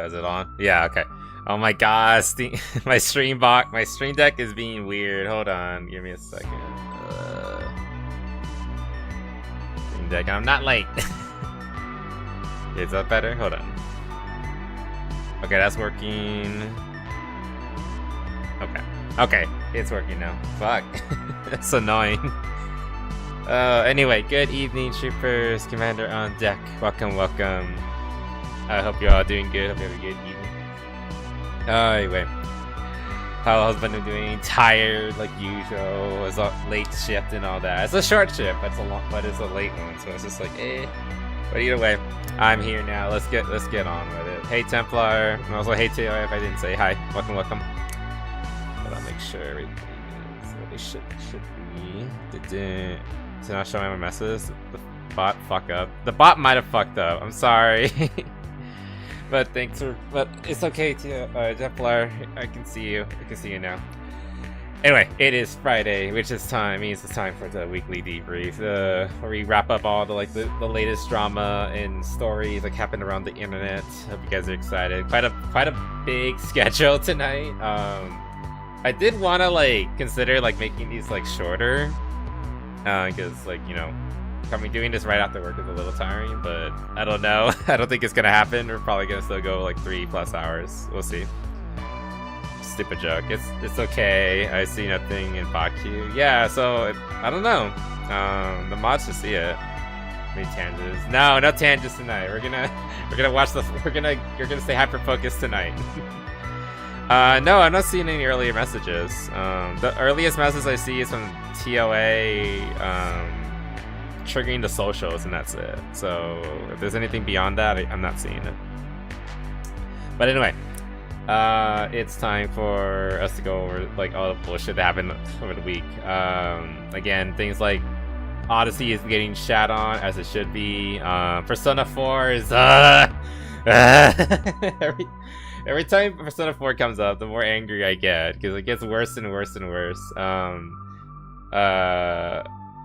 Is it on? Yeah, okay. Oh my god, my stream deck is being weird. Hold on, give me a second. Stream deck, I'm not late. Is that better? Hold on. Okay, that's working. Okay, it's working now. Fuck. That's annoying. Anyway, good evening, troopers. Commander on deck. Welcome. I hope you're all doing good. Hope you have a good evening. Anyway. How's been doing? Tired, like usual. It's a late shift and all that. It's a short shift, but it's a late one, so it's just like, eh. But either way, I'm here now. Let's get on with it. Hey Templar, and also hey TO if I didn't say hi. Welcome. But I'll make sure everything is what it should be. Did not show me my messages. The bot fuck up. The bot might have fucked up. I'm sorry. But it's okay too. Templar, I can see you. Now. Anyway, it is Friday, which means it's time for the weekly debrief, where we wrap up all the latest drama and stories that happened around the internet. Hope you guys are excited. Quite a big schedule tonight. I did want to consider making these shorter, because doing this right after work is a little tiring, but I don't know. I don't think it's gonna happen. We're probably gonna still go 3+ hours. We'll see. Stupid joke. It's okay. I see nothing in Baku. Yeah, so I don't know. The mods should see it. Maybe tangents. No tangents tonight. We're gonna watch you're gonna stay hyper focused tonight. No, I'm not seeing any earlier messages. The earliest message I see is from TOA triggering the socials, and that's it. So if there's anything beyond that, I'm not seeing it. But anyway. It's time for us to go over all the bullshit that happened over the week. Again, things like Odyssey is getting shat on as it should be. Persona 4 is every time Persona 4 comes up, the more angry I get because it gets worse and worse and worse.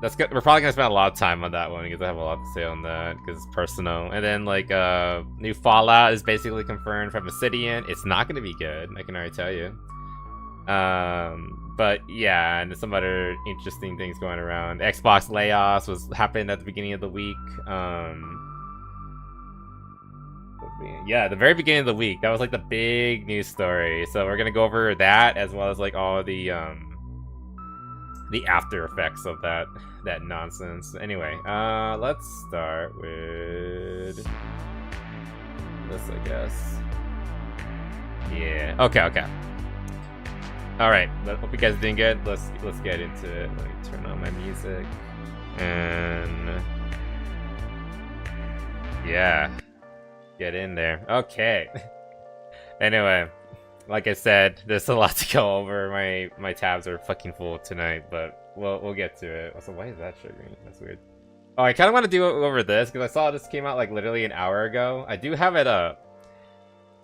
That's good. We're probably gonna spend a lot of time on that one because I have a lot to say on that because it's personal. And then new Fallout is basically confirmed from Obsidian. It's not gonna be good. I can already tell you. But yeah, and there's some other interesting things going around. Xbox layoffs happened at the beginning of the week. Yeah, the very beginning of the week. That was the big news story. So we're gonna go over that as well as all the after effects of that nonsense. Anyway, let's start with this, I guess. Yeah. Okay. All right. Hope you guys are doing good. Let's get into it. Let me turn on my music and yeah, get in there. Okay. Anyway. Like I said, there's a lot to go over. My tabs are fucking full tonight, but we'll get to it. So why is that triggering? That's weird. Oh, I kind of want to do it over this because I saw this came out literally an hour ago. I do have it up.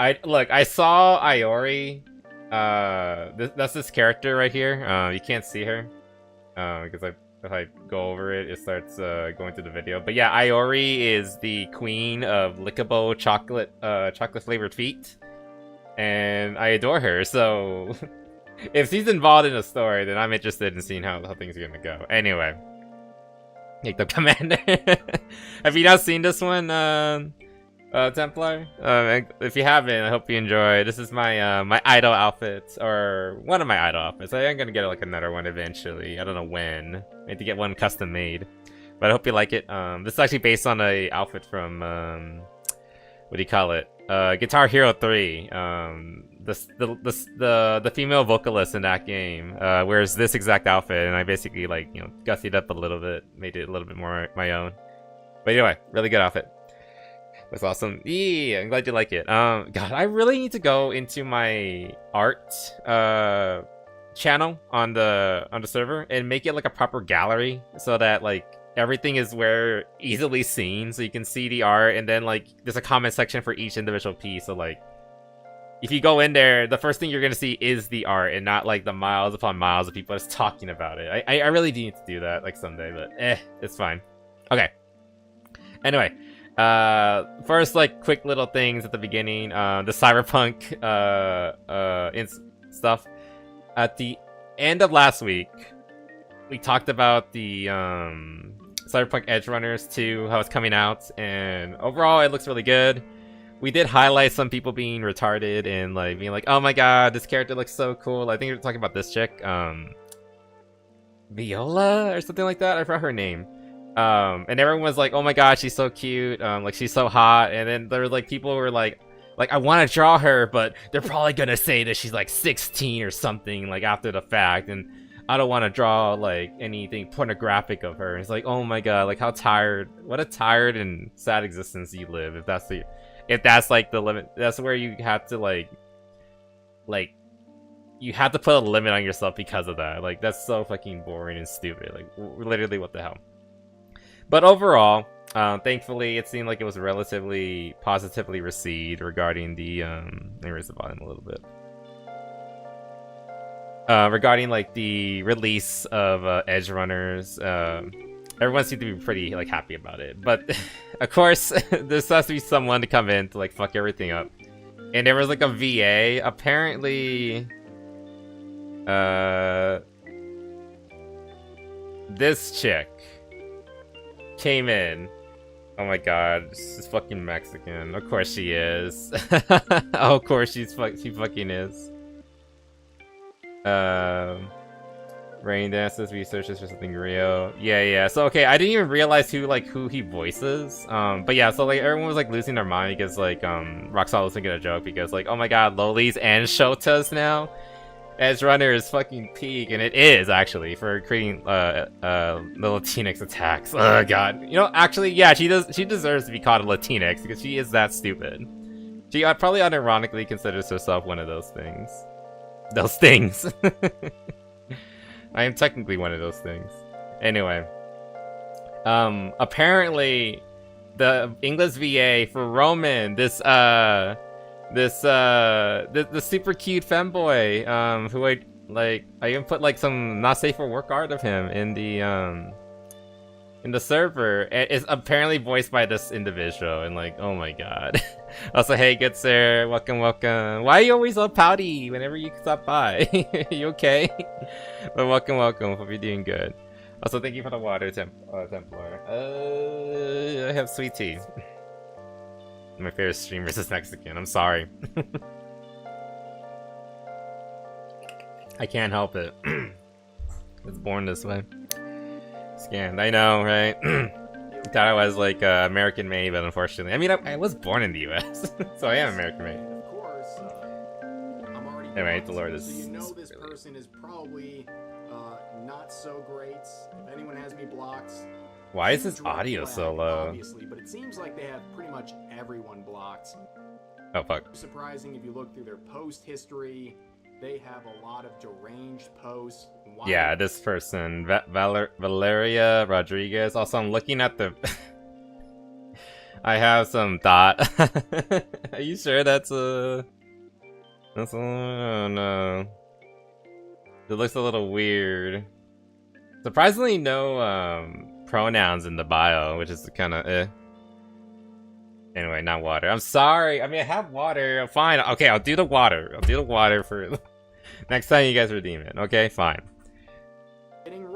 I saw Iori. That's this character right here. You can't see her because if I go over it, it starts going through the video. But yeah, Iori is the queen of lickable chocolate flavored feet. And I adore her, so if she's involved in a story, then I'm interested in seeing how things are gonna go. Anyway, take the commander. Have you not seen this one, Templar? If you haven't, I hope you enjoy. This is my my idol outfit, or one of my idol outfits. I am gonna get another one eventually. I don't know when. I need to get one custom made, but I hope you like it. This is actually based on a outfit from what do you call it? Guitar Hero 3, the female vocalist in that game wears this exact outfit, and I basically gussied up a little bit, made it a little bit more my own. But anyway, really good outfit. That's awesome. Yeah, I'm glad you like it. God, I really need to go into my art channel on the server and make it a proper gallery so that everything is easily seen, so you can see the art, and then there's a comment section for each individual piece. So if you go in there, the first thing you're gonna see is the art, and not the miles upon miles of people just talking about it. I really do need to do that someday, but it's fine. Okay. Anyway, First, like, quick little things at the beginning. The cyberpunk stuff. At the end of last week, we talked about the Cyberpunk Edge Runners 2, how it's coming out, and overall it looks really good. We did highlight some people being retarded and like being like, oh my god, this character looks so cool. I think we were talking about this chick, Viola or something like that. I forgot her name. And everyone was like, oh my god, she's so cute, like she's so hot. And then there were like people who were like I want to draw her, but they're probably gonna say that she's like 16 or something like after the fact, and I don't want to draw like anything pornographic of her. It's like, oh my god, like how tired, what a tired and sad existence you live if that's like the limit. That's where you have to like you have to put a limit on yourself because of that. Like that's so fucking boring and stupid. Like literally, what the hell. But overall, thankfully, it seemed like it was relatively positively received regarding the let me raise the volume a little bit. Regarding like the release of Edge Runners, everyone seemed to be pretty like happy about it. But of course, there has to be someone to come in to like fuck everything up. And there was like a VA. Apparently, this chick came in. Oh my god, she's fucking Mexican. Of course she is. Oh, of course she fucking is. Rain dances, researches for something real. Yeah. So okay, I didn't even realize who he voices. But yeah, so like everyone was like losing their mind because like Roxanne was making a joke because like, oh my god, Lolis and Shotas now. Edge Runner is fucking peak, and it is actually for creating the Latinx attacks. Oh god, you know, actually, yeah, she deserves to be called a Latinx because she is that stupid. She probably unironically considers herself one of those things. Those things. I am technically one of those things. Anyway, apparently, the English VA for Roman, the super cute femboy, who I even put like some not safe for work art of him in the server, is apparently voiced by this individual, and like, oh my god. Also, hey, good sir, welcome. Why are you always so pouty whenever you stop by? You okay? But welcome. Hope you're doing good. Also, thank you for the water, Templar. I have sweet tea. My favorite streamer is Mexican. I'm sorry. I can't help it. It's born this way. Scanned. I know, right? Thought I was like American made, but unfortunately, I mean, I was born in the U.S., so I am American made. Of course, I'm already. Anyway, the Lord is. So you know this person is probably not so great. If anyone has me blocked. Why is this audio so low? Obviously, but it seems like they have pretty much everyone blocked. Oh fuck. Surprising if you look through their post history, they have a lot of deranged posts. Yeah, this person, Valeria Rodriguez. Also, I'm looking at the. I have some thought. Are you sure that's a? That's a. Oh no. It looks a little weird. Surprisingly, no pronouns in the bio, which is kind of eh. Anyway, not water. I'm sorry. I mean, I have water. Fine. Okay, I'll do the water. I'll do the water for next time you guys redeem it. Okay, fine.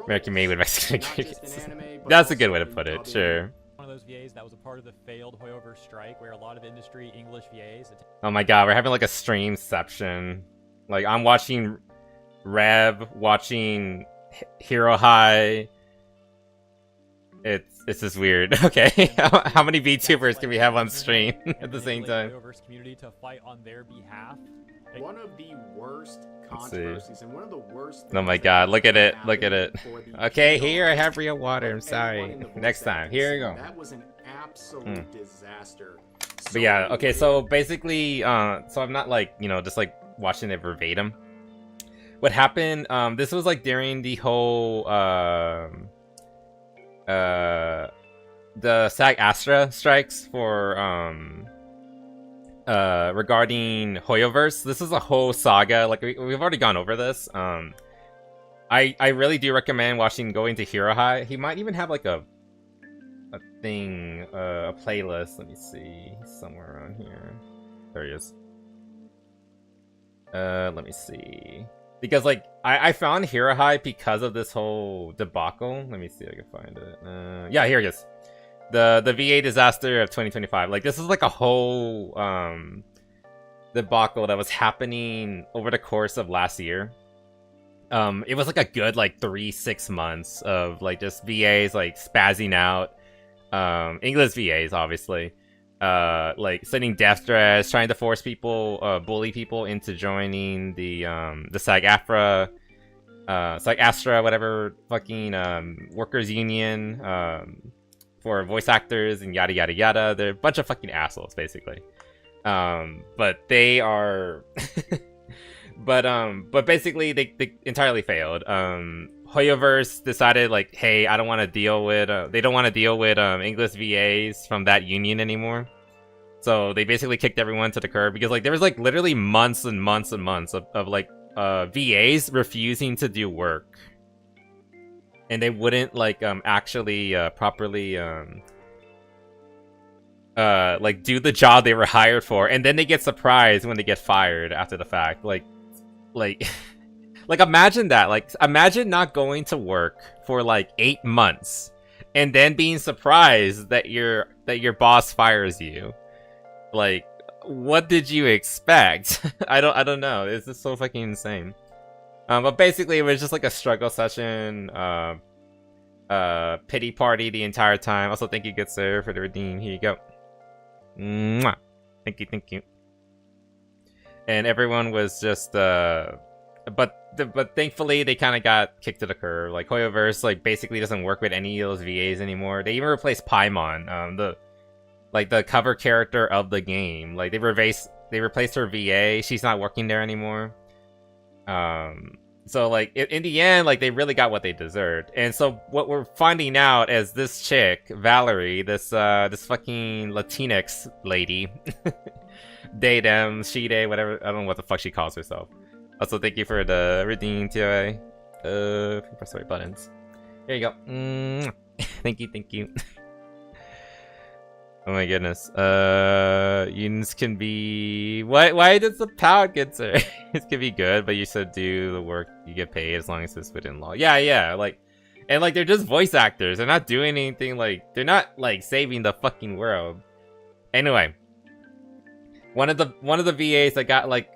American made with Mexican ingredients. That's a good way to put it. Sure. One of those VAs that was a part of the failed Hoyover strike, where a lot of industry English VAs. Oh my god, we're having like a streamception. Like I'm watching Rev, watching Hero High. It's just weird. Okay, how many VTubers can we have on stream at the same time? Community to fight on their behalf. One of the worst controversies and one of the worst. Oh my god, look at it, look at it. Okay, here I have real water. I'm sorry. Next time, here you go. That was an absolute disaster. But yeah, okay, so basically, so I'm not like, you know, just like watching it verbatim. What happened? This was like during the whole the SAG-AFTRA strikes for regarding Hoyoverse. This is a whole saga. Like we've already gone over this. I really do recommend going to Hero High. He might even have like a a thing, a playlist. Let me see, somewhere around here. There he is. Let me see. Because like I found Hero High because of this whole debacle. Let me see if I can find it. Yeah, here it is. The VA disaster of 2025. Like this is like a whole debacle that was happening over the course of last year. It was like a good like 3-6 months of like just VAs like spazzing out. English VAs obviously. Like sending death threats, trying to force people, bully people into joining the SAG-AFTRA, SAG-AFTRA, whatever fucking workers union, for voice actors and yada yada yada. They're a bunch of fucking assholes, basically. But they are, but basically they entirely failed. Hoyoverse decided like, hey, I don't want to deal with, they don't want to deal with English VAs from that union anymore. So they basically kicked everyone to the curb because like there was like literally months and months and months of like VAs refusing to do work. And they wouldn't like actually properly like do the job they were hired for, and then they get surprised when they get fired after the fact. Like like imagine that. Like imagine not going to work for like 8 months and then being surprised that your boss fires you. Like what did you expect? I don't know. It's just so fucking insane. But basically it was just like a struggle session, pity party the entire time. Also thank you good sir for the redeem. Here you go. Mwah. Thank you. And everyone was just but thankfully they kind of got kicked to the curb. Like Hoyoverse like basically doesn't work with any of those VAs anymore. They even replaced Paimon, the cover character of the game. Like they replaced her VA. She's not working there anymore. So like in the end, like they really got what they deserved. And so what we're finding out is this chick, Valerie, this fucking Latinx lady, they, them, she, they, whatever, I don't know what the fuck she calls herself. Also, thank you for the redeem, TOA. Press the right buttons. Here you go. Thank you. Oh my goodness. Unions can be... Why does the POW get sir? It can be good, but you said do the work you get paid as long as it's within law. Yeah, like... And like, they're just voice actors. They're not doing anything like... They're not like saving the fucking world. Anyway. One of the VAs that got like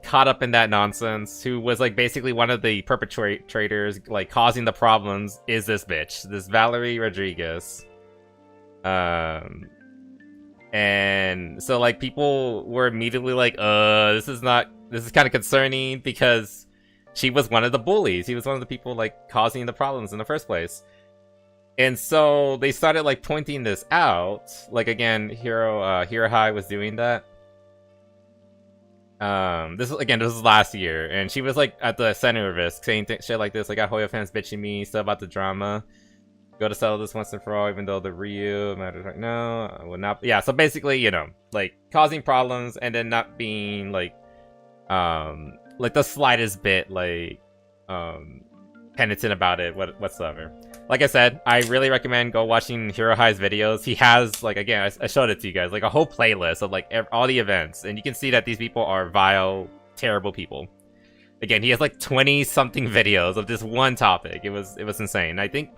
caught up in that nonsense, who was like basically one of the perpetrators like causing the problems, is this bitch. This Valerie Rodriguez. And so like people were immediately like, this is kind of concerning because she was one of the bullies. He was one of the people like causing the problems in the first place. And so they started like pointing this out. Like again, Hero High was doing that. This was last year, and she was like at the center of this, saying shit like this. Like, got Hoyo fans bitching me, still about the drama. Go to settle this once and for all, even though the Ryu matters right now. I would not. Yeah, so basically, you know, like causing problems and then not being like the slightest bit like penitent about it whatsoever. Like I said, I really recommend go watching Hero High's videos. He has like, again, I showed it to you guys, like a whole playlist of like all the events, and you can see that these people are vile, terrible people. Again, he has like 20 something videos of this one topic. It was insane. I think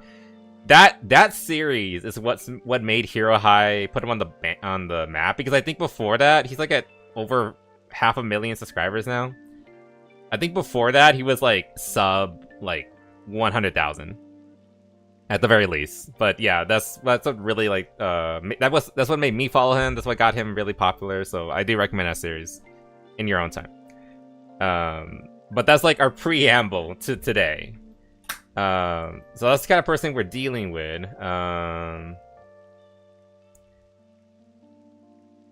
that series is what made Hero High, put him on the map, because I think before that he's like at over 500,000 subscribers now. I think before that he was like sub like 100,000 at the very least. But yeah, that's what really like that's what made me follow him. That's what got him really popular. So I do recommend that series in your own time. But that's like our preamble to today. So that's the kind of person we're dealing with.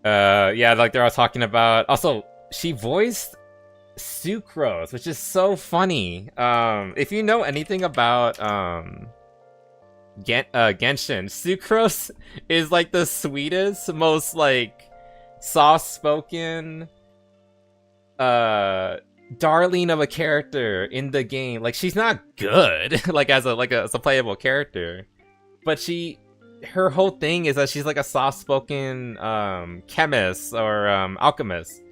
Yeah, like they're all talking about. Also, she voiced Sucrose, which is so funny. If you know anything about Genshin, Sucrose is like the sweetest, most like soft-spoken darling of a character in the game. Like, she's not good like as a playable character, but she her whole thing is that she's like a soft-spoken chemist or alchemist.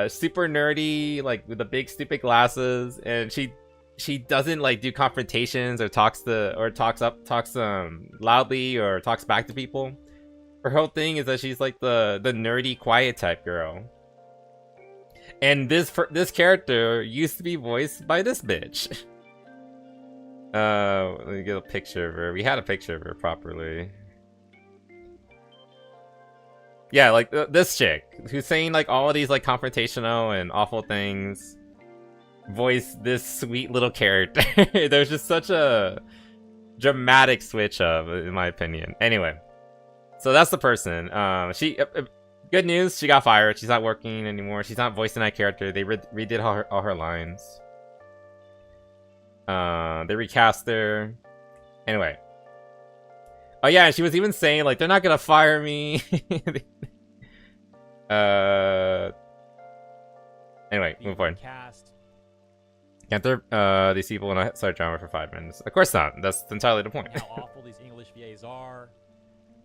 Super nerdy, like with the big stupid glasses, and she doesn't like do confrontations or talks loudly or talks back to people. Her whole thing is that she's like the nerdy quiet type girl. And this character used to be voiced by this bitch. Let me get a picture of her. We had a picture of her properly. Yeah, like this chick who's saying like all of these like confrontational and awful things, voice this sweet little character. There's just such a dramatic switch up, in my opinion. Anyway, so that's the person. She good news, she got fired. She's not working anymore. She's not voicing that character. They redid all her lines. They recast her. Anyway. Oh yeah, she was even saying like they're not gonna fire me. Anyway, move forward. Can't these people not start drama for 5 minutes? Of course not. That's entirely the point. How awful these English VAs are.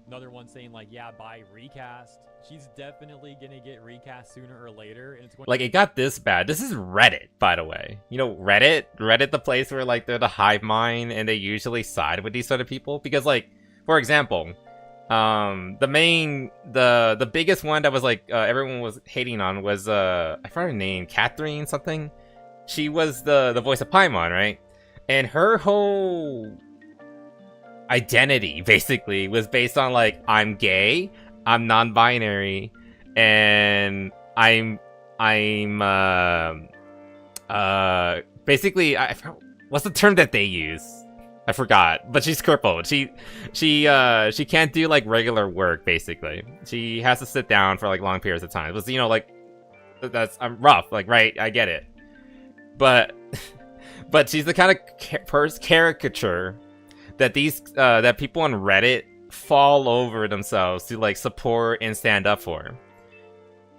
Another one saying like, yeah, buy recast. She's definitely gonna get recast sooner or later, and it's going like it got this bad. This is Reddit, by the way. You know, Reddit, the place where like they're the hive mind and they usually side with these sort of people because like. For example, the biggest one that was like everyone was hating on was I forgot her name, Catherine something. She was the voice of Paimon, right? And her whole identity basically was based on like I'm gay, I'm non-binary, and I'm basically what's the term that they use? I forgot, but she's crippled. She can't do like regular work. Basically, she has to sit down for like long periods of time. But you know, like I'm rough. Like, right? I get it, but she's the kind of caricature that that people on Reddit fall over themselves to like support and stand up for.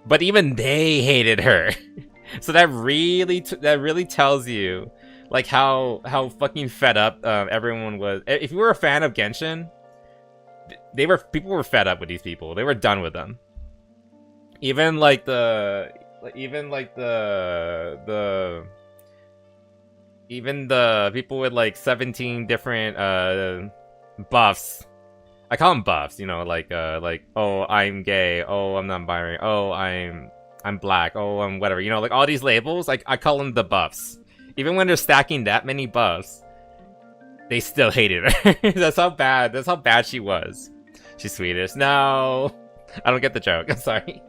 But even they hated her, so that really tells you. Like how fucking fed up everyone was. If you were a fan of Genshin, people were fed up with these people. They were done with them. Even the people with like 17 different buffs. I call them buffs, you know, like oh I'm gay, oh I'm non-binary, oh I'm black, oh I'm whatever, you know, like all these labels. Like I call them the buffs. Even when they're stacking that many buffs, they still hated her. That's how bad she was. She's Swedish. No, I don't get the joke. I'm sorry.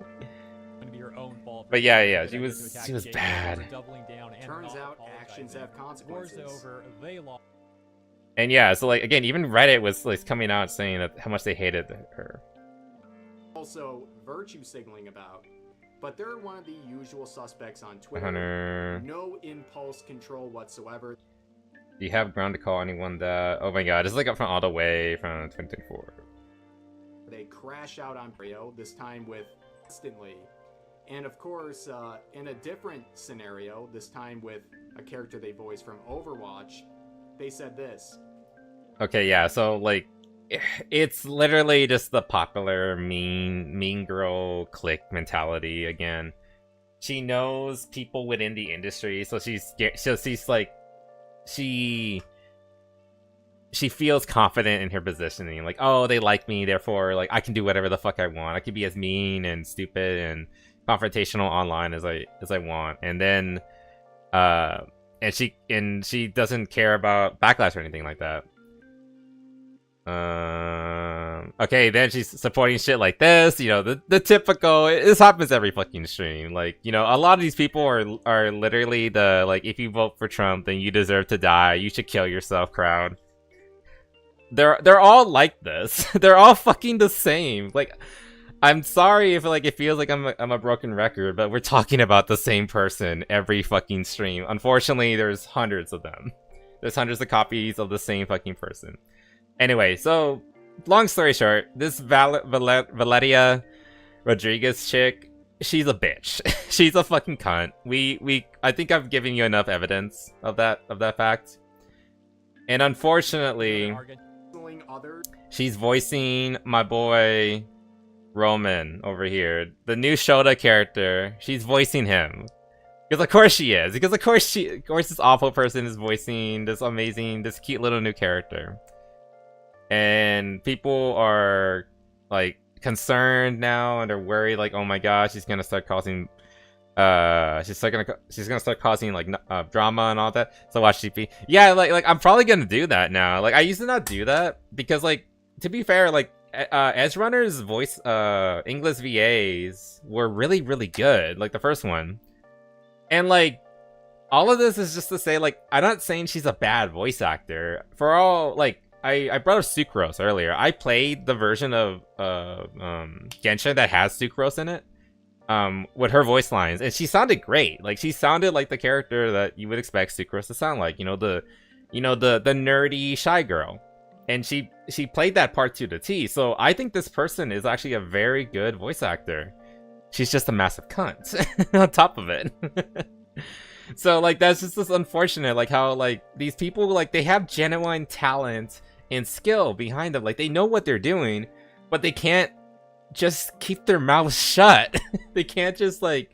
But yeah, she was bad. Turns out actions have consequences. And yeah, so like again, even Reddit was like coming out saying that how much they hated her. Also, virtue signaling about. But they're one of the usual suspects on Twitter. Hunter. No impulse control whatsoever. Do you have ground to call anyone that? Oh my god, this is like up from all the way from 2024. They crash out on Mario, this time with instantly. And of course, in a different scenario, this time with a character they voiced from Overwatch, they said this. Okay, yeah, so like it's literally just the popular mean girl clique mentality again. She knows people within the industry, so she's like she feels confident in her positioning. Like, oh, they like me, therefore like I can do whatever the fuck I want. I can be as mean and stupid and confrontational online as I want. And then and she doesn't care about backlash or anything like that. Okay, then she's supporting shit like this, you know, the typical. This happens every fucking stream. Like, you know, a lot of these people are literally the like, if you vote for Trump, then you deserve to die. You should kill yourself crowd. They're all like this. They're all fucking the same. Like, I'm sorry if like it feels like I'm a broken record, but we're talking about the same person every fucking stream. Unfortunately, there's hundreds of them. There's hundreds of copies of the same fucking person. Anyway, so long story short, this Valeria Rodriguez chick, she's a bitch. She's a fucking cunt. I think I've given you enough evidence of that fact. And unfortunately, channeling others. She's voicing my boy Roman over here, the new Shota character. She's voicing him because of course she is. Because of course this awful person is voicing this amazing, this cute little new character. And people are like concerned now, and they're worried, like, oh my gosh, she's gonna start causing, she's gonna start causing like drama and all that. So watch CP. Yeah, like I'm probably gonna do that now. Like I used to not do that because, like, to be fair, like Edge Runner's voice, English VAs were really good, like the first one, and like all of this is just to say, like, I'm not saying she's a bad voice actor. For all, like, I brought up Sucrose earlier. I played the version of Genshin that has Sucrose in it, with her voice lines, and she sounded great. Like, she sounded like the character that you would expect Sucrose to sound like. The nerdy shy girl, and she played that part to the T. So I think this person is actually a very good voice actor. She's just a massive cunt on top of it. So like that's just unfortunate, like how like these people, like, they have genuine talent and skill behind them. Like, they know what they're doing, but they can't just keep their mouths shut. They can't just like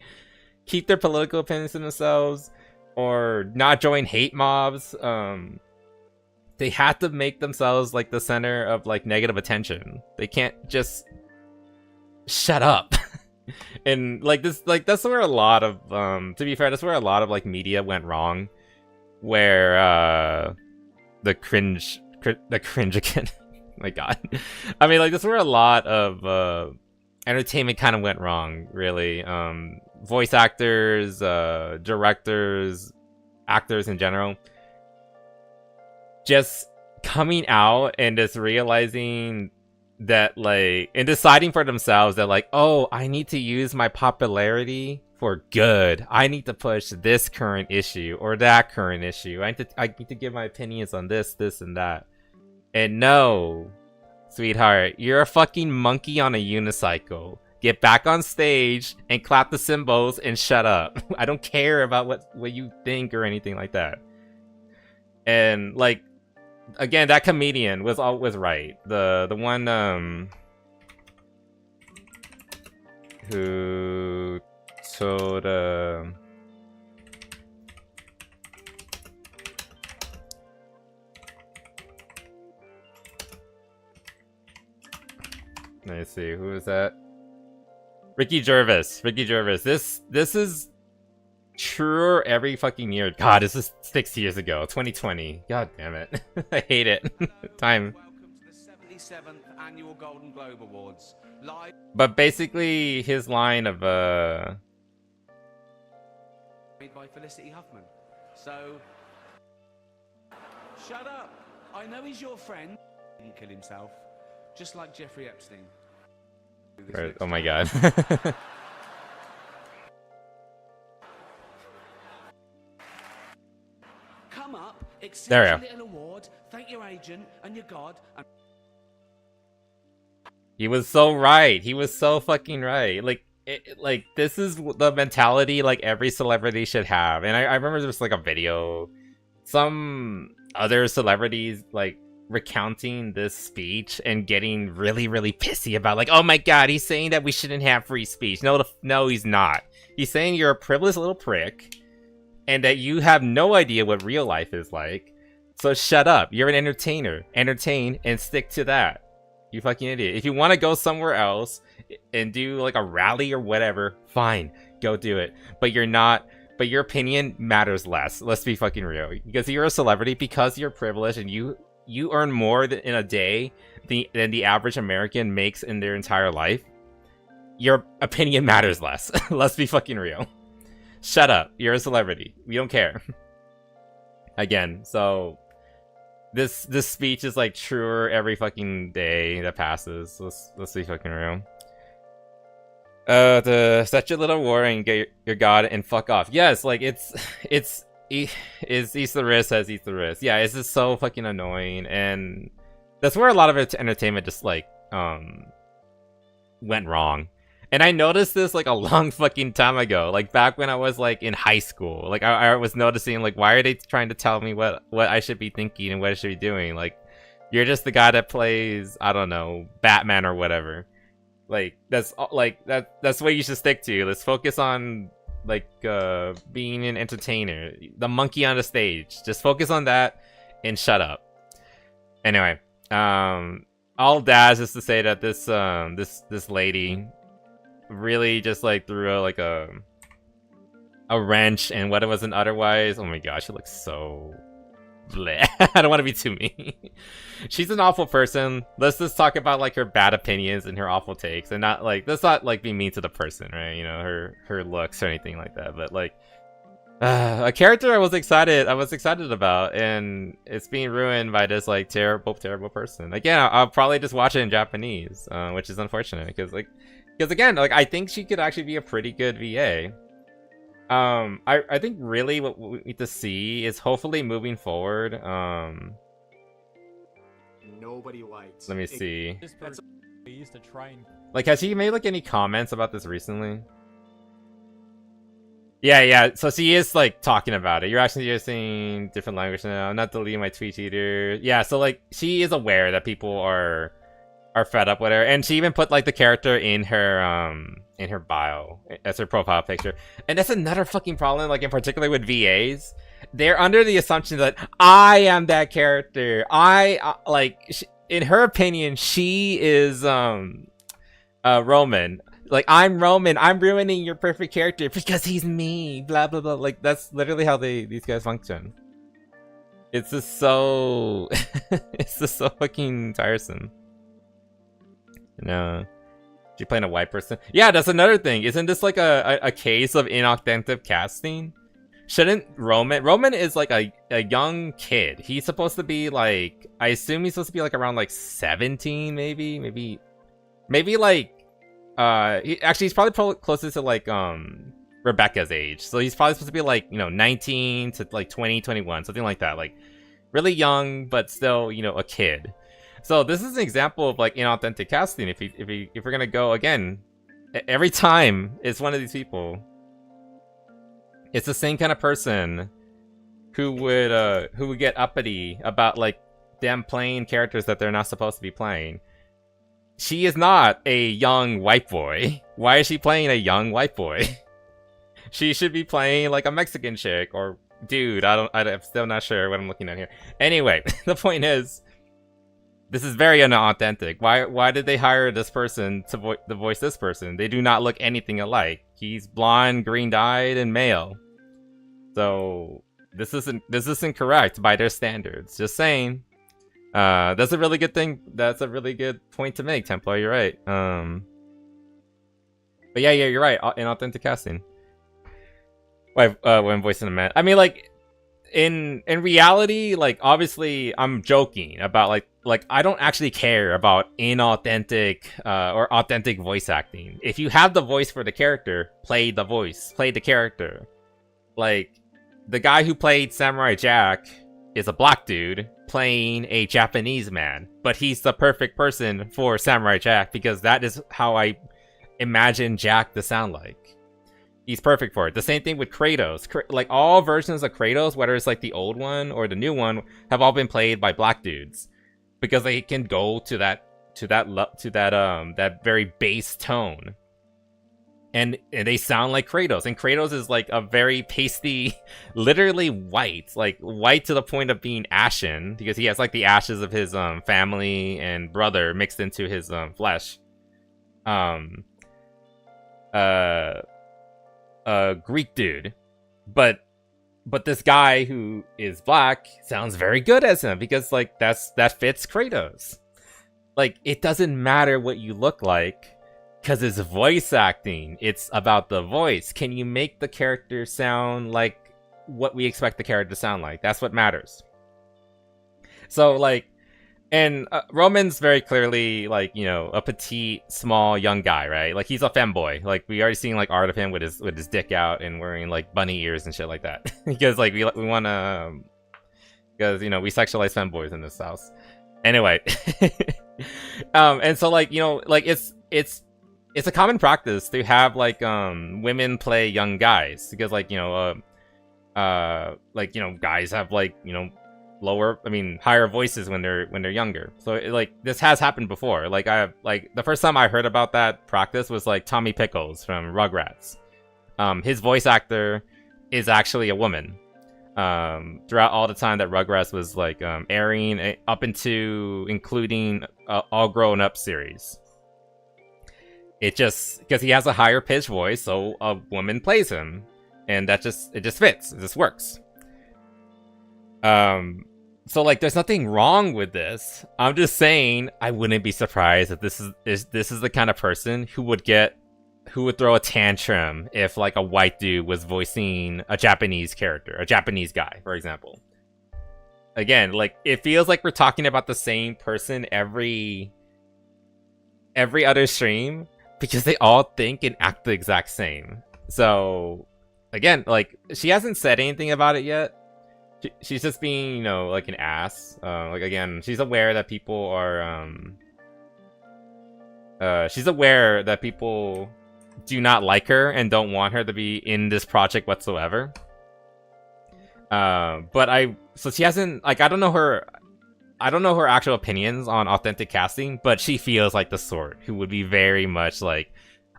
keep their political opinions to themselves or not join hate mobs. They have to make themselves like the center of like negative attention. They can't just shut up. And like this, like that's where a lot of to be fair, that's where a lot of like media went wrong, where the cringe again. My god. I mean, like, that's where a lot of entertainment kind of went wrong, really. Voice actors, directors, actors in general, just coming out and just realizing that, like, and deciding for themselves that, like, oh, I need to use my popularity for good. I need to push this current issue or that current issue. I need to give my opinions on this, and that. And no, sweetheart, you're a fucking monkey on a unicycle. Get back on stage and clap the cymbals and shut up. I don't care about what you think or anything like that. And like, again, that comedian was right. The one who told let me see, who is that? Ricky Gervais. This is true every fucking year. God, this is 6 years ago. 2020. God damn it. I hate it. Time. Welcome to the 77th annual Golden Globe Awards. Live. But basically, his line of Made by Felicity Huffman. So, shut up. I know he's your friend. He didn't kill himself, just like Jeffrey Epstein. right. Oh my god. Come up, accept There we your go. little award, thank your agent and your god, and He was so right. He was so fucking right. Like, like, this is the mentality like every celebrity should have. And I remember there was like a video, some other celebrities like recounting this speech and getting really pissy about, like, oh my god, he's saying that we shouldn't have free speech. No, he's not. He's saying you're a privileged little prick and that you have no idea what real life is like. So shut up. You're an entertainer. Entertain and stick to that. You fucking idiot. If you want to go somewhere else and do like a rally or whatever, fine, go do it. But you're not. But your opinion matters less. Let's be fucking real. Because you're a celebrity, because you're privileged, and you earn more in a day than the average American makes in their entire life. Your opinion matters less. Let's be fucking real. Shut up. You're a celebrity. We don't care. Again, so this speech is like truer every fucking day that passes. Let's be fucking real. Set your little war and get your god and fuck off. Yes, like it's eats the wrist as eats the wrist. Yeah, it's just so fucking annoying, and that's where a lot of entertainment just like went wrong. And I noticed this like a long fucking time ago, like back when I was like in high school. Like I was noticing, like, why are they trying to tell me what I should be thinking and what I should be doing? Like You're just the guy that plays, I don't know, Batman or whatever. Like that's what you should stick to. Let's focus on like being an entertainer, the monkey on the stage. Just focus on that and shut up. Anyway, all Daz is to say that this lady really just like threw a wrench in what it wasn't otherwise. Oh my gosh, she looks so bleh. I don't want to be too mean. She's an awful person. Let's just talk about like her bad opinions and her awful takes, and not like let's not like be mean to the person, right? You know, her looks or anything like that. But like a character I was excited about, and it's being ruined by this like terrible person. Again, I'll probably just watch it in Japanese, which is unfortunate because again, like I think she could actually be a pretty good VA. I think really what we need to see is hopefully moving forward. Nobody likes. Let me see. This person used to try and Like, has he made like any comments about this recently? Yeah. So she is like talking about it. You're actually using different language now. I'm not deleting my tweets either. Yeah. So like, she is aware that people are fed up with her, and she even put like the character in her bio as her profile picture. And that's another fucking problem. Like in particular with VAs, they're under the assumption that I am that character. In her opinion, she is Roman. Like, I'm Roman. I'm ruining your perfect character because he's me. Blah blah blah. Like that's literally how these guys function. It's just so it's just so fucking tiresome. No. She playing a white person? Yeah, that's another thing. Isn't this like a case of inauthentic casting? Shouldn't Roman is like a young kid. He's supposed to be like, I assume he's supposed to be like around like 17 maybe like he's probably closest to like Rebecca's age. So he's probably supposed to be like, you know, 19 to like 20, 21, something like that. Like really young but still, you know, a kid. So this is an example of like inauthentic casting. If we're gonna go again, every time it's one of these people. It's the same kind of person who would get uppity about like them playing characters that they're not supposed to be playing. She is not a young white boy. Why is she playing a young white boy? She should be playing like a Mexican chick or dude. I'm still not sure what I'm looking at here. Anyway, the point is, this is very unauthentic. Why did they hire this person to voice this person? They do not look anything alike. He's blonde, green-eyed, and male. So this isn't correct by their standards. Just saying. That's a really good thing. That's a really good point to make, Templar. You're right. But yeah, you're right. Inauthentic casting. When voicing a man, I mean, like in reality, like obviously, I'm joking about like I don't actually care about inauthentic or authentic voice acting. If you have the voice for the character, play the voice, play the character. Like the guy who played Samurai Jack is a black dude playing a Japanese man, but he's the perfect person for Samurai Jack because that is how I imagine Jack to sound like. He's perfect for it. The same thing with Kratos. Like all versions of Kratos, whether it's like the old one or the new one, have all been played by black dudes because they can go to that very bass tone, and they sound like Kratos. And Kratos is like a very pasty, literally white, like white to the point of being ashen because he has like the ashes of his family and brother mixed into his flesh. Greek dude, but this guy who is black sounds very good as him because like that fits Kratos. Like it doesn't matter what you look like because it's voice acting. It's about the voice. Can you make the character sound like what we expect the character to sound like? That's what matters. So like, and Roman's very clearly like, you know, a petite, small, young guy, right? Like he's a femboy. Like we already seen like art of him with his dick out and wearing like bunny ears and shit like that. Because like we want to, because you know we sexualize femboys in this house. Anyway, and so like, you know, like it's a common practice to have like women play young guys because like, you know, like, you know, guys have like, you know, higher voices when they're younger. So like this has happened before. Like the first time I heard about that practice was like Tommy Pickles from Rugrats. His voice actor is actually a woman. Throughout all the time that Rugrats was like airing, up into including All Grown Up series. It just because he has a higher pitched voice, so a woman plays him, and it just fits. It just works. So like, there's nothing wrong with this. I'm just saying I wouldn't be surprised if this is the kind of person who would throw a tantrum if like a white dude was voicing a Japanese character, a Japanese guy, for example. Again, like it feels like we're talking about the same person every other stream because they all think and act the exact same. So again, like she hasn't said anything about it yet. She's just being, you know, like an ass. Like again, she's aware that people are she's aware that people do not like her and don't want her to be in this project whatsoever. So she hasn't, like, I don't know her actual opinions on authentic casting, but she feels like the sort who would be very much like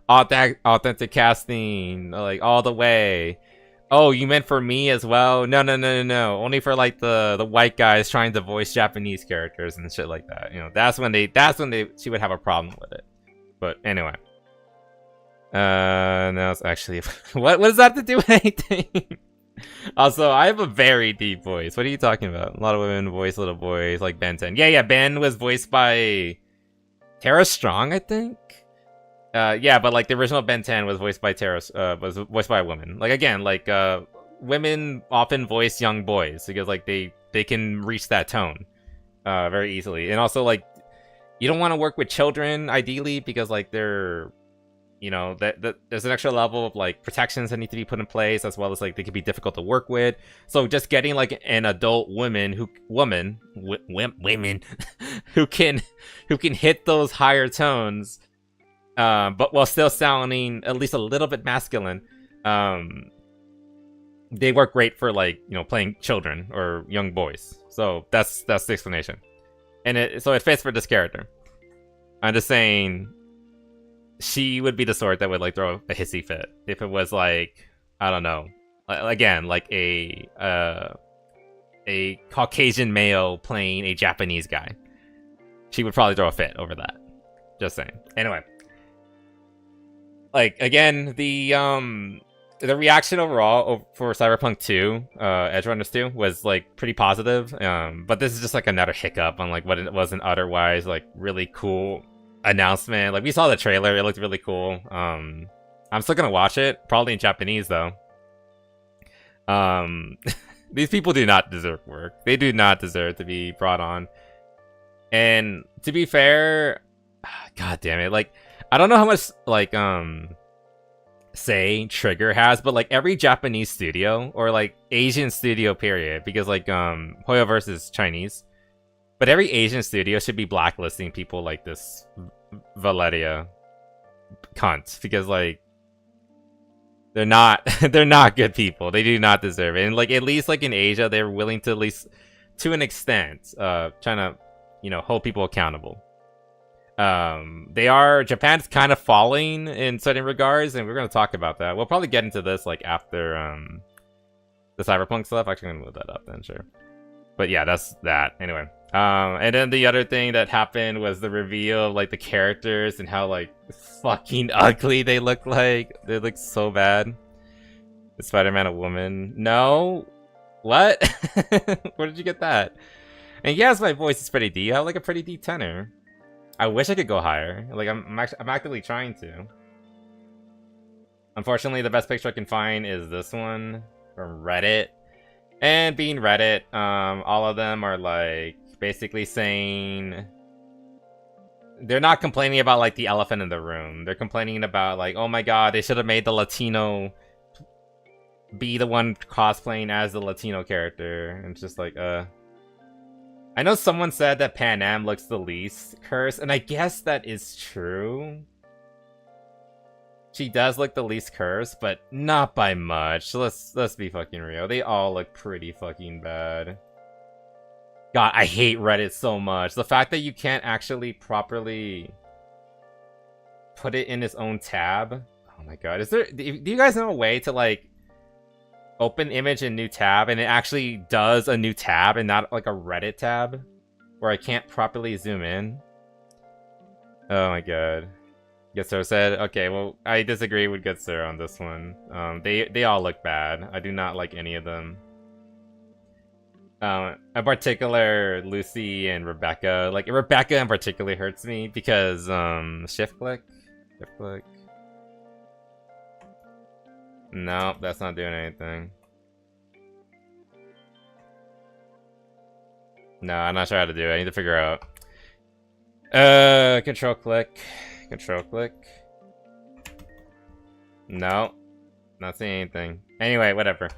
authentic casting, like all the way. Oh, you meant for me as well? No. Only for like the white guys trying to voice Japanese characters and shit like that. You know, that's when she would have a problem with it. But anyway. No, it's actually what does that have to do with anything? Also, I have a very deep voice. What are you talking about? A lot of women voice little boys like Ben 10. Yeah, Ben was voiced by Tara Strong, I think. Yeah, but like the original Ben 10 was voiced by was voiced by a woman. Like again, like women often voice young boys because like they can reach that tone very easily. And also like you don't want to work with children ideally because like they're, you know, that there's an extra level of like protections that need to be put in place, as well as like they can be difficult to work with. So just getting like an adult women who can hit those higher tones, but while still sounding at least a little bit masculine, they work great for like, you know, playing children or young boys. So that's the explanation, and so it fits for this character. I'm just saying. She would be the sort that would like throw a hissy fit if it was like, I don't know, again, like a Caucasian male playing a Japanese guy. She would probably throw a fit over that. Just saying. Anyway, like again, the reaction overall for Cyberpunk 2, Edge Runners 2 was like pretty positive. But this is just like another hiccup on like what it was an otherwise like really cool announcement. Like we saw the trailer, it looked really cool. I'm still gonna watch it, probably in Japanese though. These people do not deserve work. They do not deserve to be brought on. And to be fair, god damn it, like I don't know how much like say Trigger has, but like every Japanese studio or like Asian studio period, because like Hoyoverse is Chinese. But every Asian studio should be blacklisting people like this Valeria cunt, because like they're not good people. They do not deserve it. And like at least like in Asia, they're willing to, at least to an extent, trying to, you know, hold people accountable. Japan's kind of falling in certain regards, and we're gonna talk about that. We'll probably get into this like after the Cyberpunk stuff. Actually, I'm gonna move that up then, sure. But yeah, that's that. Anyway. And then the other thing that happened was the reveal of like the characters and how like fucking ugly they look like. They look so bad. Is Spider-Man a woman? No. What? Where did you get that? And yes, my voice is pretty deep. I have like a pretty deep tenor. I wish I could go higher. Like I'm actively trying to. Unfortunately, the best picture I can find is this one from Reddit. And being Reddit, all of them are like basically saying they're not complaining about like the elephant in the room. They're complaining about like, oh my god, they should have made the Latino be the one cosplaying as the Latino character. And it's just like, I know someone said that Pan Am looks the least cursed, and I guess that is true. She does look the least cursed, but not by much. Let's be fucking real. They all look pretty fucking bad. God, I hate Reddit so much. The fact that you can't actually properly put it in its own tab. Oh my god. Do you guys know a way to like open image in new tab and it actually does a new tab and not like a Reddit tab where I can't properly zoom in? Oh my god. Good Sir said, okay, well, I disagree with Good Sir on this one. They all look bad. I do not like any of them. In particular, Lucy and Rebecca. Like, Rebecca in particular hurts me because, shift click? Shift click. Nope, that's not doing anything. No, I'm not sure how to do it. I need to figure out. Control click. Control click. No. Not seeing anything. Anyway, whatever.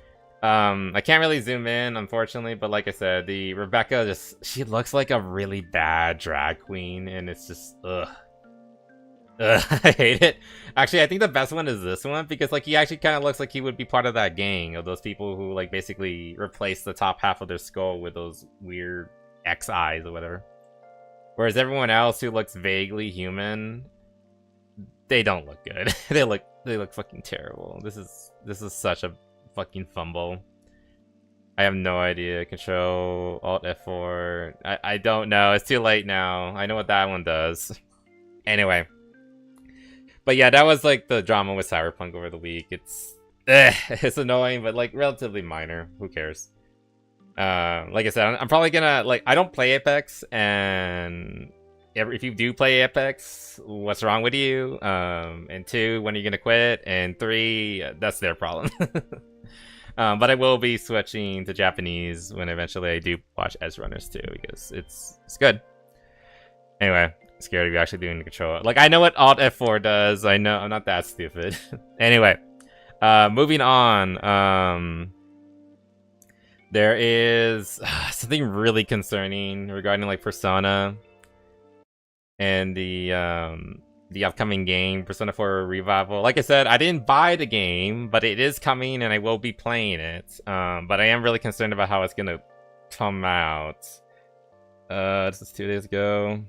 I can't really zoom in, unfortunately, but like I said, the Rebecca she looks like a really bad drag queen, and it's just, ugh. I hate it. Actually, I think the best one is this one, because like he actually kind of looks like he would be part of that gang of those people who like basically replace the top half of their skull with those weird X eyes or whatever. Whereas everyone else who looks vaguely human, they don't look good. they look fucking terrible. This is such a fucking fumble. I have no idea. Control Alt F4. I don't know. It's too late now. I know what that one does. Anyway. But yeah, that was like the drama with Cyberpunk over the week. It's annoying, but like relatively minor. Who cares? Like I said, I'm probably gonna like I don't play Apex, and if you do play Apex, what's wrong with you? And 2, when are you gonna quit? And 3, that's their problem. But I will be switching to Japanese when eventually I do watch Edge Runners too, because it's good. Anyway, scared of you actually doing the control. Like, I know what Alt F4 does. I know I'm not that stupid. Anyway, moving on. There is something really concerning regarding like Persona and the upcoming game, Persona 4 Revival. Like I said, I didn't buy the game, but it is coming and I will be playing it. But I am really concerned about how it's gonna come out. This is 2 days ago.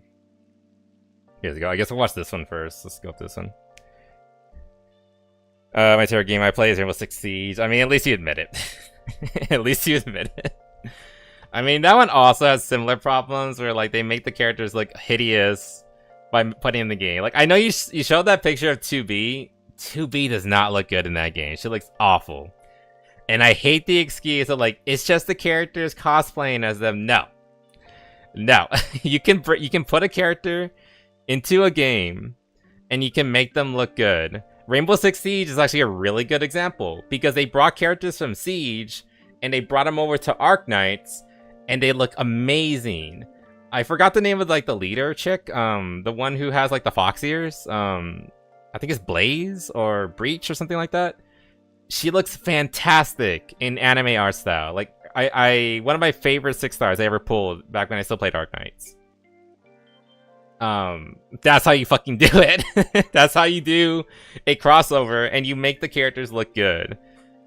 Years ago. I guess we'll watch this one first. Let's go with this one. My favorite game I play is Rainbow Six Siege. I mean, at least you admit it. At least you admit it. I mean, that one also has similar problems where like they make the characters look hideous by putting in the game. Like, I know you showed that picture of 2B. 2B does not look good in that game. She looks awful. And I hate the excuse of like, it's just the characters cosplaying as them. No. No. you can put a character into a game and you can make them look good. Rainbow Six Siege is actually a really good example because they brought characters from Siege and they brought them over to Arknights and they look amazing. I forgot the name of like the leader chick, the one who has like the fox ears. I think it's Blaze or Breach or something like that. She looks fantastic in anime art style. Like I one of my favorite 6 stars I ever pulled back when I still played Arknights. That's how you fucking do it. That's how you do a crossover and you make the characters look good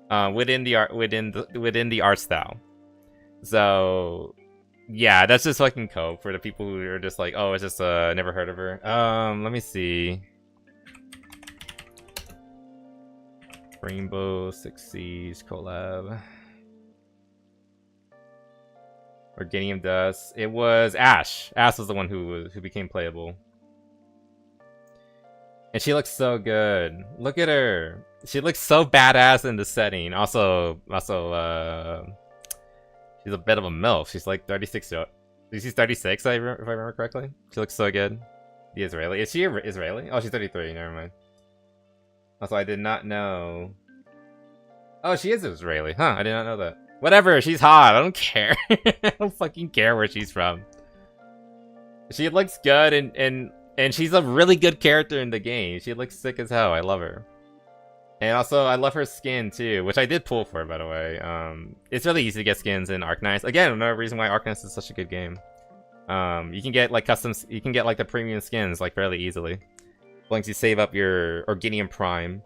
within the art style. So yeah, that's just fucking cope for the people who are just like, oh, it's just never heard of her. Let me see. Rainbow Six Siege collab. Organium Dust. It was Ash. Ash was the one who became playable. And she looks so good. Look at her. She looks so badass in the setting. Also, she's a bit of a MILF. She's like 36. She's 36, if I remember correctly. She looks so good. The Israeli. Is she Israeli? Oh, she's 33. Never mind. Also, I did not know. Oh, she is Israeli. Huh, I did not know that. Whatever, she's hot. I don't care. I don't fucking care where she's from. She looks good, and she's a really good character in the game. She looks sick as hell. I love her. And also, I love her skin, too, which I did pull for, by the way. It's really easy to get skins in Arknights. Again, another reason why Arknights is such a good game. You can get, like, you can get, like, the premium skins, like, fairly easily. As long as you save up your Organium Prime,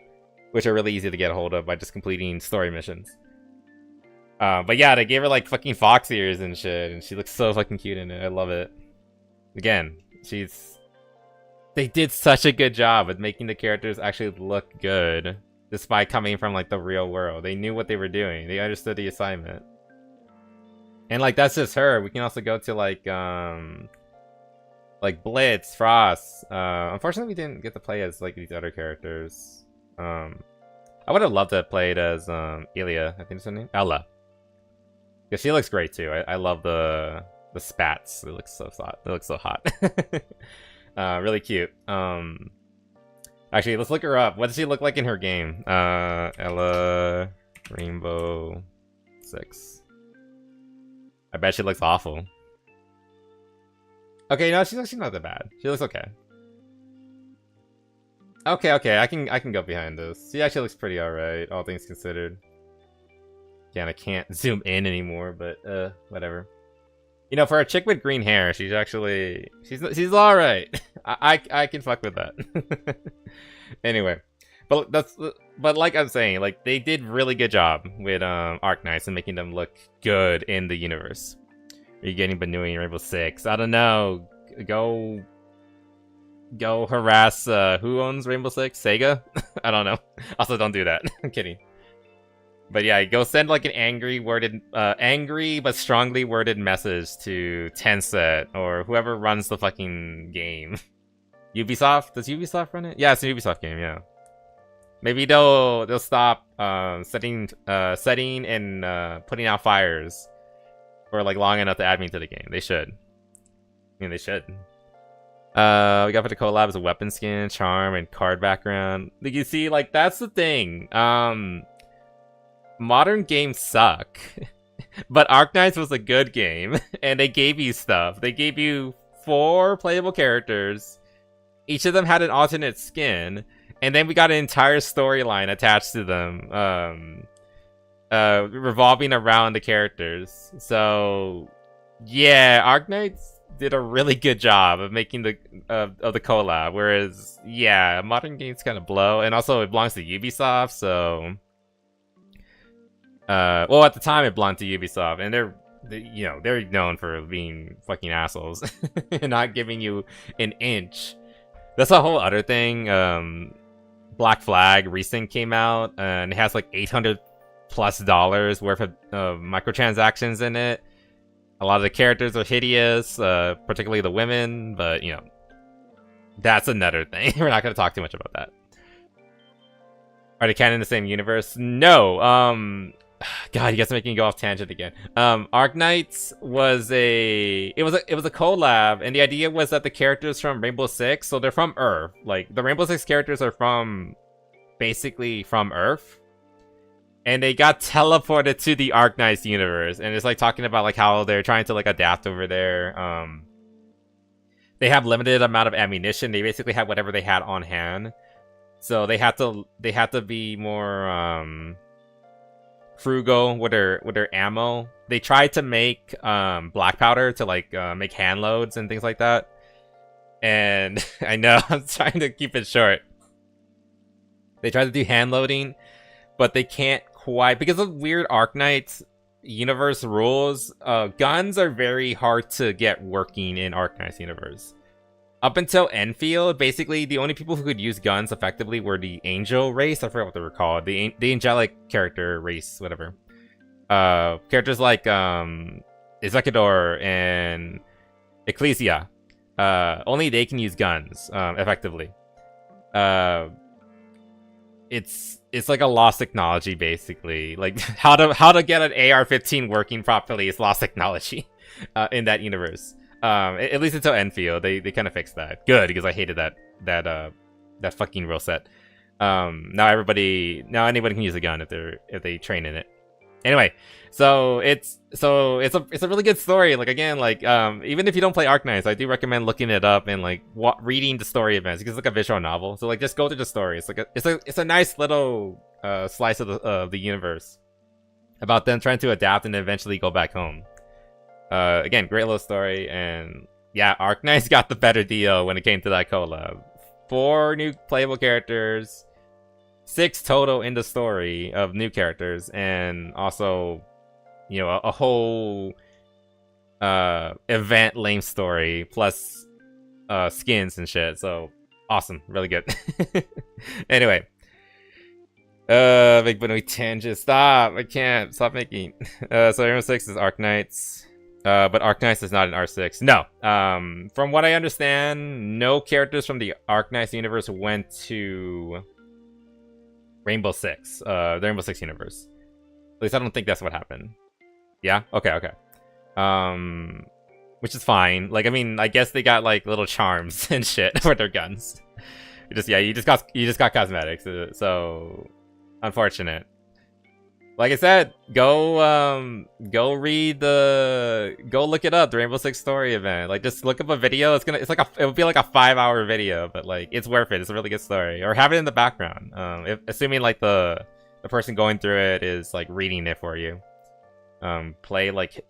which are really easy to get a hold of by just completing story missions. But yeah, they gave her like fucking fox ears and shit, and she looks so fucking cute in it. I love it. Again, they did such a good job with making the characters actually look good, despite coming from like the real world. They knew what they were doing. They understood the assignment. And like that's just her. We can also go to like Blitz, Frost. Unfortunately, we didn't get to play as like these other characters. I would have loved to have played as Ilya. I think it's her name, Ella. Yeah, she looks great too. I love the spats. It looks so hot. It looks so hot. Really cute. Actually, let's look her up. What does she look like in her game? Ella Rainbow Six. I bet she looks awful. Okay, no, she's actually not that bad. She looks okay. Okay, I can go behind this. She actually looks pretty alright, all things considered. Yeah, and I can't zoom in anymore, but whatever. You know, for a chick with green hair, she's actually she's all right. I can fuck with that. Anyway, but like I'm saying, like they did really good job with Arknights and making them look good in the universe. Are you getting Banui and Rainbow Six? I don't know. Go harass who owns Rainbow Six? Sega? I don't know. Also, don't do that. I'm kidding. But yeah, go send like an angry but strongly worded message to Tencent or whoever runs the fucking game. Ubisoft? Does Ubisoft run it? Yeah, it's an Ubisoft game. Yeah. Maybe they'll stop setting and putting out fires for like long enough to add me to the game. They should. I mean, they should. We got for the collab as a weapon skin, charm, and card background. Like you see, like that's the thing. Modern games suck, but Arknights was a good game, and they gave you stuff. They gave you 4 playable characters. Each of them had an alternate skin, and then we got an entire storyline attached to them, revolving around the characters. So, yeah, Arknights did a really good job of making the collab. Whereas, yeah, modern games kind of blow, and also it belongs to Ubisoft, so. Well, at the time it belonged to Ubisoft, and they're known for being fucking assholes and not giving you an inch. That's a whole other thing. Black Flag recent came out, and it has like $800+ worth of microtransactions in it. A lot of the characters are hideous, particularly the women, but you know, that's another thing. We're not gonna talk too much about that. Are they canon in the same universe? No. God, you guys are making me go off tangent again. Arknights was a collab, and the idea was that the characters from Rainbow Six, so they're from Earth. Like the Rainbow Six characters are basically from Earth, and they got teleported to the Arknights universe, and it's like talking about like how they're trying to like adapt over there. They have limited amount of ammunition. They basically have whatever they had on hand, so they had to be more frugal with their ammo. They tried to make black powder to like make hand loads and things like that. And I know I'm trying to keep it short. They tried to do hand loading, but they can't quite because of weird Arknights universe rules. Guns are very hard to get working in Arknights universe. Up until Enfield, basically the only people who could use guns effectively were the Angel race. I forgot what they were called. The angelic character race, whatever. Characters like Izakador and Ecclesia. Only they can use guns effectively. It's like a lost technology basically. Like how to get an AR-15 working properly is lost technology in that universe. At least until Enfield, they kind of fixed that. Good, because I hated that fucking rule set. Now anybody can use a gun if they train in it. Anyway, so it's a really good story. Like again, like even if you don't play Arknights, I do recommend looking it up and like reading the story events because it's like a visual novel. So like just go through the story. It's a nice little slice of the universe about them trying to adapt and eventually go back home. Again, great little story, and yeah, Arknights got the better deal when it came to that collab. 4 new playable characters, 6 total in the story of new characters, and also you know, a whole event lame story plus skins and shit. So awesome, really good. Anyway, big Benoit tangent. Stop! I can't stop making. So Rainbow Six is Arknights, but Arknights is not an R6. No. From what I understand, no characters from the Arknights universe went to Rainbow Six, the Rainbow Six universe. At least I don't think that's what happened. Yeah. Okay. Which is fine. Like, I mean, I guess they got like little charms and shit for their guns. You just got cosmetics. So unfortunate. Like I said, go look it up, the Rainbow Six story event. Like, just look up a video. It would be like a 5-hour video, but like it's worth it. It's a really good story. Or have it in the background. Assuming like the person going through it is like reading it for you. Play like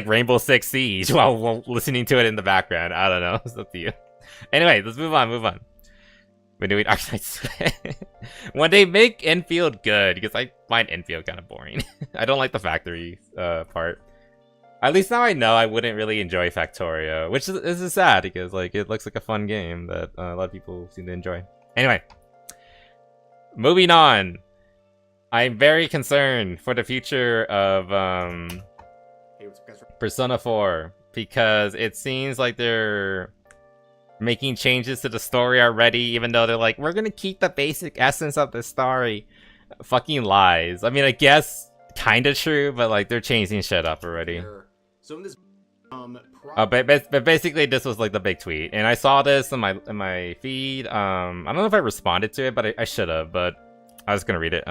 Rainbow Six Siege while listening to it in the background. I don't know. It's up to you. Anyway, let's move on. We're doing Arknights. When they make Enfield good, because I find Enfield kind of boring. I don't like the factory part. At least now I know I wouldn't really enjoy Factorio, which is sad because like it looks like a fun game that a lot of people seem to enjoy. Anyway, moving on. I'm very concerned for the future of Persona 4 because it seems like they're making changes to the story already, even though they're like, we're gonna keep the basic essence of the story. Fucking lies. I mean, I guess kind of true, but like they're changing shit up already. So in this, but basically this was like the big tweet, and I saw this in my feed. I don't know if I responded to it, but I should have. But I was gonna read it.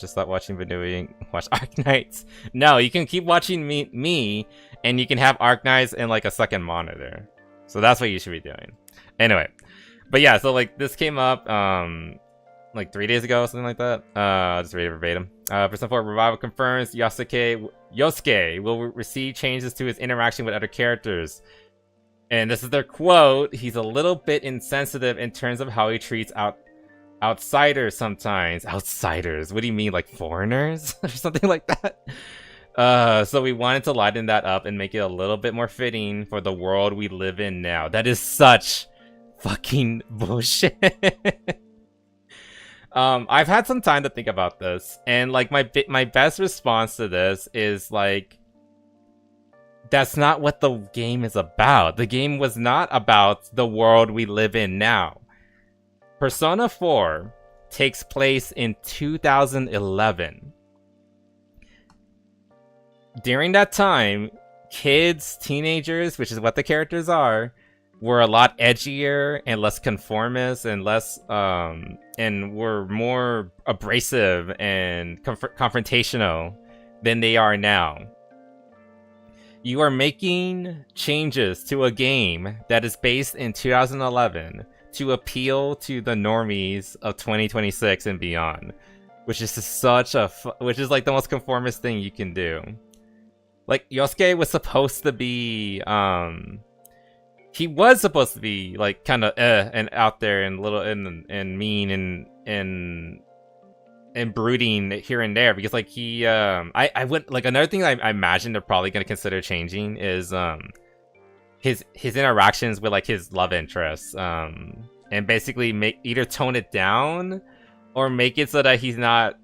Just stop watching video. Watch Arknights. No, you can keep watching me, and you can have Arknights in like a second monitor. So that's what you should be doing. Anyway, but yeah, so like this came up like 3 days ago, something like that. I'll just read it verbatim. Persona 4 Revival confirms Yosuke will receive changes to his interaction with other characters. And this is their quote: "He's a little bit insensitive in terms of how he treats outsiders sometimes." Outsiders? What do you mean, like foreigners? Or something like that? So we wanted to lighten that up and make it a little bit more fitting for the world we live in now. That is such fucking bullshit. I've had some time to think about this, and like my best response to this is like, that's not what the game is about. The game was not about the world we live in now. Persona 4 takes place in 2011. During that time, kids, teenagers, which is what the characters are, were a lot edgier and less conformist and less and were more abrasive and confrontational than they are now. You are making changes to a game that is based in 2011 to appeal to the normies of 2026 and beyond, which is which is like the most conformist thing you can do. Like, Yosuke was supposed to be he was supposed to be like kind of and out there and little and mean and brooding here and there, because like he I would like, another thing I imagine they're probably going to consider changing is his interactions with like his love interests, and basically either tone it down or make it so that he's not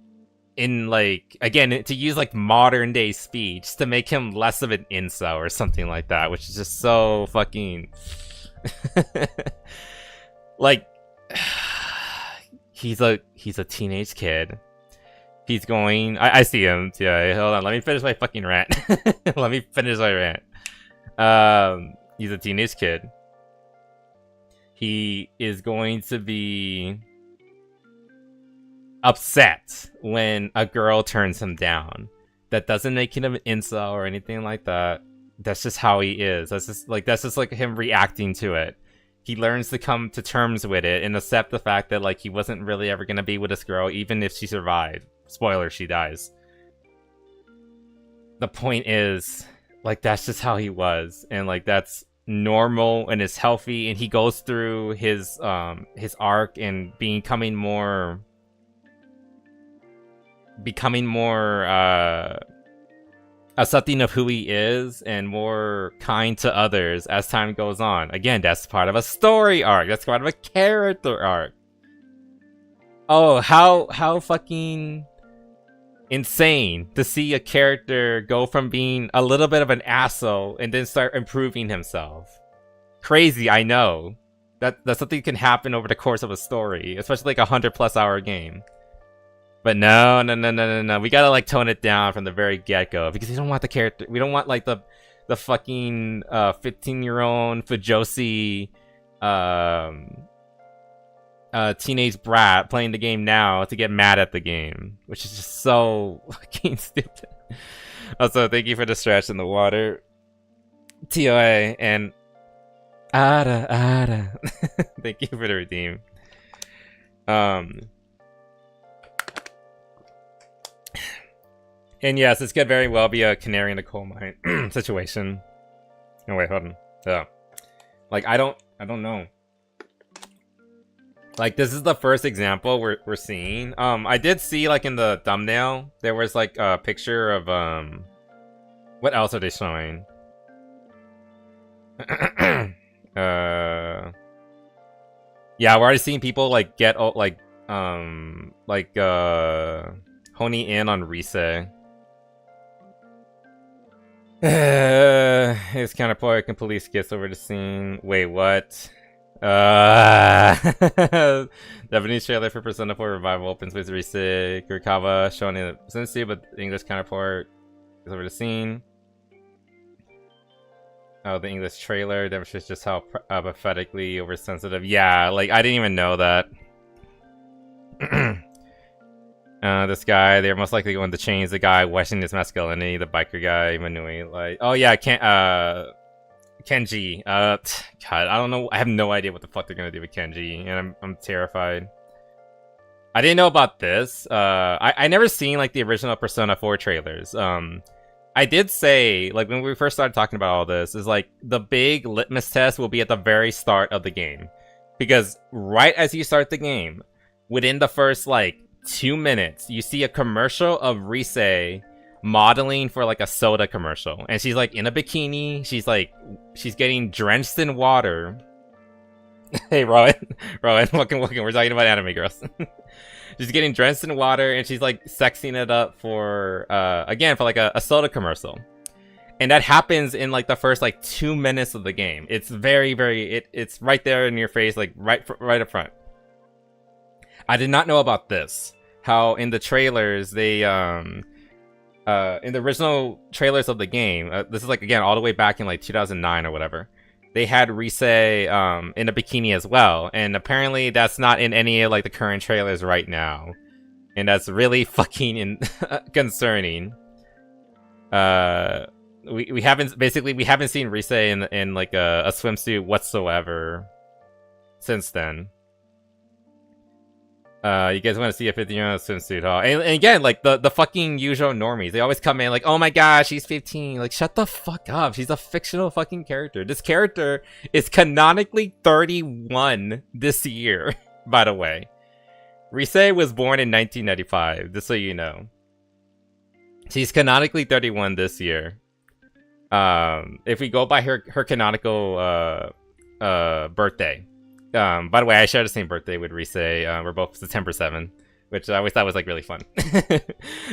in, like, again, to use like modern day speech, to make him less of an incel or something like that, which is just so fucking like, he's a teenage kid. He's going, I see him. Yeah, hold on, let me finish my fucking rant. Let me finish my rant. He's a teenage kid. He is going to be upset when a girl turns him down. That doesn't make him an incel or anything like that. That's just how he is. That's just like him reacting to it. He learns to come to terms with it and accept the fact that like he wasn't really ever gonna be with this girl, even if she survived. Spoiler, she dies. The point is, like, that's just how he was, and like that's normal and is healthy, and he goes through his arc and becoming more accepting of who he is and more kind to others as time goes on. Again, that's part of a story arc. That's part of a character arc. Oh, how fucking insane to see a character go from being a little bit of an asshole and then start improving himself. Crazy, I know. That's something that can happen over the course of a story, especially like a 100+ hour game. But no. We gotta like tone it down from the very get-go because we don't want the character. We don't want like the fucking 15-year-old Fujoshi teenage brat playing the game now to get mad at the game, which is just so fucking stupid. Also, thank you for the stretch in the water, TOA, and Ada. Thank you for the redeem. And yes, this could very well be a canary in the coal mine situation. Oh wait, hold on. Oh. Like I don't know. Like this is the first example we're seeing. I did see like in the thumbnail there was like a picture of what else are they showing? Yeah, we're already seeing people like get honing in on Rise. His counterpart completely skips over the scene. Wait, what? The Japanese trailer for Persona 4 Revival opens with Rise Kurikawa showing in Sensei, but the English counterpart is over the scene. Oh, the English trailer demonstrates just how pathetically oversensitive. Yeah, like I didn't even know that. This guy, they're most likely going to change the guy questioning his masculinity, the biker guy, Manui. Like, oh yeah, Kenji. God, I don't know. I have no idea what the fuck they're gonna do with Kenji, and I'm terrified. I didn't know about this. I never seen like the original Persona 4 trailers. I did say, like, when we first started talking about all this, is like the big litmus test will be at the very start of the game, because right as you start the game, within the first like 2 minutes, you see a commercial of Rise modeling for like a soda commercial, and she's like in a bikini. She's getting drenched in water. Hey, Rowan, welcome. We're talking about anime girls. She's getting drenched in water, and she's like sexing it up for again for like a soda commercial, and that happens in like the first like 2 minutes of the game. It's very it's right there in your face, like right up front. I did not know about this. How in the trailers they in the original trailers of the game, this is like again all the way back in like 2009 or whatever, they had Rise in a bikini as well, and apparently that's not in any of like the current trailers right now, and that's really fucking concerning. We haven't seen Rise in like a swimsuit whatsoever since then. You guys want to see a 15-year-old swimsuit, huh? And again, like the fucking usual normies, they always come in like, oh my gosh, she's 15. Like, shut the fuck up. She's a fictional fucking character. This character is canonically 31 this year, by the way. Rise was born in 1995, just so you know. She's canonically 31 this year. If we go by her canonical birthday. By the way, I share the same birthday with Rise. We're both September 7, which I always thought was like really fun.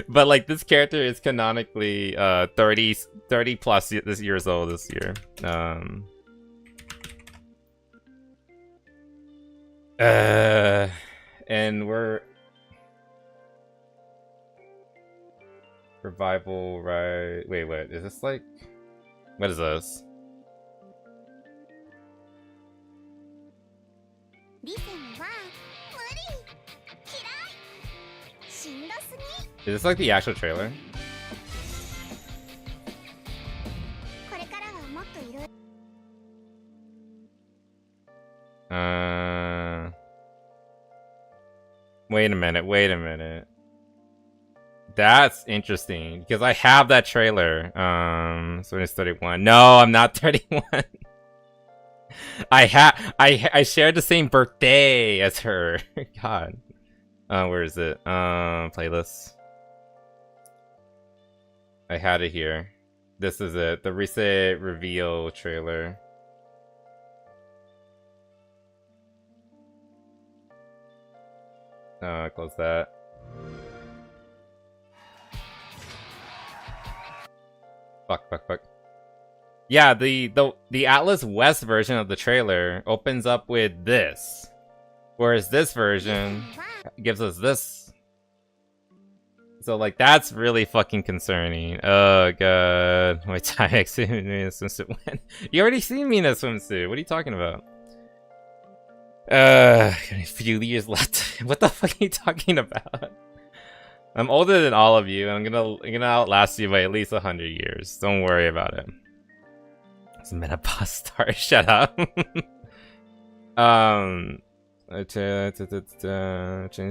But like this character is canonically 30 plus years old this year. And we're revival, right? Wait, is this like, what is this? Is this like the actual trailer? Wait a minute. That's interesting because I have that trailer. So it's 31. No, I'm not 31. I shared the same birthday as her. God. Where is it? Playlist. I had it here. this is it. The recent reveal trailer. Close that. Fuck. Yeah, the Atlas West version of the trailer opens up with this. Whereas this version gives us this. So, like, that's really fucking concerning. Oh, God. My tie swimsuit went. You already seen me in a swimsuit. What are you talking about? A few years left. What the fuck are you talking about? I'm older than all of you, and I'm gonna outlast you by at least 100 years. Don't worry about it. It's a menopause star. Shut up. Change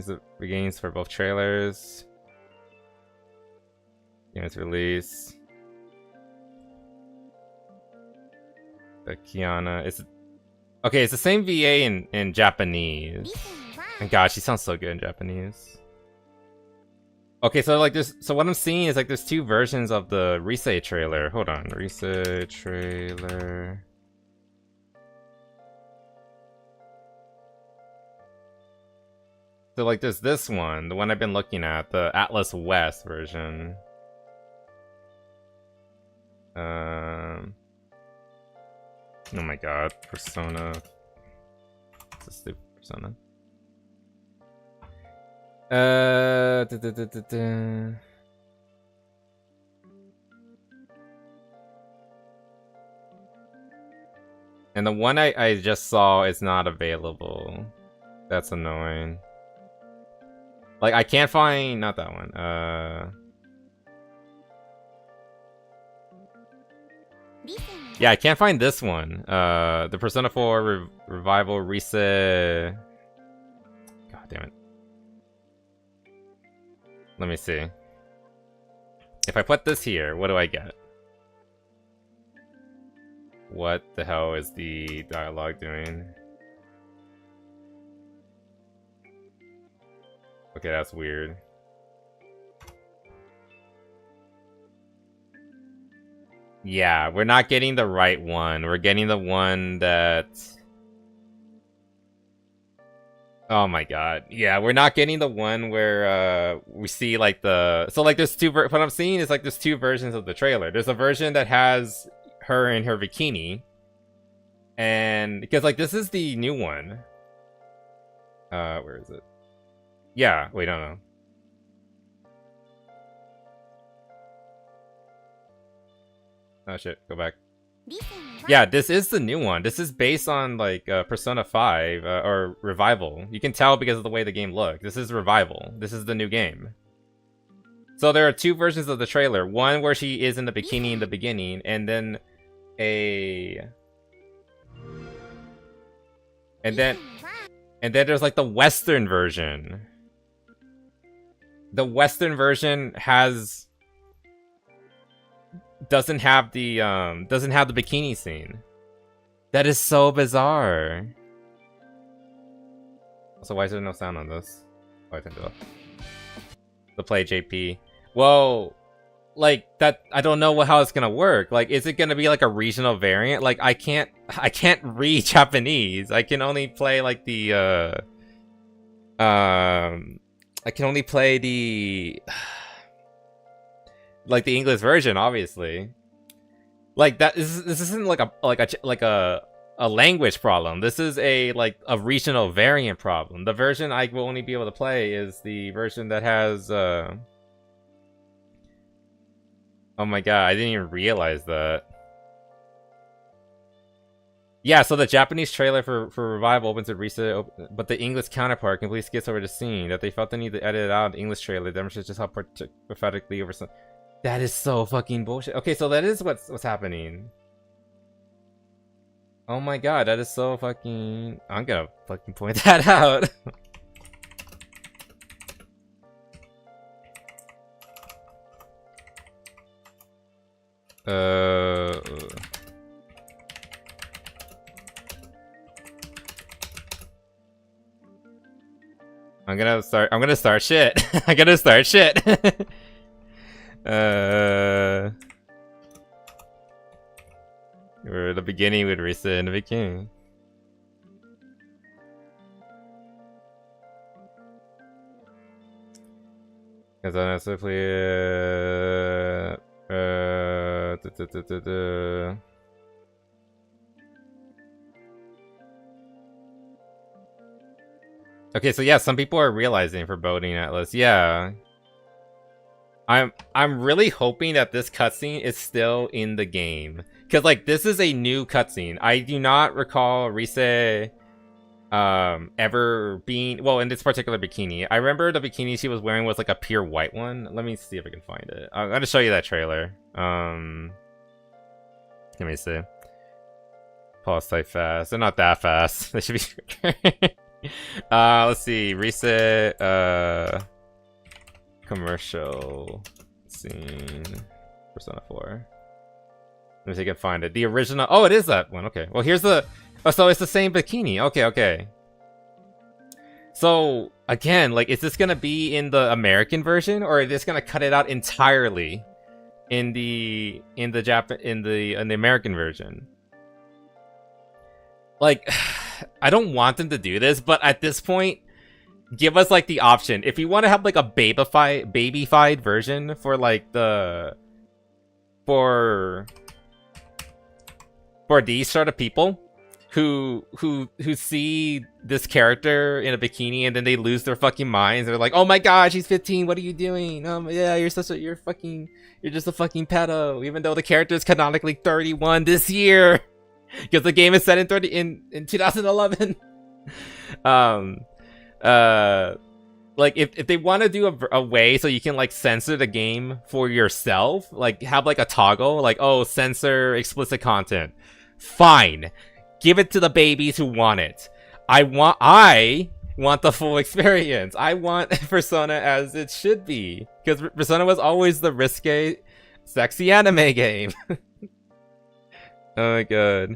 the beginnings for both trailers. Game's release. The Kiana. It's okay. It's the same VA in Japanese. And God, she sounds so good in Japanese. Okay, so like so what I'm seeing is like there's two versions of the Rise trailer. Hold on, Rise trailer. So like there's this one, the one I've been looking at, the Atlas West version. Oh my God, Persona. It's a stupid Persona. And the one I just saw is not available. That's annoying. Like, I can't find... Not that one. Yeah, I can't find this one. The Persona 4 Revival Reset... God damn it. Let me see. If I put this here, what do I get? What the hell is the dialogue doing? Okay, that's weird. Yeah, we're not getting the right one. We're getting the one that... Oh my God. Yeah, we're not getting the one where we see like the... So like there's what I'm seeing is like there's two versions of the trailer. There's a version that has her in her bikini. And because like this is the new one. Where is it? Yeah, wait, no. Oh shit, go back. Yeah, this is the new one. This is based on like Persona 5 or Revival. You can tell because of the way the game looks. This is Revival. This is the new game. So there are two versions of the trailer. One where she is in the bikini in the beginning, and then and then there's like the Western version. The Western version doesn't have the bikini scene. That is so bizarre. So why is there no sound on this? Oh, I turned it off. The play JP. Well, like that, I don't know how it's gonna work. Like, is it gonna be like a regional variant? Like, I can't read Japanese. I can only play like the I can only play the like the English version, obviously. Like that. This isn't like a language problem. This is a regional variant problem. The version I will only be able to play is the version that has. Oh my God! I didn't even realize that. Yeah, so the Japanese trailer for Revival opens at Reset, but the English counterpart completely skips over the scene that they felt the need to edit it out. The English trailer demonstrates just how prophetically over some. That is so fucking bullshit. Okay, so that is what's happening. Oh my God, that is so fucking. I'm gonna fucking point that out. I'm gonna start shit. I'm gonna start shit. We're at the beginning with Risa in the bikini. Because honestly, okay, so yeah, some people are realizing foreboding Atlas. Yeah. I'm really hoping that this cutscene is still in the game. Cause like this is a new cutscene. I do not recall Rise ever being in this particular bikini. I remember the bikini she was wearing was like a pure white one. Let me see if I can find it. I'm gonna show you that trailer. Let me see. Pause type fast. They're not that fast. They should be let's see. Reset commercial scene Persona 4. Let me see if I can find it. The original. Oh, it is that one. Okay. Well, here's the. Oh, so it's the same bikini. Okay. So again, like, is this gonna be in the American version, or is this gonna cut it out entirely in the American version? Like, I don't want them to do this, but at this point, give us like the option. If you want to have like a babyfied version for like for these sort of people who see this character in a bikini and then they lose their fucking minds. They're like, oh my god, she's 15. What are you doing? Yeah, you're just a fucking pedo. Even though the character is canonically 31 this year, because the game is set in 2011. Like if they want to do a way so you can like censor the game for yourself, like have like a toggle, like, oh, censor explicit content. Fine. Give it to the babies who want it. I want the full experience. I want Persona as it should be. Because Persona was always the risque, sexy anime game. Oh my god.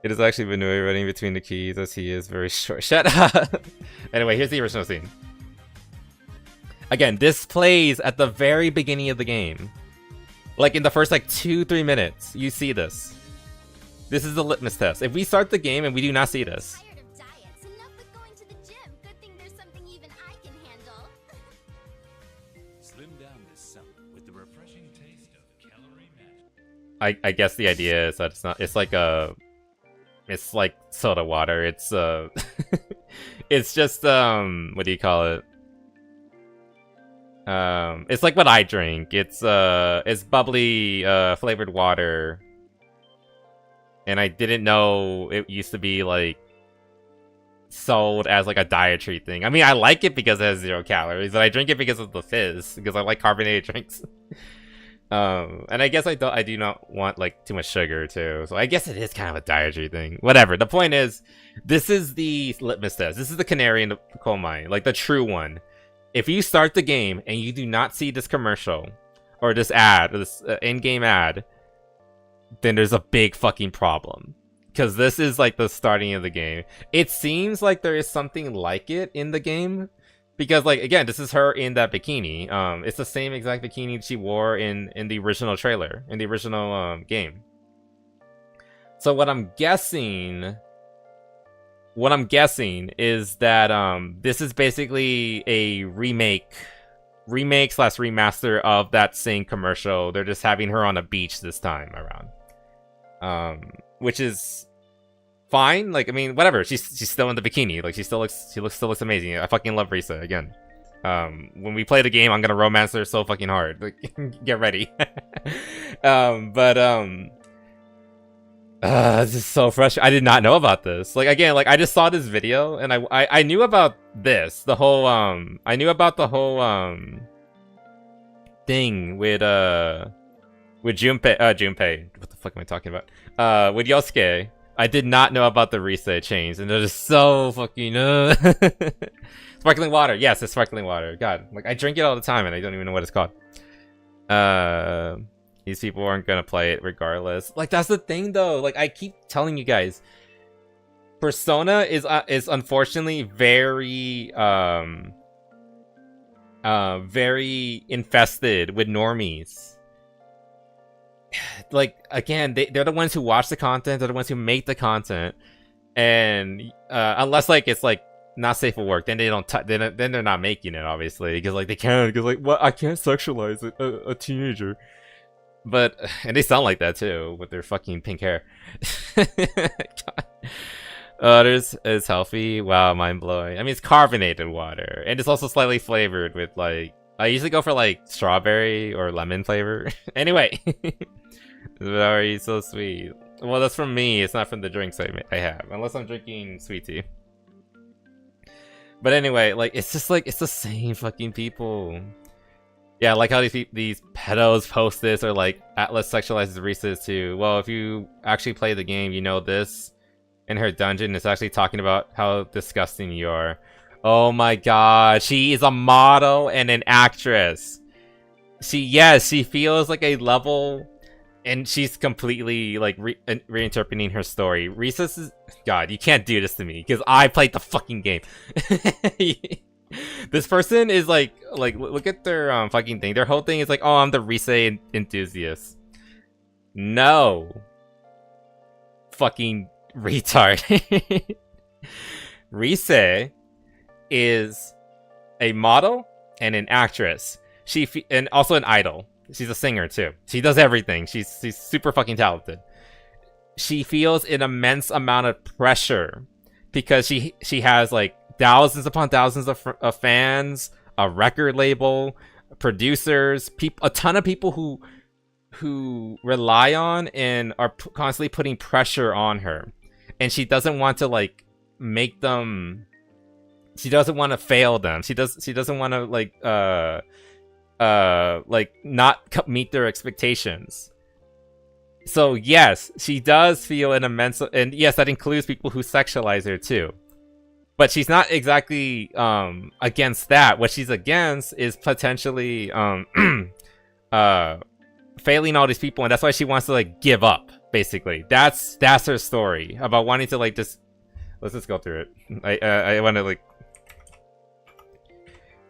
It is actually Benoit running between the keys as he is very short. Shut up! Anyway, here's the original scene. Again, this plays at the very beginning of the game. Like in the first like 2-3 minutes, you see this. This is the litmus test. If we start the game and we do not see this. Tired of diets, enough with going to the gym. Good thing there's something even I can handle. Slim down this summer with the refreshing taste of calorie magic. I guess the idea is that it's like soda water. It's it's just what do you call it? It's like what I drink. It's bubbly flavored water. And I didn't know it used to be like sold as like a dietary thing. I mean, I like it because it has 0 calories, but I drink it because of the fizz, because I like carbonated drinks. And I guess I do not want like too much sugar too. So I guess it is kind of a dietary thing. Whatever. The point is, this is the litmus test. This is the canary in the coal mine, like the true one. If you start the game and you do not see this commercial or this ad, or this in-game ad, then there's a big fucking problem. Because this is like the starting of the game. It seems like there is something like it in the game. Because, like, again, this is her in that bikini. It's the same exact bikini she wore in the original trailer, in the original game. So what I'm guessing is that this is basically a remake / remaster of that same commercial. They're just having her on a beach this time around. Which is fine. Like, I mean, whatever. She's still in the bikini. Like, she still looks amazing. I fucking love Risa again. When we play the game, I'm gonna romance her so fucking hard. Like, get ready. This is so frustrating. I did not know about this. Like, again, like I just saw this video and I knew about this. The whole I knew about the whole thing with Junpei. What the fuck am I talking about? With Yosuke. I did not know about the Risa change, and they're just so fucking Sparkling water. Yes, it's sparkling water. God, like I drink it all the time and I don't even know what it's called. These people aren't gonna play it regardless. Like, that's the thing though. Like, I keep telling you guys, Persona is unfortunately very very infested with normies. like, again, they're the ones who watch the content, they're the ones who make the content, and unless like it's like not safe for work, then they don't then they're not making it, obviously, because like they can't, because like, what, I can't sexualize a teenager. But and they sound like that too with their fucking pink hair. Others is healthy. Wow, mind blowing. I mean, it's carbonated water, and it's also slightly flavored with like, I usually go for like strawberry or lemon flavor. Anyway, very so sweet. Well, that's from me. It's not from the drinks I have, unless I'm drinking sweet tea. But anyway, like, it's just like, it's the same fucking people. Yeah, like how these pedos post this, or like Atlas sexualizes Reese's too. Well, if you actually play the game, you know this. In her dungeon, it's actually talking about how disgusting you are. Oh my god, she is a model and an actress. She feels like a level, and she's completely like reinterpreting her story. Reese's is, God, you can't do this to me because I played the fucking game. This person is like look at their fucking thing. Their whole thing is like, oh, I'm the Rise enthusiast. No. Fucking retard. Rise is a model and an actress. And also an idol. She's a singer too. She does everything. She's super fucking talented. She feels an immense amount of pressure because she has like thousands upon thousands of fans, a record label, producers, a ton of people who rely on and are constantly putting pressure on her, and she doesn't want to like make them. She doesn't want to fail them. She doesn't want to like not meet their expectations. So yes, she does feel an immense, and yes, that includes people who sexualize her too. But she's not exactly against that. What she's against is potentially failing all these people, and that's why she wants to like give up. Basically, that's her story about wanting to like just. Let's just go through it. I want to like.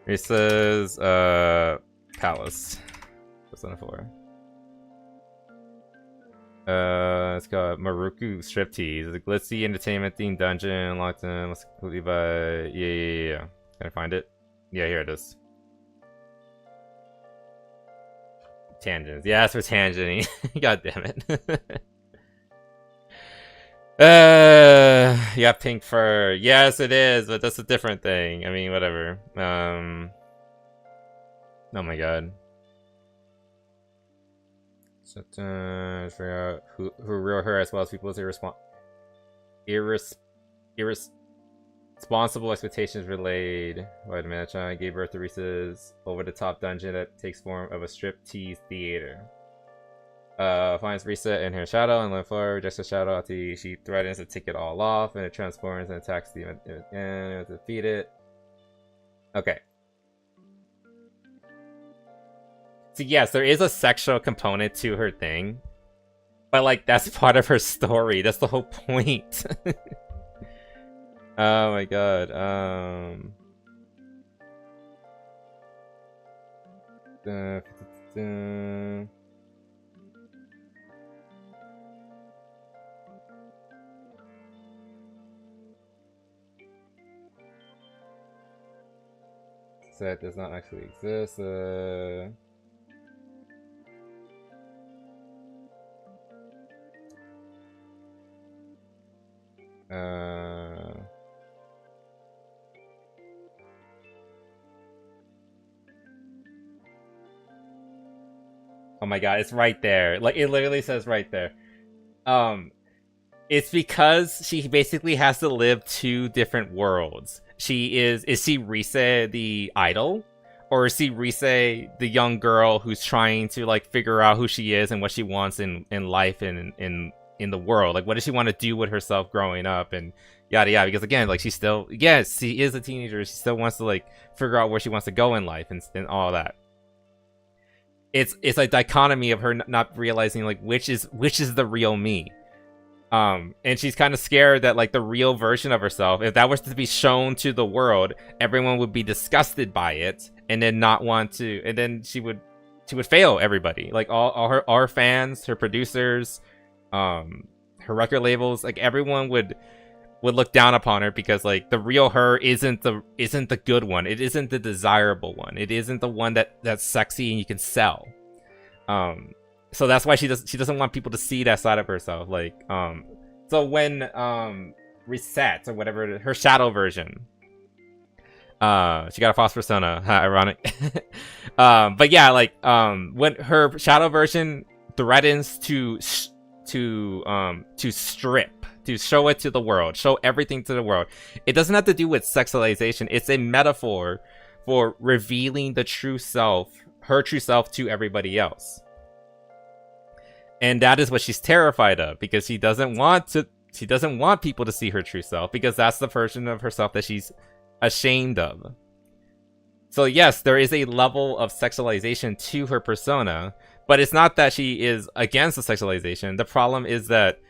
It says palace. What's on the floor? It's called Maruku Striptease. It's a glitzy entertainment themed dungeon locked in completely by yeah. Can I find it? Yeah, here it is. Tangents. Yeah, that's for tangenting. God damn it. Yeah, pink fur. Yes, it is, but that's a different thing. I mean, whatever. Oh my god. Figure out who real her as well as people's irresponsible expectations relayed. Wait a minute, China gave birth to Reese's over-the-top dungeon that takes form of a strip-tease theater. Finds Risa in her shadow and on the floor, rejects the shadow after she threatens to take it all off, and it transforms and attacks the and to defeat it. Okay. So yes, there is a sexual component to her thing, but like that's part of her story. That's the whole point. Oh my god. Set does not actually exist. Oh my god, it's right there. Like, it literally says right there. It's because she basically has to live two different worlds. Is she Rise the idol? Or is she Rise the young girl who's trying to like figure out who she is and what she wants in life and in the world? Like, what does she want to do with herself growing up and yada yada? Because again, like, she's still, yes, she is a teenager. She still wants to like figure out where she wants to go in life and all that. It's a dichotomy of her not realizing like which is the real me. And she's kind of scared that like the real version of herself, if that was to be shown to the world, everyone would be disgusted by it and then not want to, and then she would fail everybody. Like all her fans, her producers, her record labels, like everyone would look down upon her because like the real her isn't the good one. It isn't the desirable one. It isn't the one that's sexy and you can sell. So that's why she doesn't want people to see that side of herself. Like so when Reset or whatever, her shadow version, she got a false persona. Ironic. But yeah, like when her shadow version threatens to strip, to show it to the world, show everything to the world, it doesn't have to do with sexualization. It's a metaphor for revealing the true self, her true self, to everybody else. And that is what she's terrified of, because she doesn't want people to see her true self, because that's the version of herself that she's ashamed of. So yes, there is a level of sexualization to her persona, but it's not that she is against the sexualization. The problem is that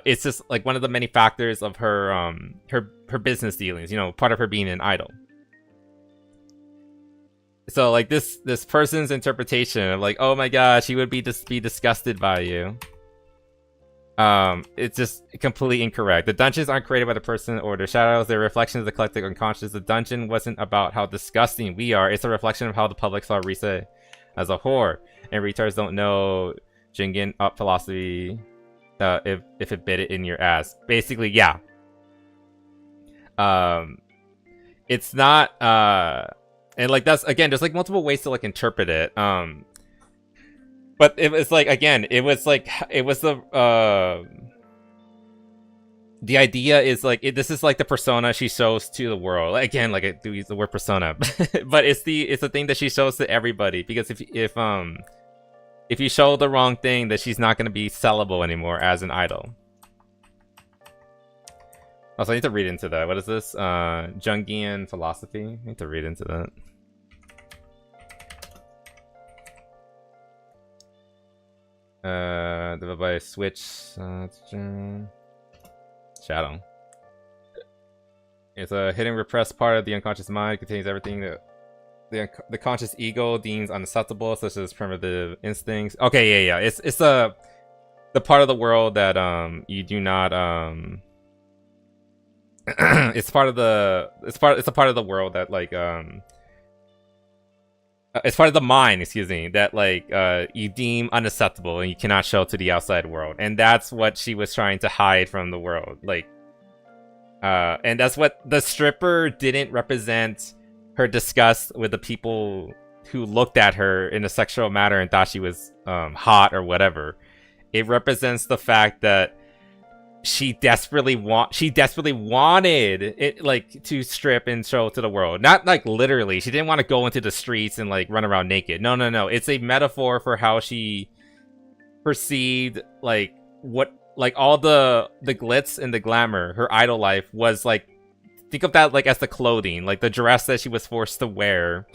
it's just like one of the many factors of her her business dealings, you know, part of her being an idol. So like this person's interpretation of like, oh my gosh, she would be disgusted by you. It's just completely incorrect. The dungeons aren't created by the person or their shadows. They're reflections of the collective unconscious. The dungeon wasn't about how disgusting we are. It's a reflection of how the public saw Risa as a whore. And retards don't know Jingen up philosophy if it bit it in your ass. Basically, yeah. It's not and like that's, again, there's like multiple ways to like interpret it. But it was like, again, it was the idea is like this is like the persona she shows to the world. Again, like I do use the word persona, but it's the thing that she shows to everybody, because if you show the wrong thing, that she's not going to be sellable anymore as an idol. Also, I need to read into that. What is this? Jungian philosophy. I need to read into that. Developed by Switch. Shadow. It's a hidden, repressed part of the unconscious mind. It contains everything that the conscious ego deems unacceptable, such as primitive instincts. Okay, yeah. It's the part of the world that you do not it's a part of the world that like it's part of the mind, excuse me, that like you deem unacceptable and you cannot show to the outside world. And that's what she was trying to hide from the world. Like and that's what the stripper didn't represent. Her disgust with the people who looked at her in a sexual manner and thought she was hot or whatever. It represents the fact that she desperately wanted it, like, to strip and show to the world. Not like literally. She didn't want to go into the streets and like run around naked. No. It's a metaphor for how she perceived like what, like, all the glitz and the glamour, her idol life was like. Think of that like as the clothing, like the dress that she was forced to wear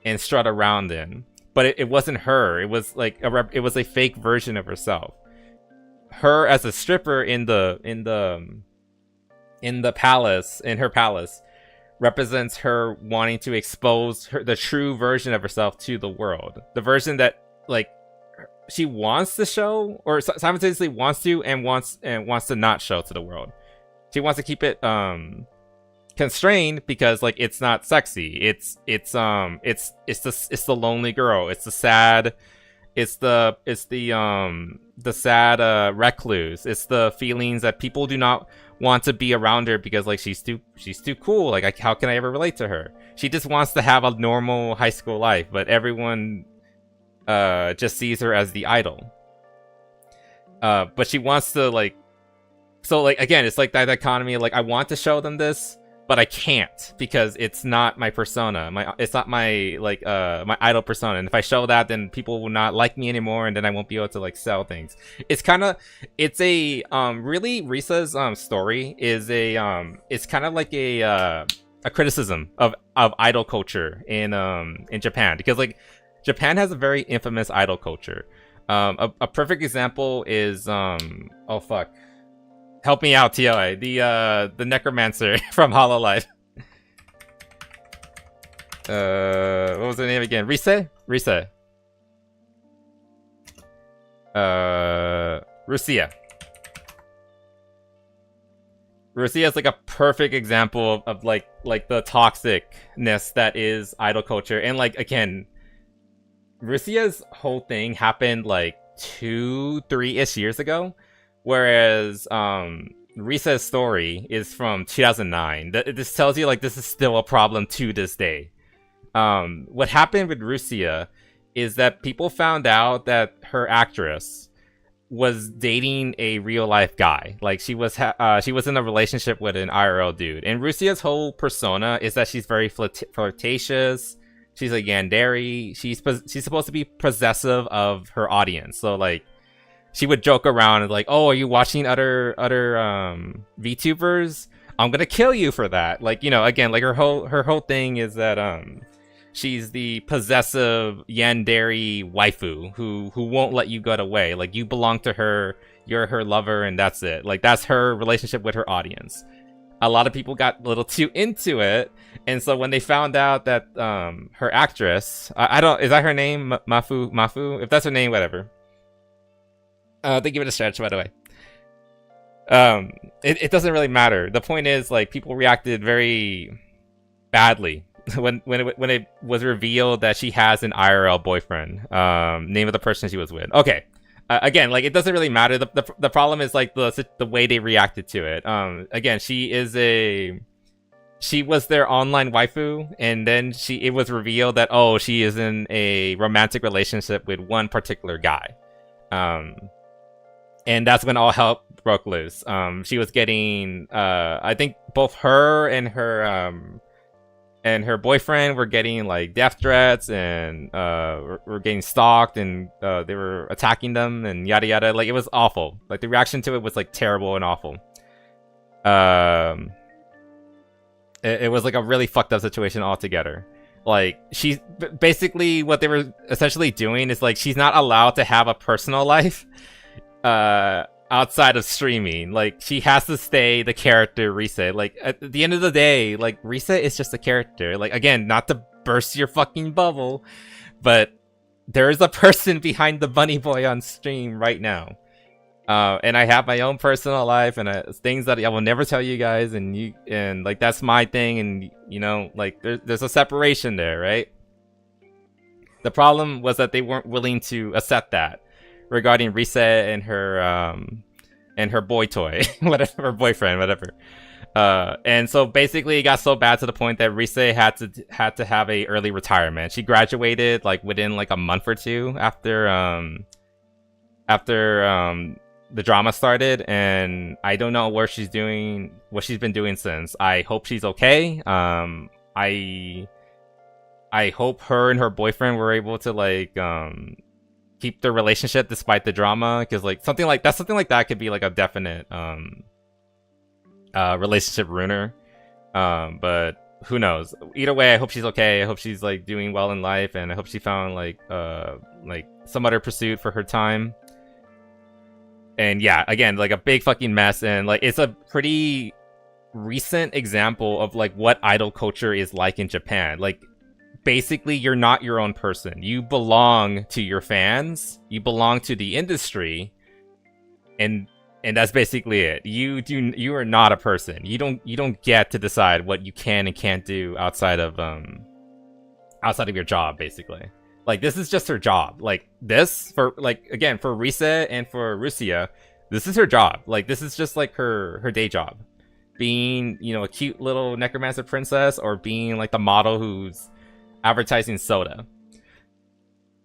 and strut around in. But it wasn't her. It was like it was a fake version of herself. Her as a stripper in the palace, in her palace, represents her wanting to expose the true version of herself to the world. The version that like she wants to show, or simultaneously wants to and wants to not show to the world. She wants to keep it constrained because like it's not sexy. It's the lonely girl. It's the sad. It's the sad recluse. It's the feelings that people do not want to be around her because like she's too cool. Like how can I ever relate to her? She just wants to have a normal high school life, but everyone just sees her as the idol. But she wants to like, so like again, it's like that dichotomy. Like I want to show them this, but I can't because it's not my persona. It's not my like my idol persona. And if I show that, then people will not like me anymore, and then I won't be able to like sell things. It's a really Risa's story is it's kind of like a criticism of idol culture in Japan, because like Japan has a very infamous idol culture. A perfect example is oh fuck. Help me out, TOI. The necromancer from Hololive. What was her name again? Rise? Rise. Rusia. Rusia is like a perfect example of like the toxicness that is idol culture. And like, again, Rusia's whole thing happened like 2-3-ish years ago, whereas Risa's story is from 2009. This tells you like this is still a problem to this day. What happened with Rusia is that people found out that her actress was dating a real life guy. Like she was in a relationship with an IRL dude. And Rusia's whole persona is that she's very flirtatious. She's a yandere. She's supposed to be possessive of her audience. So like she would joke around and like, "Oh, are you watching other VTubers? I'm gonna kill you for that." Like, you know, again, like her whole thing is that she's the possessive yandere waifu who won't let you get away. Like, you belong to her, you're her lover, and that's it. Like, that's her relationship with her audience. A lot of people got a little too into it, and so when they found out that her actress, I don't, is that her name? Mafu? If that's her name, whatever. They give it a stretch, by the way. It doesn't really matter. The point is, like, people reacted very badly when it was revealed that she has an IRL boyfriend. Name of the person she was with. Okay. Again, like, it doesn't really matter. The problem is like the way they reacted to it. Again, she was their online waifu, and then it was revealed that, oh, she is in a romantic relationship with one particular guy. And that's when all hell broke loose. She was getting, I think both her and her boyfriend were getting like death threats, and were getting stalked, and they were attacking them, and yada yada. Like, it was awful. Like, the reaction to it was like terrible and awful. It was like a really fucked up situation altogether. Like, she's basically, what they were essentially doing is like, she's not allowed to have a personal life outside of streaming. Like, she has to stay the character Risa. Like, at the end of the day, like, Risa is just a character. Like, again, not to burst your fucking bubble, but there is a person behind the bunny boy on stream right now. And I have my own personal life, and things that I will never tell you guys, and like, that's my thing, and you know, like, there's a separation there, right? The problem was that they weren't willing to accept that regarding Risa and her boy toy, whatever, her boyfriend, whatever. And so basically it got so bad to the point that Risa had to have a early retirement. She graduated like within like a month or two after the drama started, and I don't know what she's been doing since. I hope she's okay. I hope her and her boyfriend were able to like keep their relationship despite the drama, because like something like that could be like a definite relationship ruiner. But who knows? Either way, I hope she's okay. I hope she's like doing well in life, and I hope she found like some other pursuit for her time. And yeah, again, like a big fucking mess, and like it's a pretty recent example of like what idol culture is like in Japan. Like, basically, you're not your own person. You belong to your fans. You belong to the industry, and that's basically it. You are not a person. You don't get to decide what you can and can't do outside of your job, basically. Like, this is just her job. Like, this, for like, again, for Risa and for Rusia, this is her job. Like, this is just like her day job, being, you know, a cute little necromancer princess, or being like the model who's advertising soda.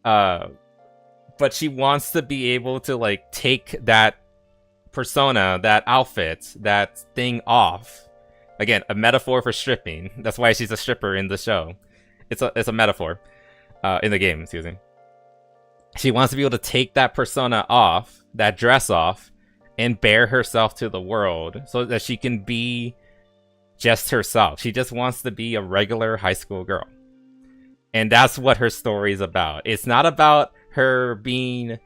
But she wants to be able to like take that persona, that outfit, that thing off. Again, a metaphor for stripping. That's why she's a stripper in the show. It's a metaphor in the game, excuse me. She wants to be able to take that persona off, that dress off, and bare herself to the world so that she can be just herself. She just wants to be a regular high school girl. And that's what her story is about. It's not about her being...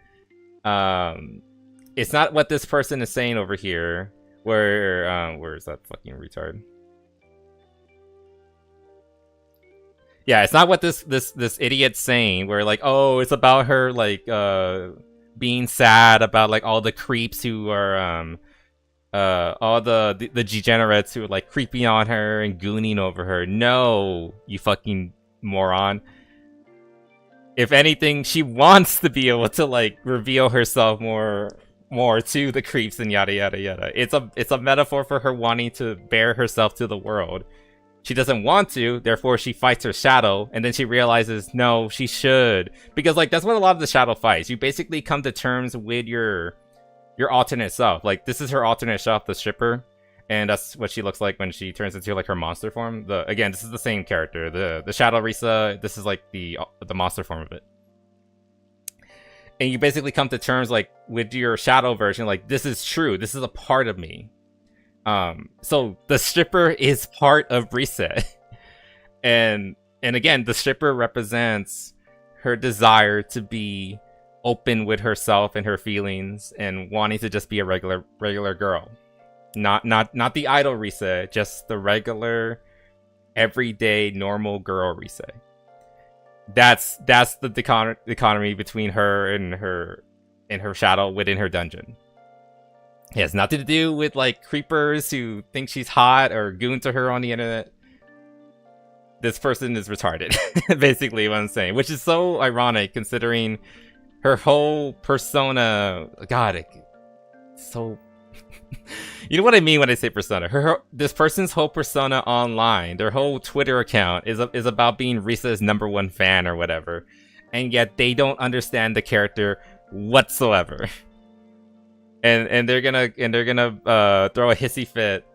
it's not what this person is saying over here, where is that fucking retard? Yeah, it's not what this idiot's saying. Where like, oh, it's about her like being sad about like all the creeps who are all the degenerates who are like creeping on her and gooning over her. No, you fucking moron. If anything, she wants to be able to like reveal herself more to the creeps and yada yada yada. It's a metaphor for her wanting to bare herself to the world. She doesn't want to, therefore she fights her shadow, and then she realizes, no, she should. Because, like, that's what a lot of the shadow fights. You basically come to terms with your alternate self. Like, this is her alternate self, the stripper, and that's what she looks like when she turns into, like, her monster form. Again, this is the same character. The Shadow Risa, this is, like, the monster form of it. And you basically come to terms, like, with your shadow version, like, this is true. This is a part of me. So the stripper is part of Reset. and again, the stripper represents her desire to be open with herself and her feelings and wanting to just be a regular girl. Not the idol Reset, just the regular everyday normal girl Reset. That's the dichotomy between her and her shadow within her dungeon. It has nothing to do with, like, creepers who think she's hot or goon to her on the internet. This person is retarded, basically what I'm saying. Which is so ironic, considering her whole persona... God, so... You know what I mean when I say persona? This person's whole persona online, their whole Twitter account, is about being Risa's #1 fan or whatever. And yet they don't understand the character whatsoever. And they're gonna throw a hissy fit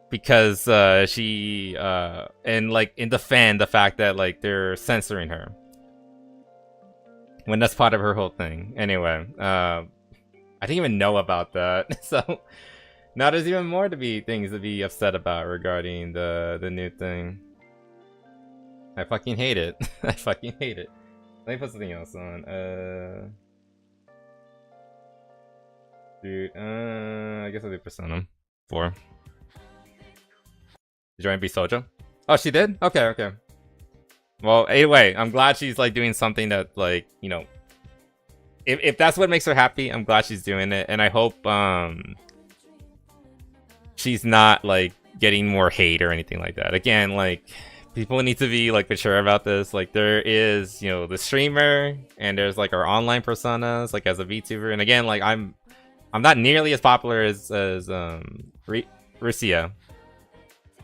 because she and like defend the fact that like they're censoring her when that's part of her whole thing. Anyway, I didn't even know about that, so now there's even more things to be upset about regarding the new thing. I fucking hate it. I fucking hate it. Let me put something else on. Dude, I guess I'll do Persona 4. Did you want to be Sojo? Oh, she did? Okay. Well, anyway, I'm glad she's, like, doing something that, like, you know... If that's what makes her happy, I'm glad she's doing it. And I hope, she's not, like, getting more hate or anything like that. Again, like, people need to be, like, mature about this. Like, there is, you know, the streamer, and there's, like, our online personas, like, as a VTuber. And again, like, I'm not nearly as popular as Rusia.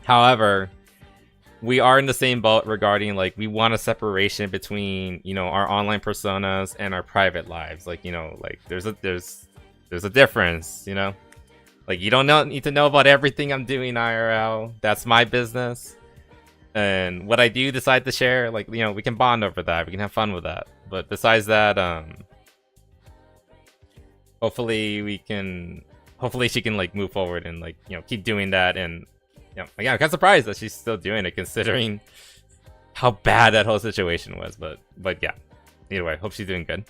However, we are in the same boat regarding, like, we want a separation between, you know, our online personas and our private lives. Like, you know, like, there's a difference, you know? Like, you don't need to know about everything I'm doing IRL. That's my business. And what I do decide to share, like, you know, we can bond over that. We can have fun with that. But besides that, hopefully she can, like, move forward and, like, you know, keep doing that. And, you know, again, I'm kind of surprised that she's still doing it considering how bad that whole situation was. But yeah, either way, hope she's doing good.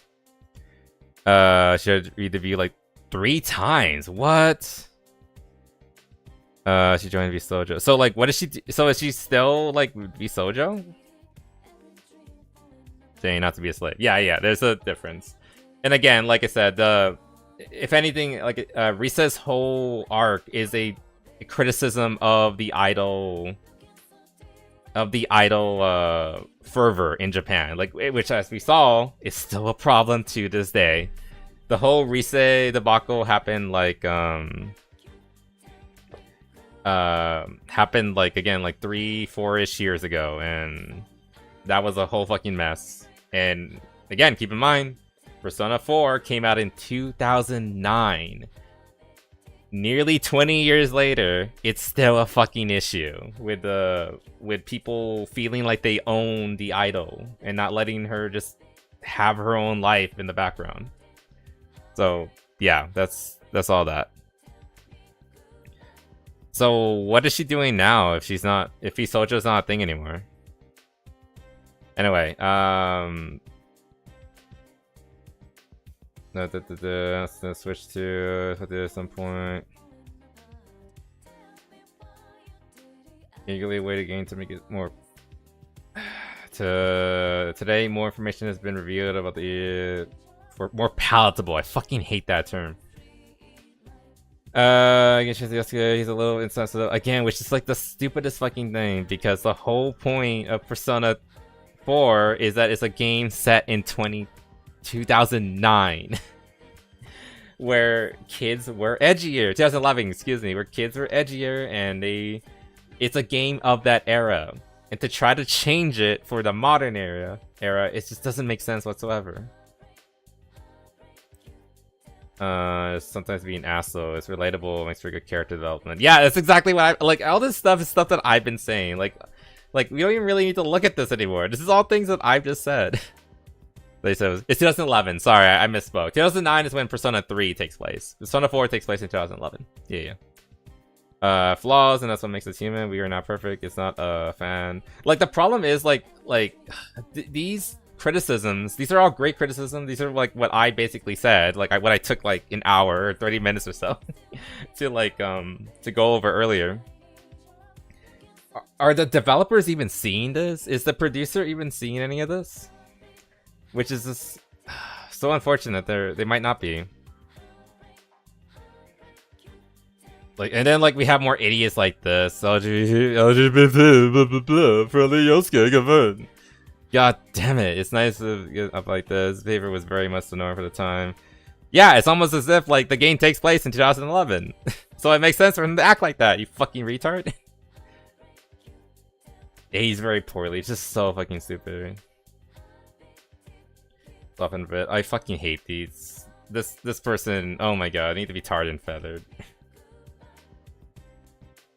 Should read the view like 3 times. What? She joined Vsojo. So, like, what is she do? So is she still, like, Vsojo? Saying not to be a slave. Yeah, there's a difference. And again, like I said, if anything, like, Risa's whole arc is a criticism of the idol fervor in Japan, like, which, as we saw, is still a problem to this day. The whole Rise debacle happened like again like 3-4ish years ago, and that was a whole fucking mess. And again, keep in mind, Persona 4 came out in 2009. Nearly 20 years later, it's still a fucking issue with people feeling like they own the idol and not letting her just have her own life in the background. So yeah, that's all that. So what is she doing now if Vsojo's not a thing anymore? Anyway, let's switch to at some point. Eagerly await a game to make it more Today, more information has been revealed about the for more palatable. I fucking hate that term. I guess he's a little insensitive again, which is like the stupidest fucking thing because the whole point of Persona 4 is that it's a game set in 2009 where kids were edgier. 2011, excuse me, where kids were edgier and it's a game of that era. And to try to change it for the modern era, it just doesn't make sense whatsoever. Sometimes being asshole, it's relatable, makes for good character development. Yeah, that's exactly what I like. All this stuff is stuff that I've been saying. Like we don't even really need to look at this anymore. This is all things that I've just said. They said it's 2011. Sorry, I misspoke. 2009 is when Persona 3 takes place. Persona 4 takes place in 2011. Yeah. Flaws, and that's what makes us human. We are not perfect. It's not a fan. Like the problem is these criticisms. These are all great criticisms. These are like what I basically said. Like what I took like an hour or 30 minutes or so to go over earlier. Are the developers even seeing this? Is the producer even seeing any of this? Which is just so unfortunate. They might not be. Like, and then like we have more idiots like this. LGBT, blah blah blah, for the Yosuke event. God damn it! It's nice to get up like this. Paper was very much the norm for the time. Yeah, it's almost as if like the game takes place in 2011, so it makes sense for him to act like that. You fucking retard. He's very poorly. It's just so fucking stupid. Soften a bit. I fucking hate these. This person. Oh my god, I need to be tarred and feathered.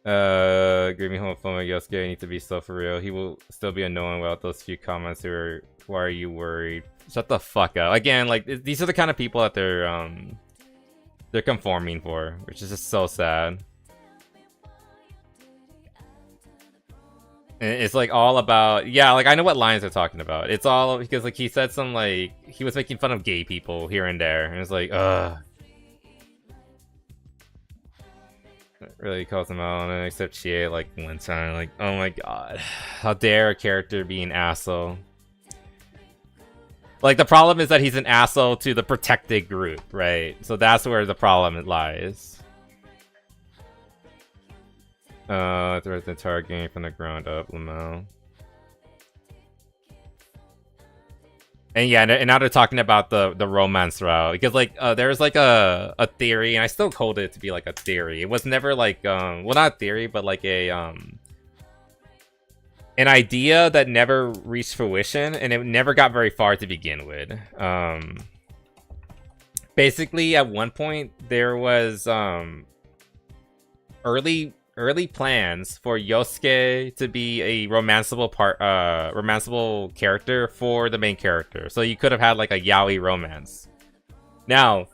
Grieving homophobic Yosuke need to be so for real. He will still be annoying without those few comments why are you worried? Shut the fuck up. Again, like these are the kind of people that they're conforming for, which is just so sad. And it's like all about, yeah, like I know what lines they're talking about. It's all because like he said some like he was making fun of gay people here and there, and it's like it really calls him out, and except Chie like one time, like oh my god, how dare a character be an asshole? Like the problem is that he's an asshole to the protected group, right? So that's where the problem lies. Throws the entire game from the ground up, Lamau. And yeah, and now they're talking about the romance route because like there's like a theory, and I still hold it to be like a theory. It was never like well, not a theory, but like a an idea that never reached fruition, and it never got very far to begin with. Basically, at one point there was early plans for Yosuke to be a romanceable character for the main character. So you could have had like a yaoi romance. Now,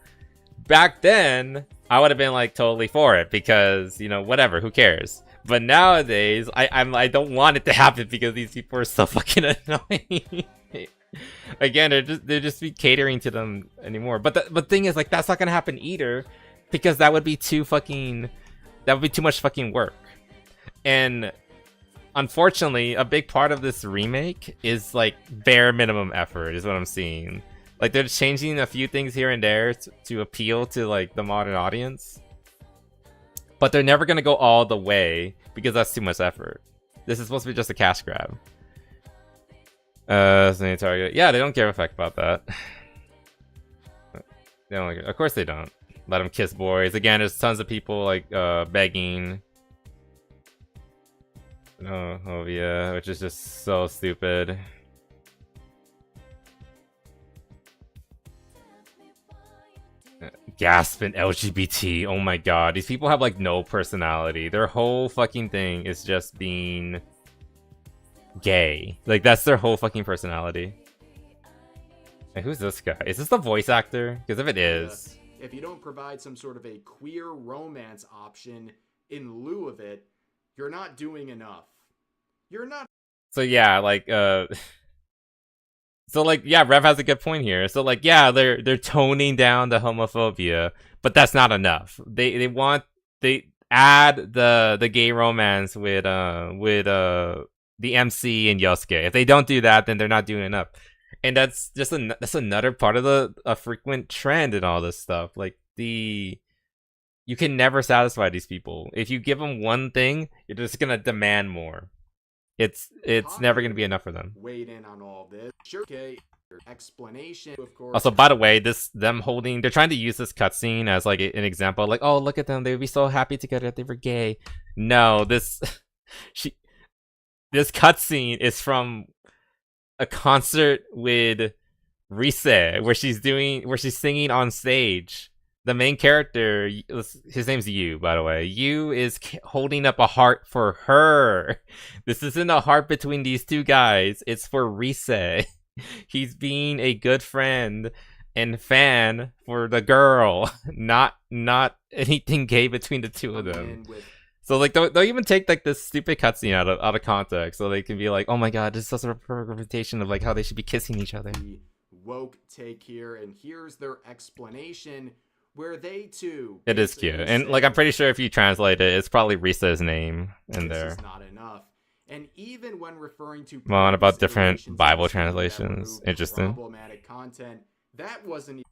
back then, I would have been like totally for it because, you know, whatever, who cares? But nowadays, I don't want it to happen because these people are so fucking annoying. Again, they're just be catering to them anymore. But the thing is, like, that's not gonna happen either because that would be too much fucking work. And unfortunately, a big part of this remake is like bare minimum effort is what I'm seeing. Like they're changing a few things here and there to appeal to like the modern audience. But they're never gonna go all the way because that's too much effort. This is supposed to be just a cash grab. Target. Yeah, they don't give a fuck about that. They don't like it. Of course they don't. Let them kiss boys. Again, there's tons of people like begging. Oh yeah, which is just so stupid. Gasp and LGBT. Oh my god, these people have like no personality. Their whole fucking thing is just being gay. Like that's their whole fucking personality. And who's this guy? Is this the voice actor? Because if it is. If you don't provide some sort of a queer romance option in lieu of it, you're not doing enough. You're not. So yeah, like so like yeah, Rev has a good point here. So like yeah, they're toning down the homophobia, but that's not enough. They add the gay romance with the MC and Yosuke. If they don't do that, then they're not doing enough. And that's just that's another part of a frequent trend in all this stuff. Like you can never satisfy these people. If you give them one thing, you're just gonna demand more. It's never gonna be enough for them. Weighed in on all this. Sure, okay. Explanation, of course. Also, by the way, they're trying to use this cutscene as like an example. Like, oh, look at them, they would be so happy together if they were gay. No, this cutscene is from a concert with Rise, where she's singing on stage. The main character, his name's Yu, by the way. Yu is holding up a heart for her. This isn't a heart between these two guys. It's for Rise. He's being a good friend and fan for the girl, not anything gay between the two of them. So like, don't even take like this stupid cutscene out of context, so they can be like, oh my god, this is such a representation of like how they should be kissing each other. Woke take here, and here's their explanation. Where they too. It is cute, and like I'm pretty sure if you translate it, it's probably Risa's name in there. This is not enough. And even when referring to about different Bible translations, interesting. Problematic content that wasn't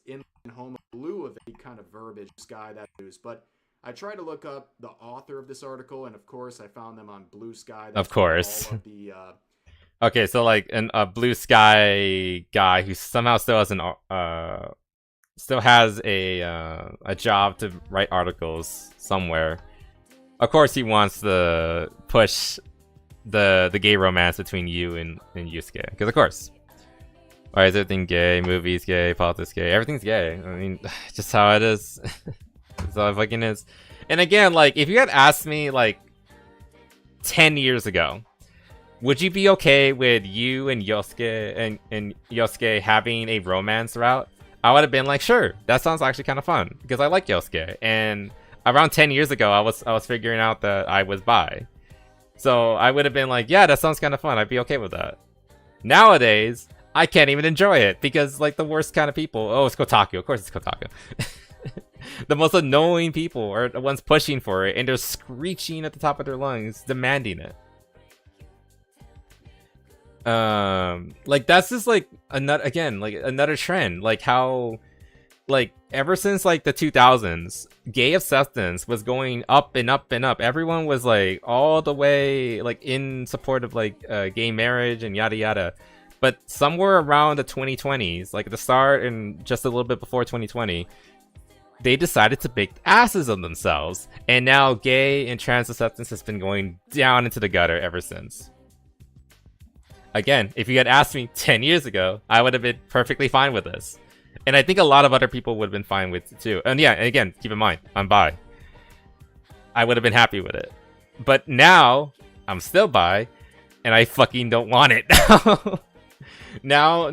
in home blue of any kind of verbiage. This guy that news, but I tried to look up the author of this article, and of course I found them on Blue Sky. That's of course. all of the, okay, so like a Blue Sky guy who somehow still has a job to write articles somewhere. Of course, he wants to push the gay romance between you and Yusuke, because of course. Why is everything gay? Movies gay, politics gay, everything's gay. I mean, just how it is. That's how it fucking is. And again, like, if you had asked me like 10 years ago, would you be okay with you and Yosuke and Yosuke having a romance route? I would have been like, sure, that sounds actually kind of fun, because I like Yosuke. And around 10 years ago, I was figuring out that I was bi. So I would have been like, yeah, that sounds kind of fun. I'd be okay with that. Nowadays, I can't even enjoy it, because like the worst kind of people. Oh, it's Kotaku. Of course it's Kotaku. The most annoying people are the ones pushing for it, and they're screeching at the top of their lungs, demanding it. Like that's just like another trend, like how like ever since like the 2000s, gay acceptance was going up and up and up. Everyone was like all the way like in support of like gay marriage and yada yada. But somewhere around the 2020s, like at the start and just a little bit before 2020, they decided to make asses of themselves, and now gay and trans acceptance has been going down into the gutter ever since. Again, if you had asked me 10 years ago, I would have been perfectly fine with this. And I think a lot of other people would have been fine with it too. And yeah, again, keep in mind, I'm bi. I would have been happy with it. But now, I'm still bi, and I fucking don't want it now. Now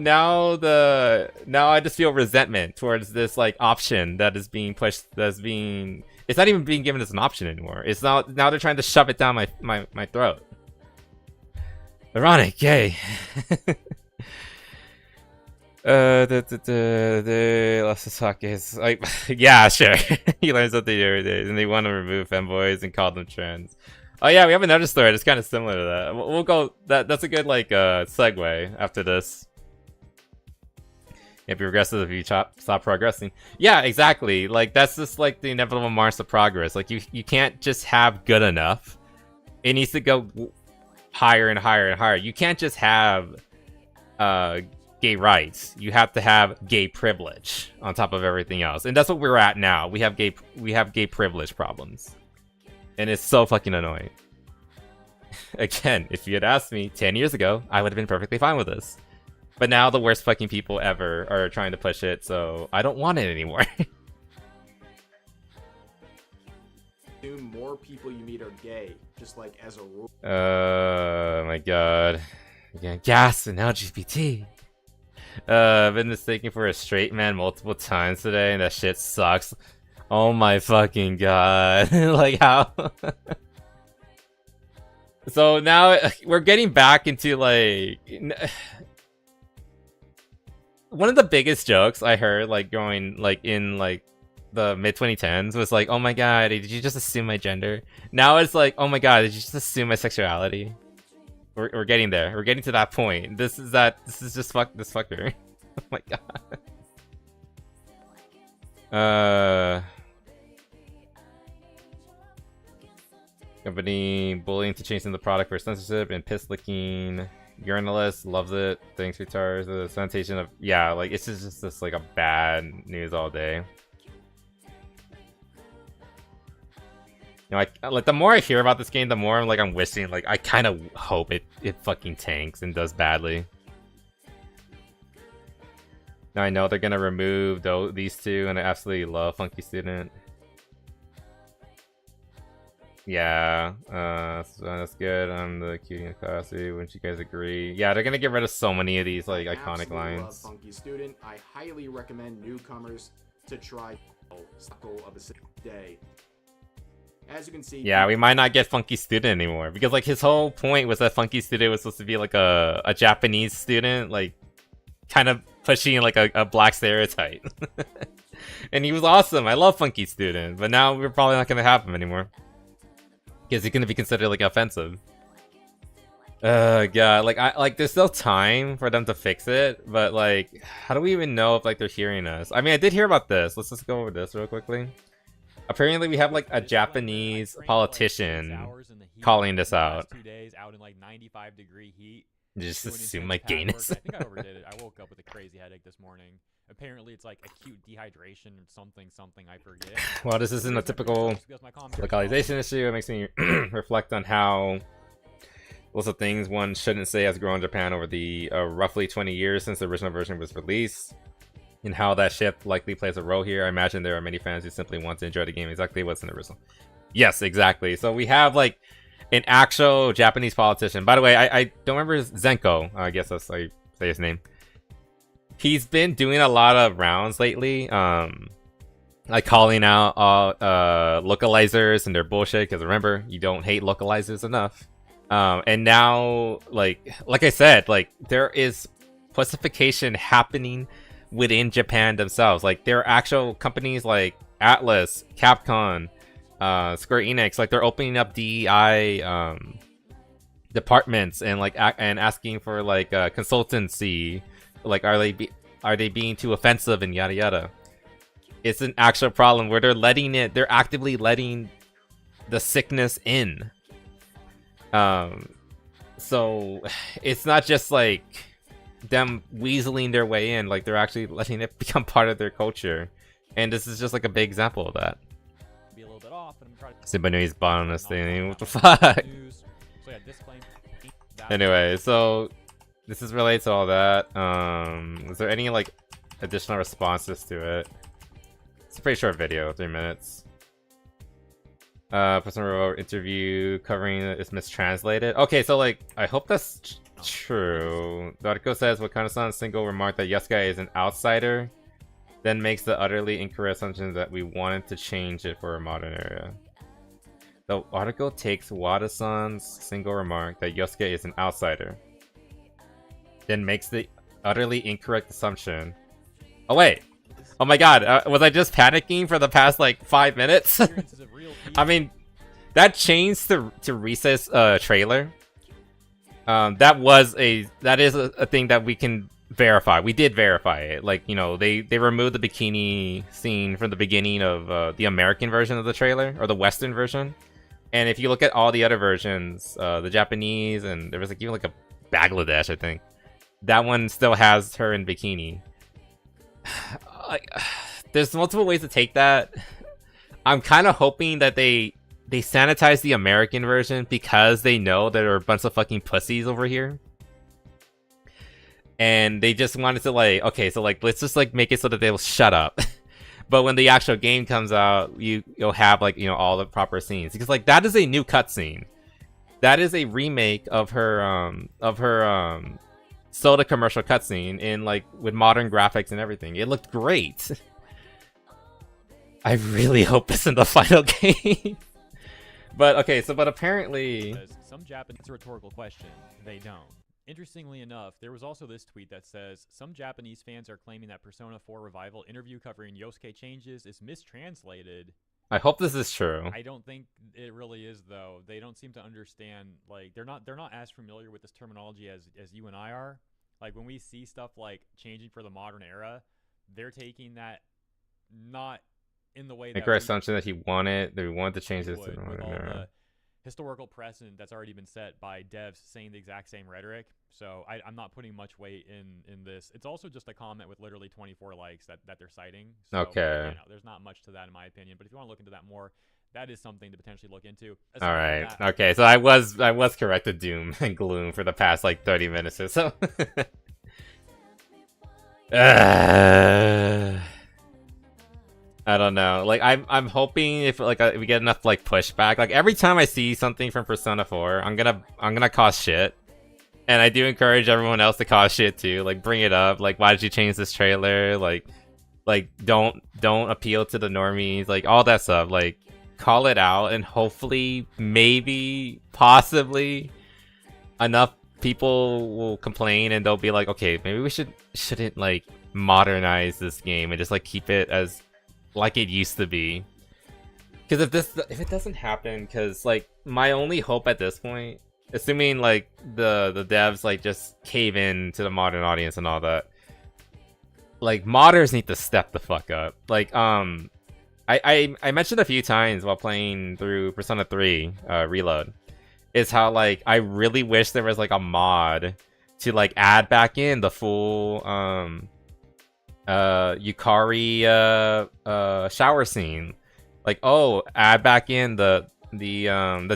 I just feel resentment towards this like option that is being pushed, it's not even being given as an option anymore. It's now they're trying to shove it down my throat. Ironic, yay. Let's just talk is like, yeah, sure. He learns something every day, and they want to remove femboys and call them trans. Oh yeah, we have another story that's kind of similar to that. We'll go. That's a good like segue after this. If you regressive, if you stop progressing. Yeah, exactly. Like that's just like the inevitable march of progress. Like you can't just have good enough. It needs to go higher and higher and higher. You can't just have gay rights. You have to have gay privilege on top of everything else, and that's what we're at now. We have gay privilege problems, and it's so fucking annoying. Again, if you had asked me 10 years ago, I would have been perfectly fine with this. But now the worst fucking people ever are trying to push it, so I don't want it anymore. More people you meet are gay, just like as a rule. My god. Again, gas and LGBT. I've been mistaken for a straight man multiple times today, and that shit sucks. Oh my fucking god. Like how? So now we're getting back into like one of the biggest jokes I heard like going like in like the mid 2010s was like, oh my god, did you just assume my gender? Now it's like, oh my god, did you just assume my sexuality? We're getting there. We're getting to that point. This is just this fucker. Oh my god. Company bullying to changing the product for censorship and piss licking. Urinalist loves it. Thanks, retards. The sanitation of like it's just this like a bad news all day. You know, like the more I hear about this game, the more I'm wishing, like I kind of hope it fucking tanks and does badly. Now I know they're gonna remove these two, and I absolutely love Funky Student. Yeah, so that's good. I'm the cutie and classy. Wouldn't you guys agree? Yeah, they're gonna get rid of so many of these like iconic lines. Love Funky Student. I highly recommend newcomers to try Circle of a Day. As you can see, yeah, we might not get Funky Student anymore because like his whole point was that Funky Student was supposed to be like a Japanese student, like kind of pushing like a black stereotype. And he was awesome. I love Funky Student, but now we're probably not gonna have him anymore because he's gonna be considered like offensive. God, like there's still time for them to fix it, but like how do we even know if like they're hearing us? I mean, I did hear about this. Let's just go over this real quickly. Apparently we have like a Japanese politician calling this out. 2 days out in like 95-degree heat. Just doing assume intense my pad gayness. work. I think I overdid it. I woke up with a crazy headache this morning. Apparently it's like acute dehydration or something I forget. Well, this isn't a typical localization issue. It makes me reflect on how lots of things one shouldn't say has grown in Japan over the roughly 20 years since the original version was released. And how that shift likely plays a role here. I imagine there are many fans who simply want to enjoy the game exactly what's in the original. Yes, exactly. So we have like an actual Japanese politician. By the way, I don't remember Zenko. I guess that's how you say his name. He's been doing a lot of rounds lately, like calling out all localizers and their bullshit. Because remember, you don't hate localizers enough. And now, like I said, like there is pussification happening within Japan themselves. Like there are actual companies like Atlas, Capcom, Square Enix, like they're opening up DEI departments and like and asking for like consultancy. Like are they being too offensive and yada yada. It's an actual problem where they're actively letting the sickness in. So it's not just like them weaseling their way in, like they're actually letting it become part of their culture, and this is just like a big example of that. Be a little bit off, and I'm trying to Somebody's bottom this thing. What the fuck? So yeah, disclaimer. Anyway, so this is related to all that. Is there any like additional responses to it? It's a pretty short video, 3 minutes. Personal interview covering is mistranslated. Okay, so like I hope that's true. The article says Wakana-san's single remark that Yasuke is an outsider then makes the utterly incorrect assumption that we wanted to change it for a modern era. The article takes Wada-san's single remark that Yosuke is an outsider then makes the utterly incorrect assumption. Oh wait, oh my god, was I just panicking for the past like 5 minutes? I mean, that changed to Recess trailer. That is a thing that we can verify. We did verify it. Like, you know, they removed the bikini scene from the beginning of the American version of the trailer, or the Western version. And if you look at all the other versions, the Japanese, and there was like even like a Bangladesh, I think, that one still has her in bikini. There's multiple ways to take that. I'm kind of hoping that they sanitize the American version because they know there are a bunch of fucking pussies over here. And they just wanted to like, okay, so like let's just like make it so that they'll shut up. But when the actual game comes out, you'll have like, you know, all the proper scenes. Because like that is a new cutscene. That is a remake of her soda commercial cutscene in like with modern graphics and everything. It looked great. I really hope it's in the final game. But okay, but apparently some Japanese, it's a rhetorical question. They don't. Interestingly enough, there was also this tweet that says some Japanese fans are claiming that Persona 4 Revival interview covering Yosuke changes is mistranslated I hope this is true. I don't think it really is though. They don't seem to understand, like they're not as familiar with this terminology as you and I are. Like when we see stuff like changing for the modern era, they're taking that not in the way Make that our we assumption that he wanted to change this to would, the with modern all era. the historical precedent that's already been set by devs saying the exact same rhetoric. So I'm not putting much weight in this. It's also just a comment with literally 24 likes that they're citing. So, Okay. you know, there's not much to that in my opinion. But if you want to look into that more, that is something to potentially look into. All right. That, Okay. So I was correct to doom and gloom for the past like 30 minutes or so. I don't know. Like I'm hoping if like we get enough like pushback. Like every time I see something from Persona 4, I'm gonna cause shit. And I do encourage everyone else to cause shit too. Like bring it up. Like why did you change this trailer? Like don't appeal to the normies. Like all that stuff. Like call it out and hopefully maybe possibly enough people will complain and they'll be like, okay, maybe we shouldn't like modernize this game and just like keep it as like it used to be. Because if it doesn't happen, because like my only hope at this point, assuming like the devs like just cave in to the modern audience and all that, like modders need to step the fuck up. Like I mentioned a few times while playing through Persona 3 Reload, is how like I really wish there was like a mod to like add back in the full Yukari shower scene. Like, oh, add back in the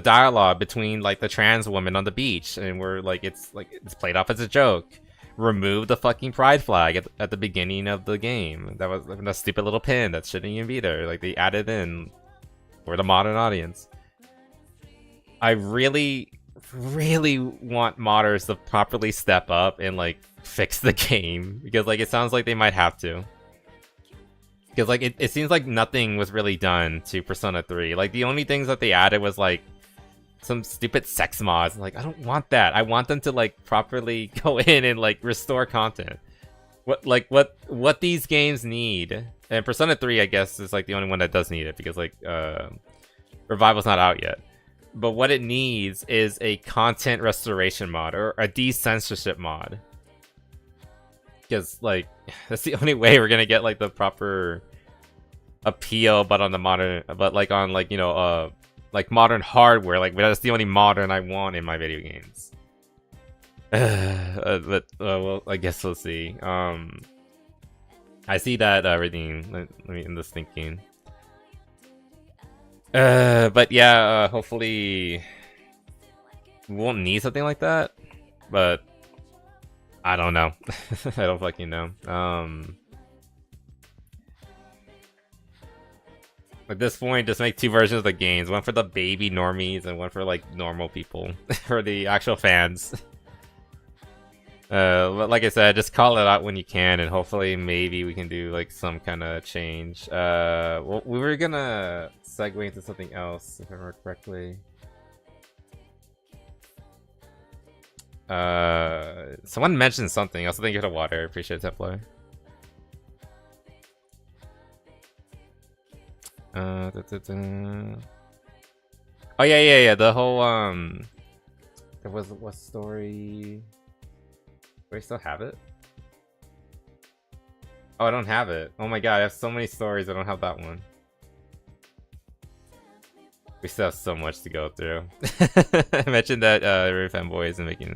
dialogue between like the trans woman on the beach, and we're like it's played off as a joke. Remove the fucking pride flag at the beginning of the game. That was like, a stupid little pin that shouldn't even be there. Like they added in for the modern audience. I really want modders to properly step up and like fix the game, because like it sounds like they might have to. Because like it seems like nothing was really done to Persona 3. Like the only things that they added was like some stupid sex mods. Like I don't want that. I want them to like properly go in and like restore content. What these games need, and Persona 3 I guess is like the only one that does need it, because like Revival's not out yet. But what it needs is a content restoration mod or a decensorship mod. Because like that's the only way we're gonna get like the proper appeal, but on the modern, but like on like, you know, like modern hardware. Like that's the only modern I want in my video games. But well, I guess we'll see. I see that everything. Let me in this thinking. But yeah, hopefully we won't need something like that. But I don't know. I don't fucking know. At this point, just make 2 versions of the games. One for the baby normies and one for like normal people. For the actual fans. But like I said, just call it out when you can, and hopefully maybe we can do like some kind of change. Well, we were gonna segue into something else, if I remember correctly. Someone mentioned something. Also, thank you for the water. Appreciate it, Templar. Oh yeah. The whole there was what story? Do I still have it? Oh, I don't have it. Oh my god, I have so many stories. I don't have that one. We still have so much to go through. I mentioned that fanboys and making.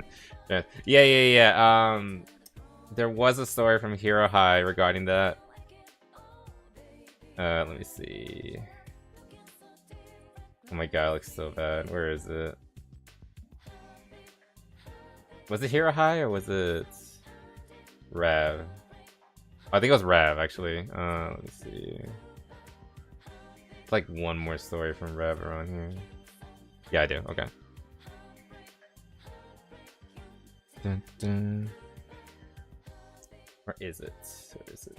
Yeah. There was a story from Hero High regarding that. Let me see. Oh my god, it looks so bad. Where is it? Was it Hero High or was it Rev? I think it was Rev, actually. Let me see. It's like one more story from Rev around here. Yeah, I do. Okay. Dun, dun. Where is it? Where is it?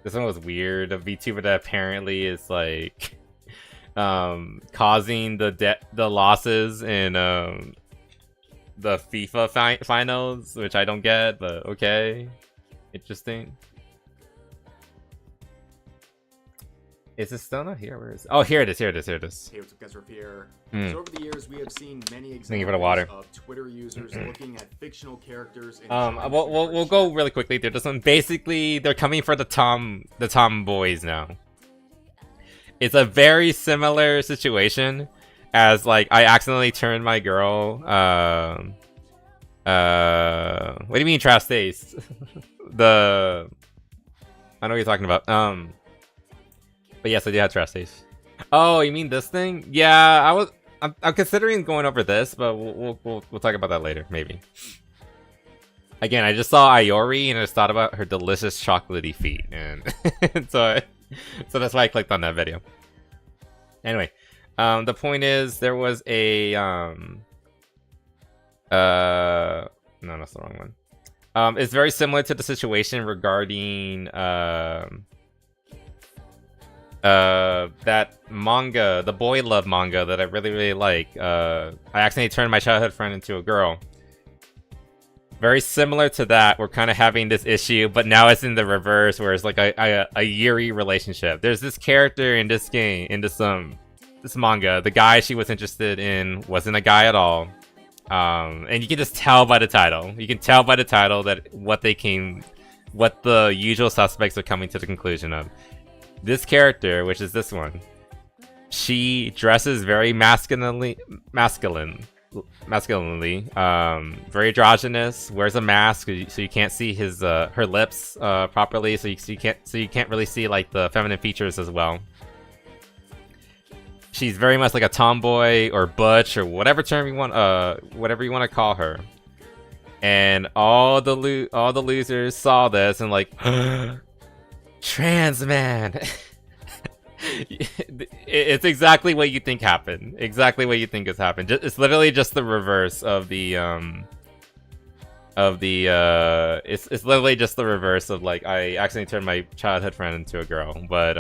This one was weird. A VTuber that apparently is like causing the losses in the FIFA finals, which I don't get, but okay. Interesting. Is it still not here? Where is it? Oh, here it is. Here it is. Here it is. Hey, what's up, guys? We're here. Mm. So over the years, we have seen many Give it a water. examples of Twitter users looking at fictional characters. And We'll go really quickly through this one. Basically, they're coming for the tomboys now. It's a very similar situation as like I accidentally turned my girl. What do you mean trash taste? I know what you're talking about. But yes, I do have trash taste. Oh, you mean this thing? Yeah, I'm considering going over this, but we'll talk about that later, maybe. Again, I just saw Iori and I just thought about her delicious chocolatey feet, and so that's why I clicked on that video. Anyway, the point is there was a no, that's the wrong one. It's very similar to the situation regarding that manga, the boy love manga that I really like. I accidentally turned my childhood friend into a girl. Very similar to that, we're kind of having this issue, but now it's in the reverse, where it's like a Yuri relationship. There's this character in this game, in this manga. The guy she was interested in wasn't a guy at all. And you can just tell by the title. You can tell by the title that what the usual suspects are coming to the conclusion of. This character, which is this one, she dresses very masculinely, very androgynous. Wears a mask so you can't see his her lips properly, so you can't really see like the feminine features as well. She's very much like a tomboy or butch or whatever term you want, whatever you want to call her. And all the losers saw this and like. Trans man. It's exactly what you think happened. Exactly what you think has happened. It's literally just the reverse of the it's literally just the reverse of like I accidentally turned my childhood friend into a girl. But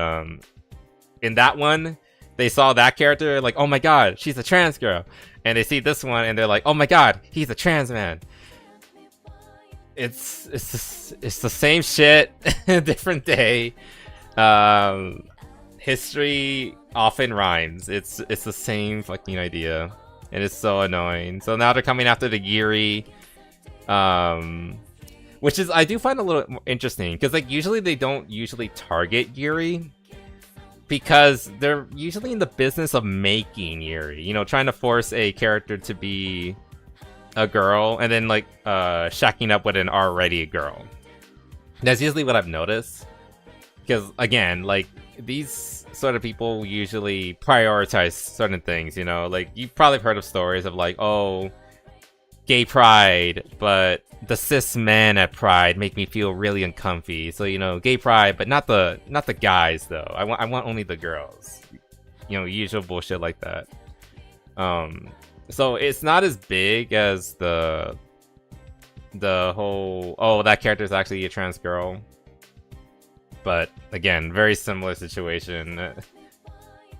in that one, they saw that character like, oh my god, she's a trans girl, and they see this one and they're like, oh my god, he's a trans man. It's the same shit, different day. History often rhymes. It's the same fucking idea, and it's so annoying. So now they're coming after the Yuri, which is I do find a little more interesting because like usually they don't usually target Yuri because they're usually in the business of making Yuri. You know, trying to force a character to be a girl and then like shacking up with an already girl. That's usually what I've noticed, because again, like these sort of people usually prioritize certain things, you know, like you've probably heard of stories of like, oh, gay pride, but the cis men at pride make me feel really uncomfy, so you know, gay pride but not the guys though. I want only the girls, you know, usual bullshit like that. So it's not as big as the whole, oh, that character is actually a trans girl. But again, very similar situation.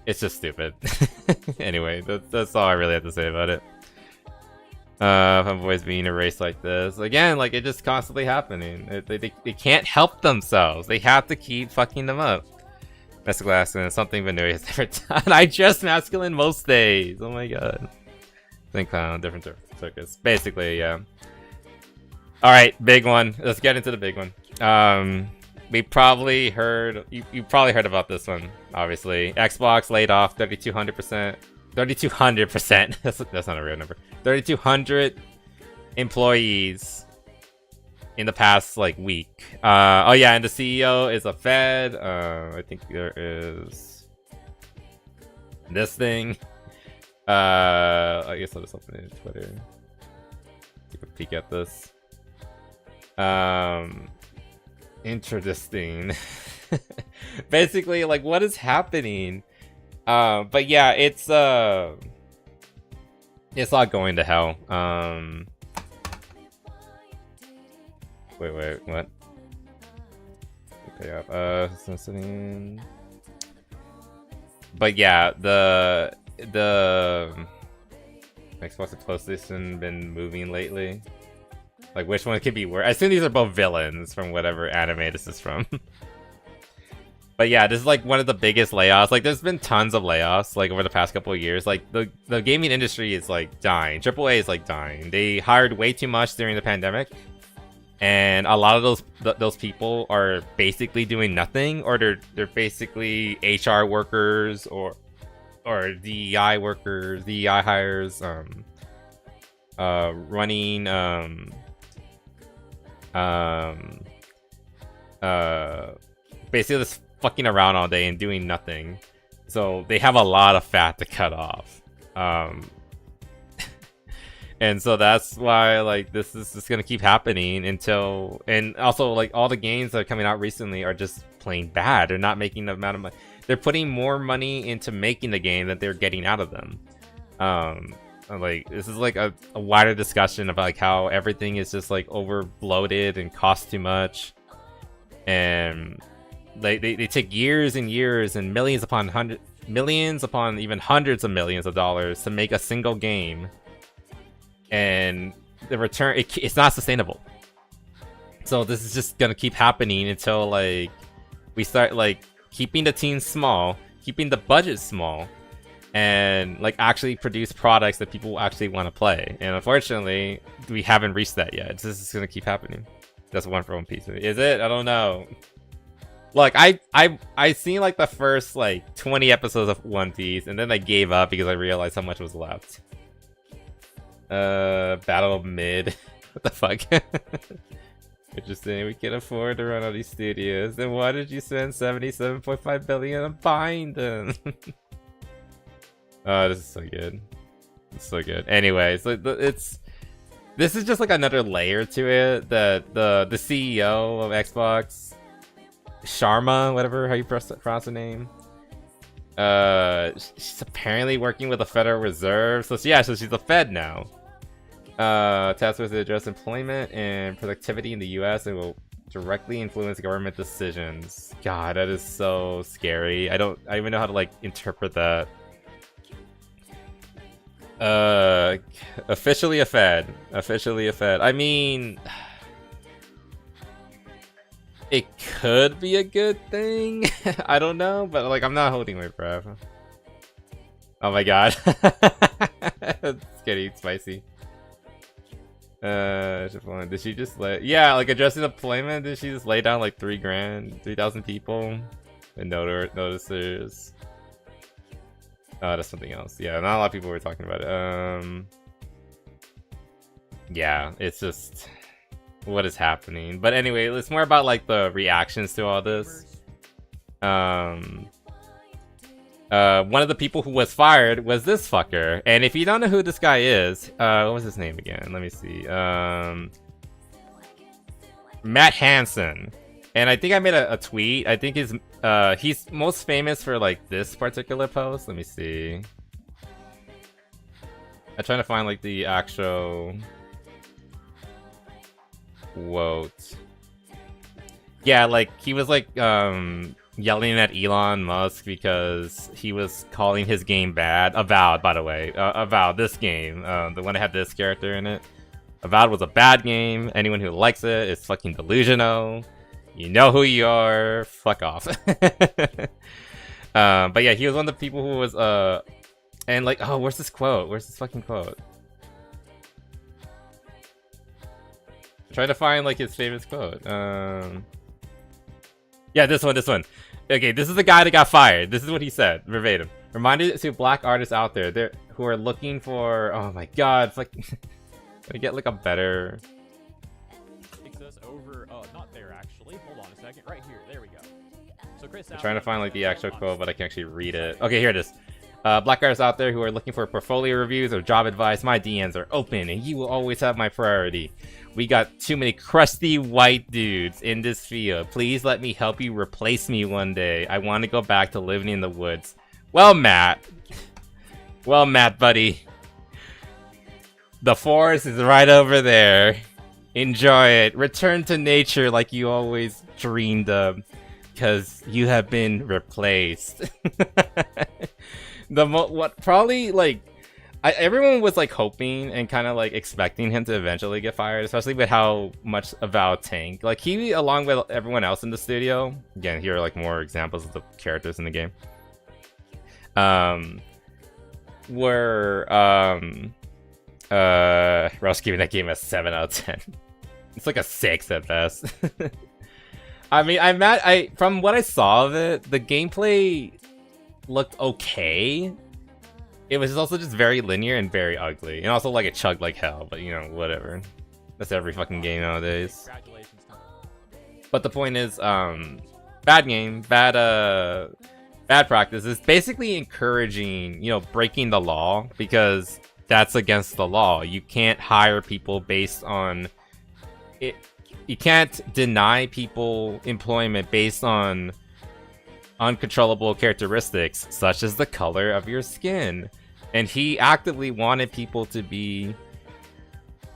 It's just stupid. Anyway, that's all I really have to say about it. Fanboys being erased like this. Again, like it's just constantly happening. They can't help themselves. They have to keep fucking them up. Masculine, something Vanilla has never done. I dress masculine most days. Oh my god. Think clown, different circus. Basically, yeah. Alright, big one. Let's get into the big one. We probably heard, you probably heard about this one, obviously. Xbox laid off 3,200%. 3,200%. That's not a real number. 3,200 employees in the past, like, week. Oh yeah, and the CEO is a Fed. I think there is this thing. I guess I'll just open it in Twitter. Take a peek at this. Interesting. Basically, like, what is happening? But yeah, it's all going to hell. Wait, what? Okay, listening. But yeah, the Xbox and PlayStation been moving lately. Like, which one could be worse? I assume these are both villains from whatever anime this is from. But yeah, this is like one of the biggest layoffs. Like, there's been tons of layoffs like over the past couple of years. Like, the gaming industry is like dying. AAA is like dying. They hired way too much during the pandemic, and a lot of those people are basically doing nothing, or they're basically HR workers or DEI workers, DEI hires, running basically just fucking around all day and doing nothing. So they have a lot of fat to cut off. And so that's why, like, this is just gonna keep happening until, and also, like, all the games that are coming out recently are just plain bad. They're not making the amount of money. They're putting more money into making the game than they're getting out of them. Like, this is like a wider discussion about like how everything is just like over bloated and costs too much, and they take years and years and millions upon even hundreds of millions of dollars to make a single game, and the return, it's not sustainable. So this is just gonna keep happening until like we start like keeping the team small, keeping the budget small, and like actually produce products that people actually want to play. And unfortunately, we haven't reached that yet. This is gonna keep happening. That's one for One Piece. Is it? I don't know. Look, I seen like the first like 20 episodes of One Piece, and then I gave up because I realized how much was left. Battle of Mid. What the fuck? Interesting. We can afford to run all these studios. Then why did you spend 77.5 billion on buying them? Oh, this is so good. It's so good. Anyways, this is just like another layer to it. The CEO of Xbox, Sharma, whatever how you pronounce the name. She's apparently working with the Federal Reserve. So yeah, so she's a Fed now. Tasked with to address employment and productivity in the U.S. and will directly influence government decisions. God, that is so scary. I don't even know how to like interpret that. Officially a Fed. Officially a Fed. I mean, it could be a good thing. I don't know, but like I'm not holding my breath. Oh my god. It's getting spicy. Did she just yeah, like addressing deployment, did she just lay down like 3,000 people and noticers? Oh, that's something else. Yeah, not a lot of people were talking about it. Yeah, it's just what is happening. But anyway, it's more about like the reactions to all this. One of the people who was fired was this fucker. And if you don't know who this guy is, what was his name again? Let me see. Matt Hansen. And I think I made a tweet. I think he's most famous for like this particular post. Let me see. I'm trying to find like the actual quote. Yeah, like he was like yelling at Elon Musk because he was calling his game bad. Avowed, by the way. Avowed, this game. The one that had this character in it. Avowed was a bad game. Anyone who likes it is fucking delusional. You know who you are. Fuck off. But yeah, he was one of the people who was and like, oh, where's this quote? Where's this fucking quote? I'm trying to find like his famous quote. Yeah, this one. Okay, this is the guy that got fired. This is what he said, verbatim. Reminded to black artists out there who are looking for, oh my god, it's like I get like a better. Takes us over. Not there actually. Hold on a second. Right here. There we go. So Chris, I'm trying to find like the actual quote, but I can actually read it. Okay, here it is. Black artists out there who are looking for portfolio reviews or job advice, my DMs are open, and you will always have my priority. We got too many crusty white dudes in this field. Please let me help you replace me one day. I want to go back to living in the woods. Well, Matt. Well, Matt, buddy. The forest is right over there. Enjoy it. Return to nature like you always dreamed of. Because you have been replaced. Probably like everyone was like hoping and kind of like expecting him to eventually get fired, especially with how much Avowed tanked. Like he, along with everyone else in the studio, again, here are like more examples of the characters in the game. Rush giving that game a 7 out of 10. It's like a 6 at best. I mean, from what I saw of it, the gameplay looked okay. It was also just very linear and very ugly. And also, like, it chugged like hell, but, you know, whatever. That's every fucking game nowadays. Congratulations, Tom. But the point is, bad game, bad practice. It's basically encouraging, you know, breaking the law, because that's against the law. You can't hire people based on it. You can't deny people employment based on uncontrollable characteristics, such as the color of your skin. And he actively wanted people to be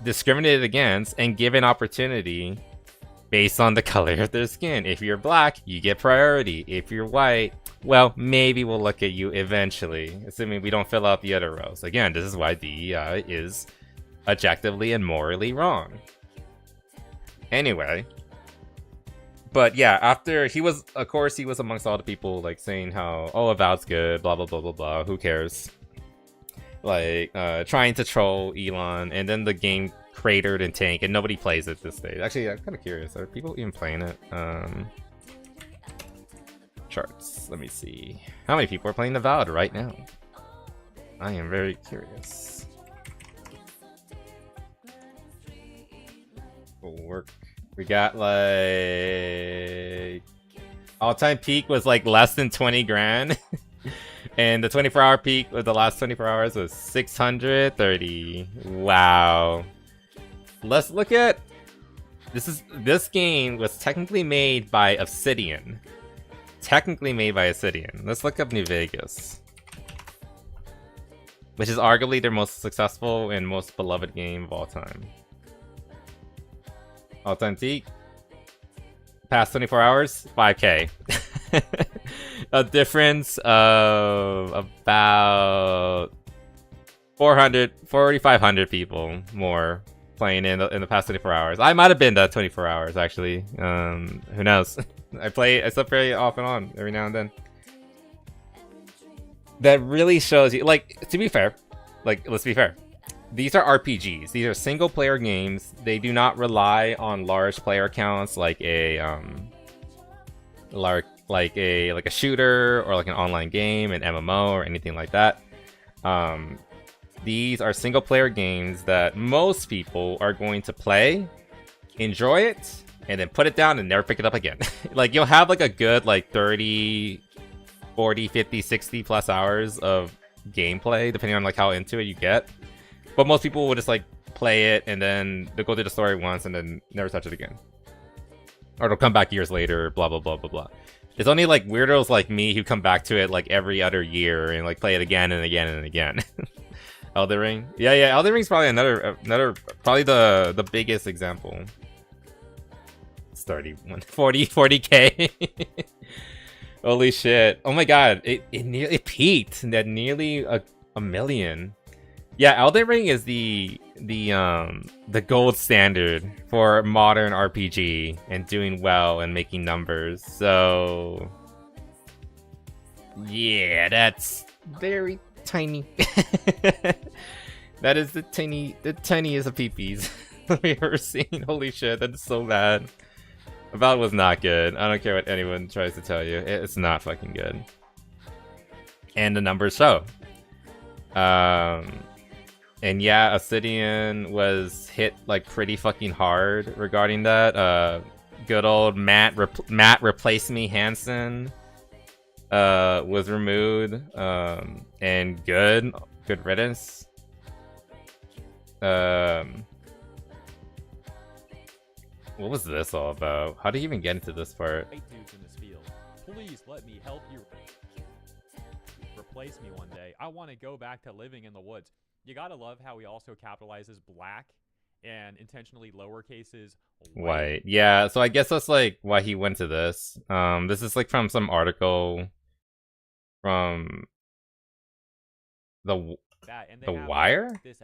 discriminated against and given opportunity based on the color of their skin. If you're black, you get priority. If you're white, well, maybe we'll look at you eventually, assuming we don't fill out the other rows. Again, this is why DEI is objectively and morally wrong. Anyway, but yeah, after he was, of course, he was amongst all the people like saying how, oh, Avowed's good, blah blah blah blah blah. Who cares? Like trying to troll Elon, and then the game cratered and tanked, and nobody plays it this stage. Actually, I'm kind of curious. Are people even playing it? Charts. Let me see. How many people are playing Avowed right now? I am very curious. Will work. We got like all-time peak was like less than 20 grand. And the 24-hour peak with the last 24 hours was 630. Wow. Let's look at this game was technically made by Obsidian. Let's look up New Vegas, which is arguably their most successful and most beloved game of all time. All-time peak. Past 24 hours, 5K. A difference of about 4,500 people more playing in the past 24 hours. I might have been that 24 hours actually. Who knows? I still play off and on every now and then. That really shows you, like, to be fair, like, let's be fair. These are RPGs. These are single player games. They do not rely on large player counts like a shooter or like an online game, an MMO or anything like that. These are single player games that most people are going to play, enjoy it, and then put it down and never pick it up again. Like, you'll have like a good like 30, 40, 50, 60 plus hours of gameplay depending on like how into it you get. But most people will just like play it and then they'll go through the story once and then never touch it again. Or they'll come back years later, blah blah blah blah blah. It's only like weirdos like me who come back to it like every other year and like play it again and again and again. Elden Ring. Yeah, Elden Ring's probably another probably the biggest example. It's 40k. Holy shit. Oh my god. It peaked at nearly a million. Yeah, Elden Ring is the gold standard for modern RPG and doing well and making numbers. So yeah, that's very tiny. That is the tiniest of peepees we've ever seen. Holy shit, that's so bad. Avowed was not good. I don't care what anyone tries to tell you. It's not fucking good. And the numbers show. And yeah, Obsidian was hit like pretty fucking hard regarding that. Good old Matt Replace Me Hansen was removed. And good riddance. What was this all about? How do you even get into this part? White dudes in this field. Please let me help you. Replace me one day. I want to go back to living in the woods. You gotta love how he also capitalizes black and intentionally lowercases white. Yeah, so I guess that's like why he went to this. This is like from some article from that, and they The have Wire? this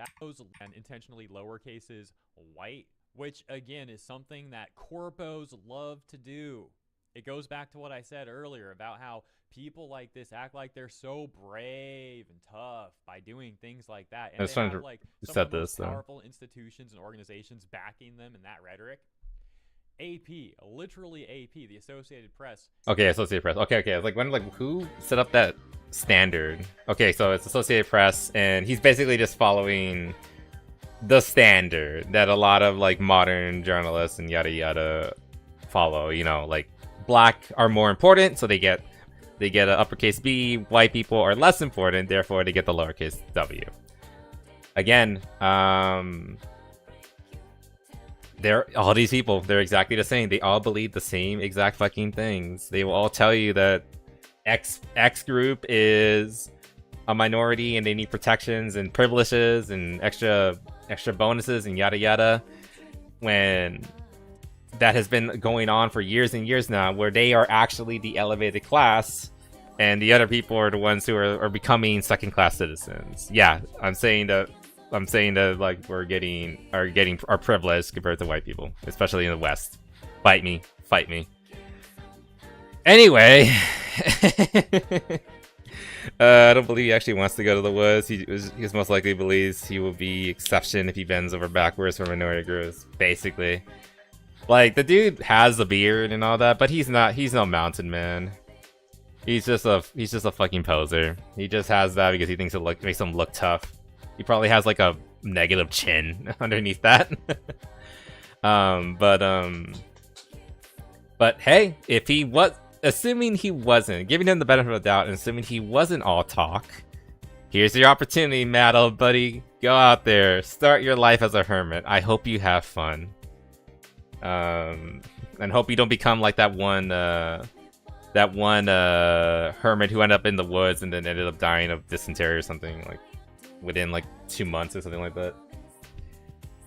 and intentionally lower cases white, which again is something that corpos love to do. It goes back to what I said earlier about how people like this act like they're so brave and tough by doing things like that, and I was they trying have to like some set of the most this, though. powerful institutions and organizations backing them in that rhetoric. AP, literally AP, the Associated Press. Okay, Associated Press. Okay. I was like, who set up that standard? Okay, so it's Associated Press, and he's basically just following the standard that a lot of like modern journalists and yada yada follow. You know, like black are more important, so they get an uppercase B. White people are less important, therefore they get the lowercase W. Again, they're all these people. They're exactly the same. They all believe the same exact fucking things. They will all tell you that X group is a minority and they need protections and privileges and extra bonuses and yada yada. When that has been going on for years and years now, where they are actually the elevated class, and the other people are the ones who are becoming second-class citizens. Yeah, I'm saying that like we're getting our privilege compared to white people, especially in the West. Fight me. Anyway, I don't believe he actually wants to go to the woods. He most likely believes he will be exception if he bends over backwards for minority groups. Basically, like the dude has a beard and all that, but he's no mountain man. He's just a fucking poser. He just has that because he thinks it makes him look tough. He probably has like a negative chin underneath that. But hey, if he was, assuming he wasn't, giving him the benefit of the doubt and assuming he wasn't all talk, here's your opportunity, Matt, old buddy. Go out there, start your life as a hermit. I hope you have fun. And hope you don't become like that one hermit who ended up in the woods and then ended up dying of dysentery or something, like within like 2 months or something like that.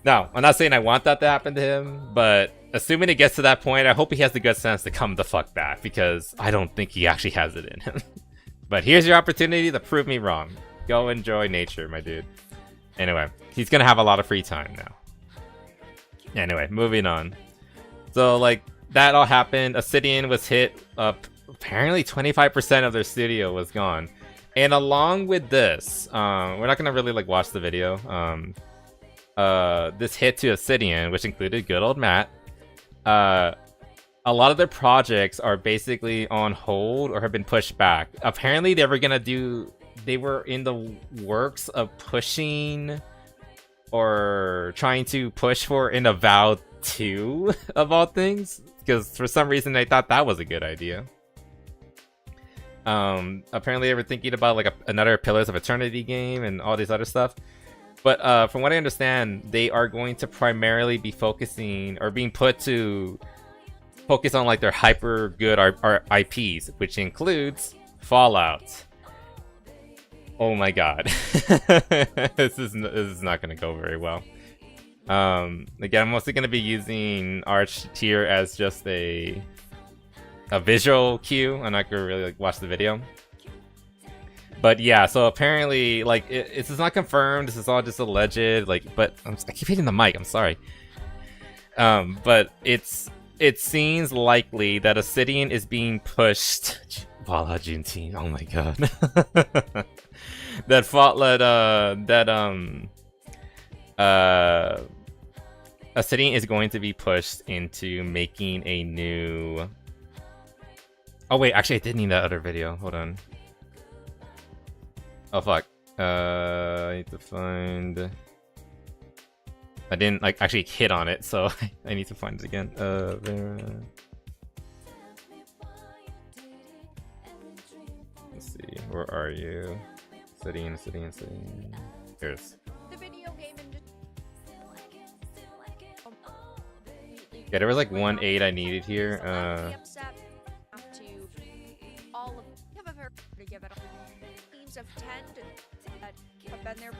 No, I'm not saying I want that to happen to him, but assuming it gets to that point, I hope he has the good sense to come the fuck back, because I don't think he actually has it in him. But here's your opportunity to prove me wrong. Go enjoy nature, my dude. Anyway, he's gonna have a lot of free time now. Anyway, moving on. So, like, that all happened. Obsidian was hit up. Apparently 25% of their studio was gone. And along with this, we're not gonna really like watch the video. This hit to Obsidian, which included good old Matt. A lot of their projects are basically on hold or have been pushed back. Apparently they were in the works of pushing or trying to push for an Avowed 2 of all things, because for some reason they thought that was a good idea. Apparently they were thinking about like another Pillars of Eternity game and all this other stuff. But from what I understand, they are going to primarily be focusing or being put to focus on like their hyper good IPs, which includes Fallout. Oh my god. This is not going to go very well. Again, I'm mostly going to be using Arch Tier as just a visual cue. I'm not gonna really like watch the video, but yeah. So apparently, like, this is not confirmed. This is all just alleged. Like, but I keep hitting the mic. I'm sorry. But it seems likely that Obsidian is being pushed. Voila, Juneteenth. Oh my god. Obsidian is going to be pushed into making a new. Oh wait, actually I did need that other video. Hold on. Oh fuck. I need to find. I didn't like actually hit on it, so I need to find it again. Let's see. Where are you? Obsidian. Here's. The video game Yeah, there was like 1.8 I needed here.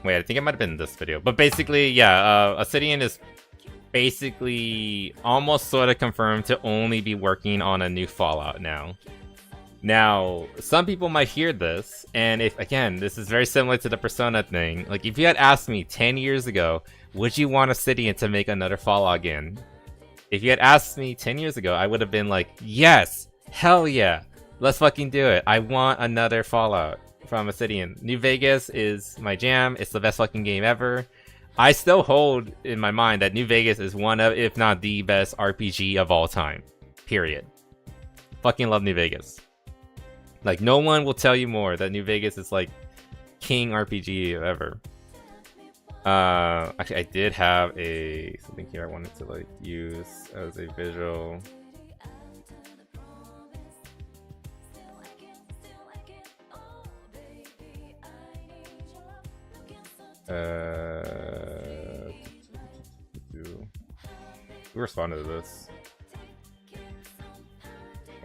Wait, I think it might have been this video. But basically, yeah, Obsidian is basically almost sort of confirmed to only be working on a new Fallout now. Now, some people might hear this, and if, again, this is very similar to the Persona thing. Like, if you had asked me 10 years ago, would you want Obsidian to make another Fallout game? If you had asked me 10 years ago, I would have been like, yes, hell yeah, let's fucking do it. I want another Fallout from Obsidian. New Vegas is my jam. It's the best fucking game ever. I still hold in my mind that New Vegas is one of, if not the best RPG of all time. Period. Fucking love New Vegas. Like, no one will tell you more that New Vegas is like king RPG ever. Actually, I did have something here I wanted to like use as a visual. Who responded to this?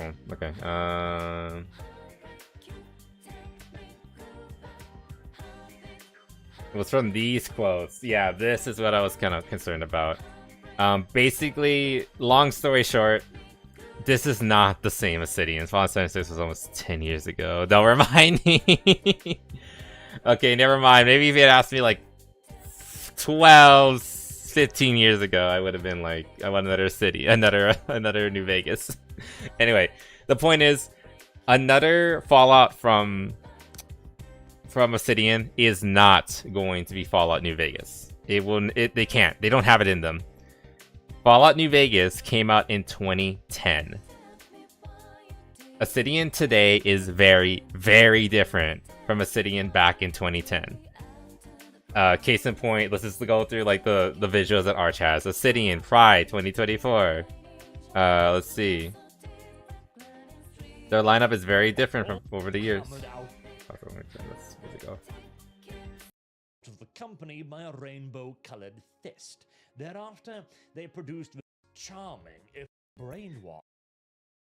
Oh, okay. It was from these quotes. Yeah, this is what I was kind of concerned about. Basically, long story short, this is not the same as Obsidian. Fallout 76 was almost 10 years ago. Don't remind me. Okay, never mind. Maybe if you had asked me like 12, 15 years ago, I would have been like, I want another city, another New Vegas. Anyway, the point is, another Fallout from Obsidian is not going to be Fallout New Vegas. They can't. They don't have it in them. Fallout New Vegas came out in 2010. Obsidian today is very, very different from Obsidian back in 2010. Case in point, let's just go through like the visuals that Arch has. Obsidian Pride 2024. Let's see. Their lineup is very different from over the years. Of the company by a rainbow-colored fist. Thereafter, they produced the charming, if brainwashed.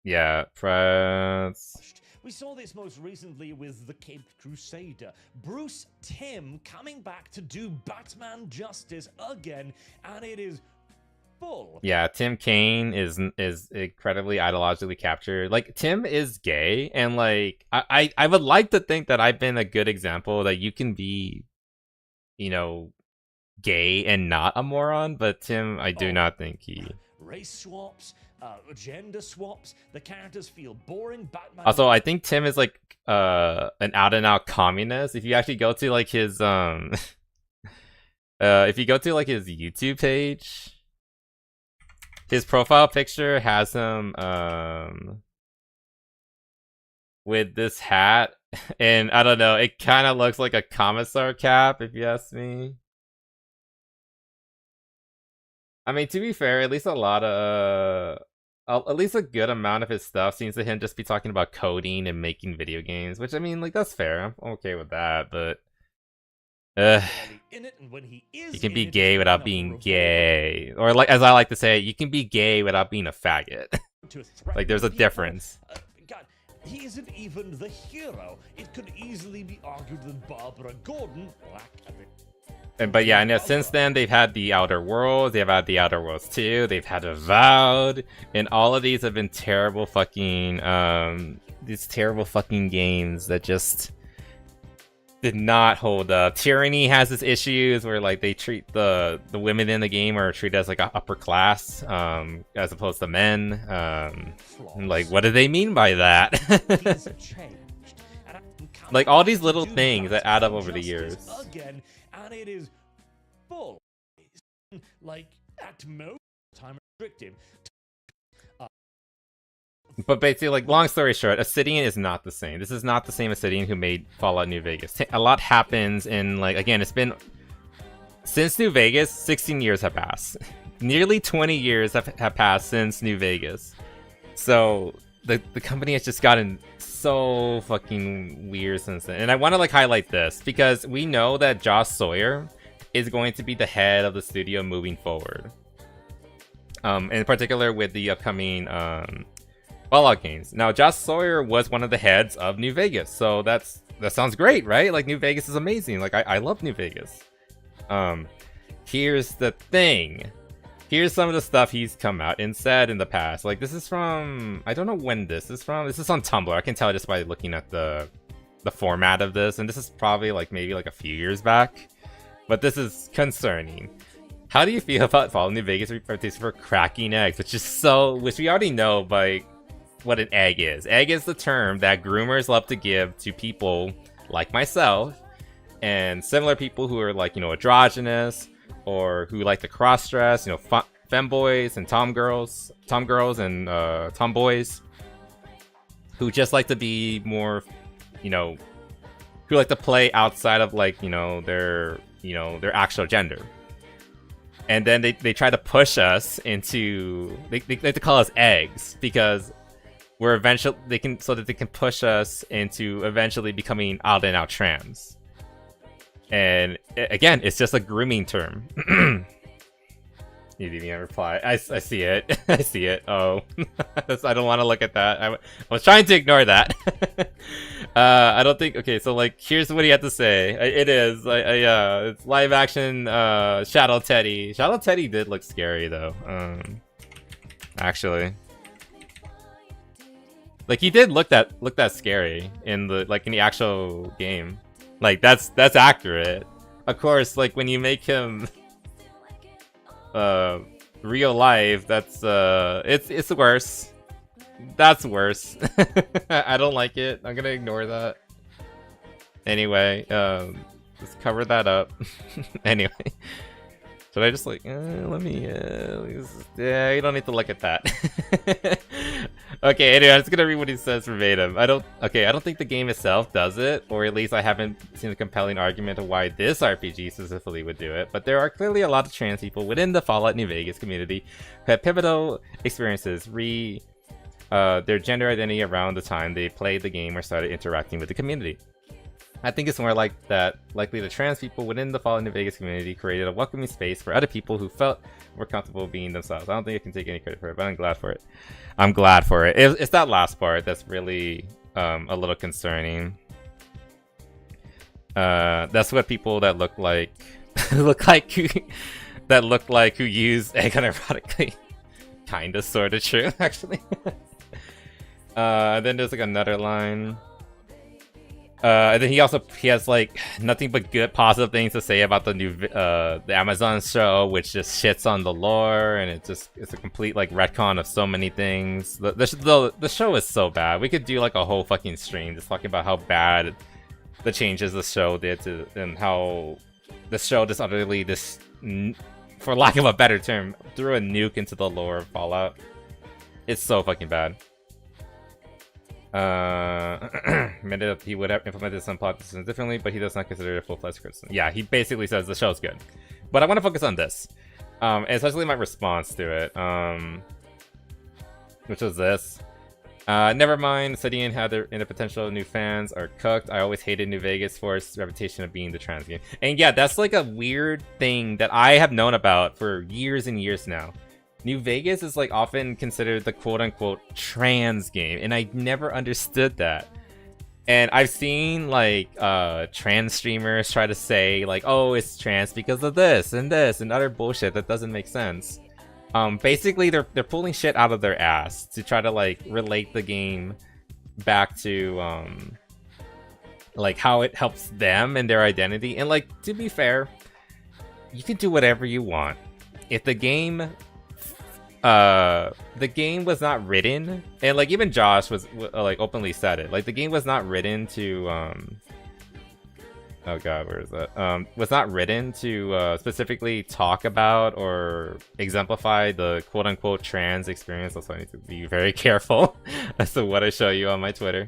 Yeah, press. We saw this most recently with the Caped Crusader. Bruce Timm coming back to do Batman justice again, and it is full. Yeah, Tim Kaine is incredibly ideologically captured. Like, Tim is gay, and like I would like to think that I've been a good example that you can be, you know, gay and not a moron, but Tim, I do not think he... Race swaps, gender swaps, the characters feel boring. Batman... Also, I think Tim is like an out-and-out communist. If you actually go to like his if you go to like his YouTube page, his profile picture has him with this hat, and I don't know, it kind of looks like a commissar cap, if you ask me. I mean, to be fair, at least at least a good amount of his stuff seems to him just be talking about coding and making video games, which, I mean, like, that's fair. I'm okay with that, but you can be gay without being gay, or like, as I like to say, you can be gay without being a faggot. Like, there's a difference. God, he isn't even the hero. It could easily be argued that Barbara Gordon, But yeah, I know since then they've had the Outer Worlds, they've had the Outer Worlds 2, they've had Avowed, and all of these have been terrible fucking these terrible fucking games that just did not hold up. Tyranny has its issues where like they treat the women in the game are treated as like a upper class as opposed to men. And like, what do they mean by that? Like all these little things that add up over the years. And it is full, like at most time restrictive. But basically, like, long story short, Obsidian is not the same. This is not the same Obsidian who made Fallout New Vegas. A lot happens in, like, again, it's been since New Vegas, 16 years have passed. Nearly 20 years have passed since New Vegas. So the company has just gotten so fucking weird since then. And I want to like highlight this because we know that Josh Sawyer is going to be the head of the studio moving forward. In particular with the upcoming Fallout games. Now, Josh Sawyer was one of the heads of New Vegas, so that sounds great, right? Like, New Vegas is amazing. Like, I love New Vegas. Here's the thing. here's some of the stuff he's come out and said in the past. Like, this is from, I don't know when this is from. This is on Tumblr. I can tell just by looking at the format of this, and this is probably like maybe like a few years back. But this is concerning. How do you feel about Fallout New Vegas' reputation for cracking eggs, which we already know by what an egg is. Egg is the term that groomers love to give to people like myself and similar people who are like, you know, androgynous or who like to cross-dress, you know, femboys and tomgirls and tomboys who just like to be more, you know, who like to play outside of like, you know, their actual gender. And then they try to push us into, they like to call us eggs because we're eventually, they can push us into eventually becoming out and out trans. And again, it's just a grooming term. You didn't even reply. I see it. I see it. Oh, I don't want to look at that. I was trying to ignore that. I don't think. Okay, so like, here's what he had to say. It is. It's live action. Shadow Teddy. Shadow Teddy did look scary though. Actually, like he did look that scary in the actual game. Like that's accurate. Of course, like when you make him real life, that's it's worse. That's worse. I don't like it. I'm gonna ignore that. Anyway, just cover that up. Anyway, should I just like let me yeah, you don't need to look at that. Okay, anyway, I'm just gonna read what he says verbatim. I don't think the game itself does it, or at least I haven't seen a compelling argument of why this RPG specifically would do it, but there are clearly a lot of trans people within the Fallout New Vegas community who had pivotal experiences their gender identity around the time they played the game or started interacting with the community. I think it's more like that. Likely the trans people within the Fallout New Vegas community created a welcoming space for other people who felt more comfortable being themselves. I don't think I can take any credit for it, but I'm glad for it. I'm glad for it. It's that last part that's really a little concerning. That's what people that look like who use egg unironically. Kinda, sorta true, actually. Then there's like another line. And then he has like nothing but good positive things to say about the new the Amazon show, which just shits on the lore, and it's a complete like retcon of so many things. The show is so bad. We could do like a whole fucking stream just talking about how bad the changes the show did to, and how the show just utterly for lack of a better term, threw a nuke into the lore of Fallout. It's so fucking bad. Admitted that he would have implemented some plot decisions differently, but he does not consider it a full-fledged criticism. Yeah, he basically says the show's good. But I want to focus on this. Especially my response to it. Which was this. Never mind, City and the potential new fans are cooked. I always hated New Vegas for its reputation of being the trans game. And yeah, that's like a weird thing that I have known about for years and years now. New Vegas is like often considered the quote-unquote trans game, and I never understood that. And I've seen like trans streamers try to say like, oh, it's trans because of this and other bullshit that doesn't make sense. Basically they're pulling shit out of their ass to try to like relate the game back to like how it helps them and their identity. And like, to be fair, you can do whatever you want. If the game was not written, and like even Josh was like openly said it, like the game was not written to oh god, where is that? Was not written to specifically talk about or exemplify the quote-unquote trans experience. That's why I need to be very careful as to what I show you on my Twitter.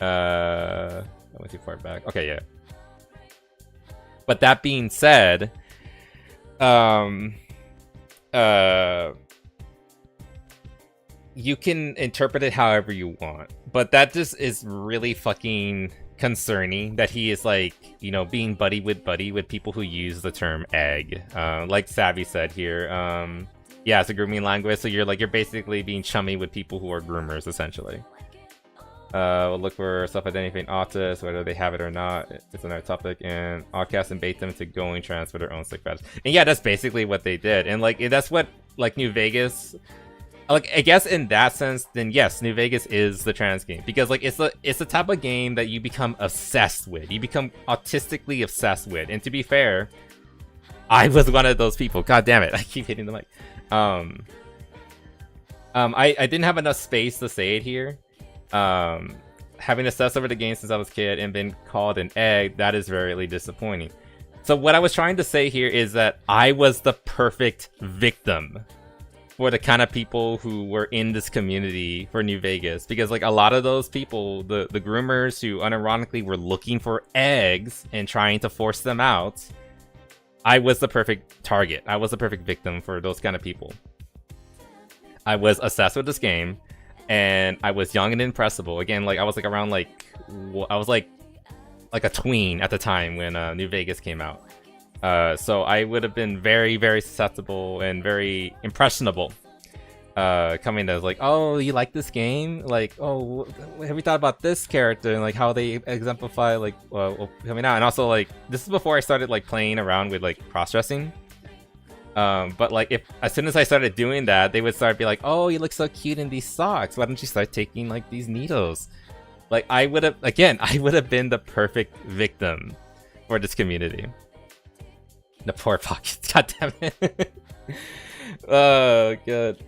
I went too far back. Okay, yeah. But that being said, you can interpret it however you want, but that just is really fucking concerning that he is like, you know, being buddy with people who use the term egg. Like Savvy said here, yeah, it's a grooming language, so you're basically being chummy with people who are groomers, essentially. We'll look for self-identifying autists, whether they have it or not. It's another topic, and outcast and bait them into going trans for their own sick badges. And yeah, that's basically what they did, and like that's what like New Vegas. Like I guess in that sense, then yes, New Vegas is the trans game because like it's the type of game that you become obsessed with. You become autistically obsessed with, and to be fair, I was one of those people. God damn it, I keep hitting the mic. I didn't have enough space to say it here. Having obsessed over the game since I was a kid and been called an egg, that is very disappointing. So what I was trying to say here is that I was the perfect victim for the kind of people who were in this community for New Vegas, because like a lot of those people, the groomers who unironically were looking for eggs and trying to force them out, I was the perfect target. I was the perfect victim for those kind of people. I was obsessed with this game, and I was young and impressible. Again, like I was like around like I was like a tween at the time when New Vegas came out. So I would have been very susceptible and very impressionable. Coming as like, oh, you like this game? Like, oh, have you thought about this character and like how they exemplify like coming out? And also like this is before I started like playing around with like cross-dressing. But like if as soon as I started doing that, they would start be like, oh, you look so cute in these socks. Why don't you start taking like these needles? Like I would have been the perfect victim for this community. The poor pockets, god damn it. Oh god.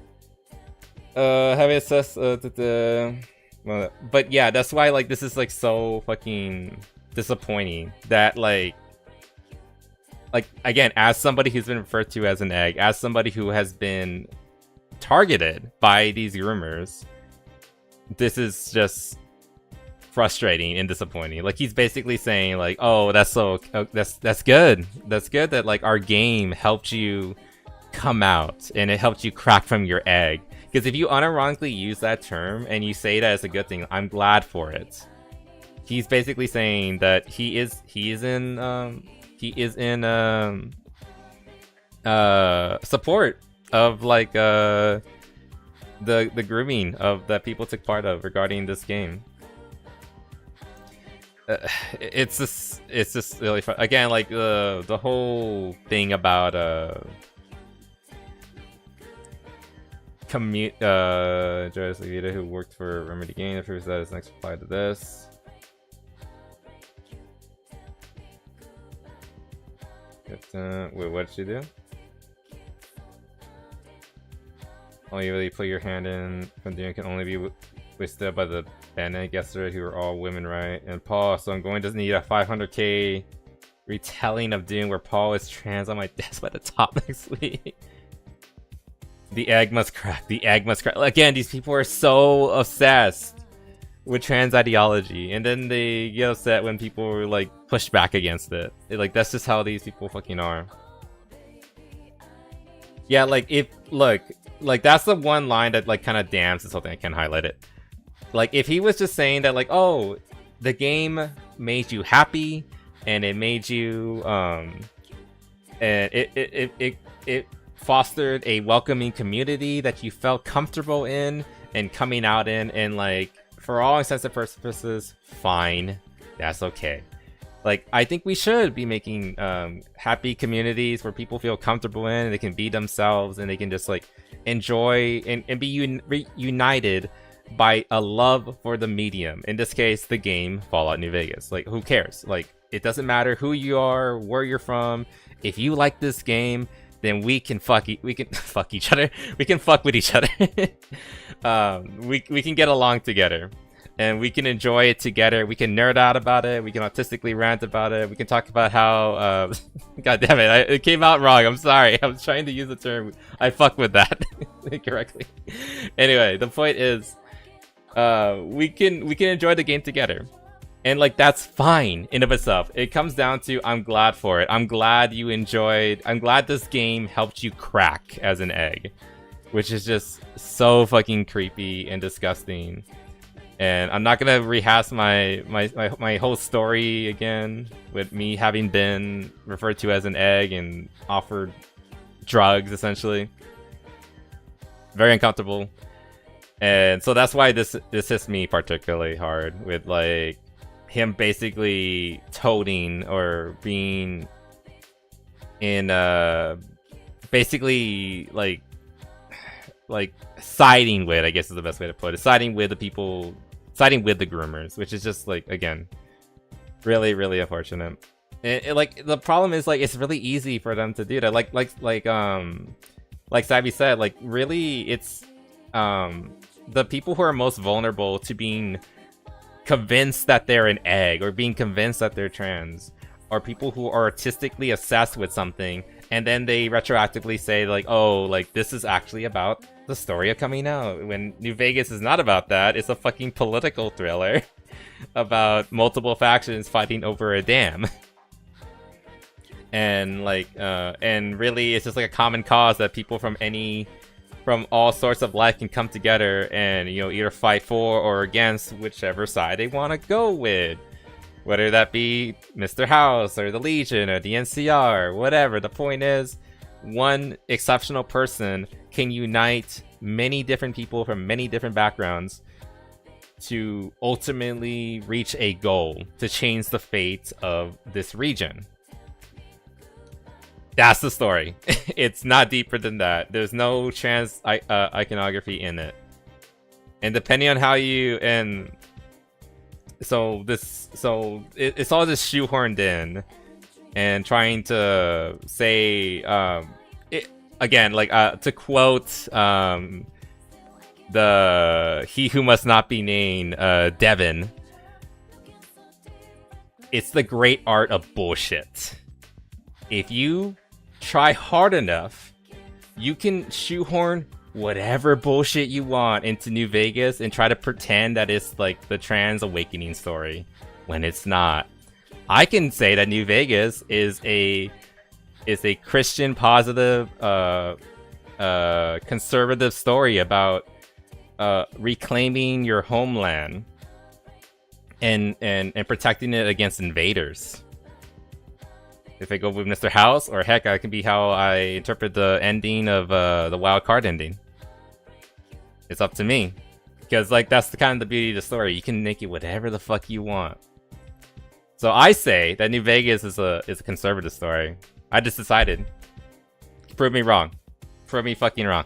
Having assessed well, but yeah, that's why like this is like so fucking disappointing that like again, as somebody who's been referred to as an egg, as somebody who has been targeted by these rumors, this is just frustrating and disappointing. Like he's basically saying like, oh, that's good. That's good that like our game helped you come out and it helped you crack from your egg. Because if you unironically use that term and you say that as a good thing, I'm glad for it. He's basically saying that he is in support of like the grooming of that people took part of regarding this game. It's just really fun. Again, like the whole thing about Joyce Levita, who worked for Remedy Game, proves that his next reply to this. Wait, what did she do? Oh, you really put your hand in from doing can only be withstood by the Bene Gesserit, who are all women, right? And Paul, so I'm going to need a 500k retelling of Doom where Paul is trans on my desk by the top next week. The egg must crack. The egg must crack. Again, these people are so obsessed with trans ideology, and then they get upset when people like push back against it. Like that's just how these people fucking are. Yeah, like like that's the one line that like kind of damns this whole thing. I can highlight it. Like if he was just saying that like, oh, the game made you happy and it made you and it fostered a welcoming community that you felt comfortable in and coming out in, and like for all intents and purposes, fine, that's okay. Like I think we should be making happy communities where people feel comfortable in and they can be themselves and they can just like enjoy and be united by a love for the medium. In this case, the game Fallout New Vegas. Like who cares? Like it doesn't matter who you are, where you're from. If you like this game, then we can fuck each other. We can fuck with each other. We can get along together, and we can enjoy it together. We can nerd out about it. We can autistically rant about it. We can talk about how god damn it, it came out wrong. I'm sorry. I was trying to use the term. I fuck with that incorrectly. Anyway, the point is, we can enjoy the game together. And like that's fine in of itself. It comes down to I'm glad for it. I'm glad you enjoyed. I'm glad this game helped you crack as an egg, which is just so fucking creepy and disgusting. And I'm not gonna rehash my whole story again with me having been referred to as an egg and offered drugs essentially. Very uncomfortable. And so that's why this hits me particularly hard, with like him basically toting or being in basically like siding with, I guess is the best way to put it, siding with the people, siding with the groomers, which is just like, again, really unfortunate. Like the problem is like it's really easy for them to do that, like Savvy said, like really it's the people who are most vulnerable to being convinced that they're an egg or being convinced that they're trans, or people who are artistically obsessed with something and then they retroactively say like, oh, like this is actually about the story of coming out, when New Vegas is not about that. It's a fucking political thriller about multiple factions fighting over a dam. And like and really it's just like a common cause that people from all sorts of life can come together and, you know, either fight for or against whichever side they want to go with, whether that be Mr. House or the Legion or the NCR, whatever. The point is, one exceptional person can unite many different people from many different backgrounds to ultimately reach a goal to change the fate of this region. That's the story. It's not deeper than that. There's no trans iconography in it. And depending on how you, and so it's all just shoehorned in and trying to say again, like to quote the he who must not be named, Devin, it's the great art of bullshit. If you try hard enough, you can shoehorn whatever bullshit you want into New Vegas and try to pretend that it's like the trans awakening story when it's not. I can say that New Vegas is a Christian positive conservative story about reclaiming your homeland and protecting it against invaders. If I go with Mr. House, or heck, that can be how I interpret the ending of the wild card ending. It's up to me, because like that's the kind of the beauty of the story. You can make it whatever the fuck you want. So I say that New Vegas is a conservative story. I just decided. Prove me wrong. Prove me fucking wrong.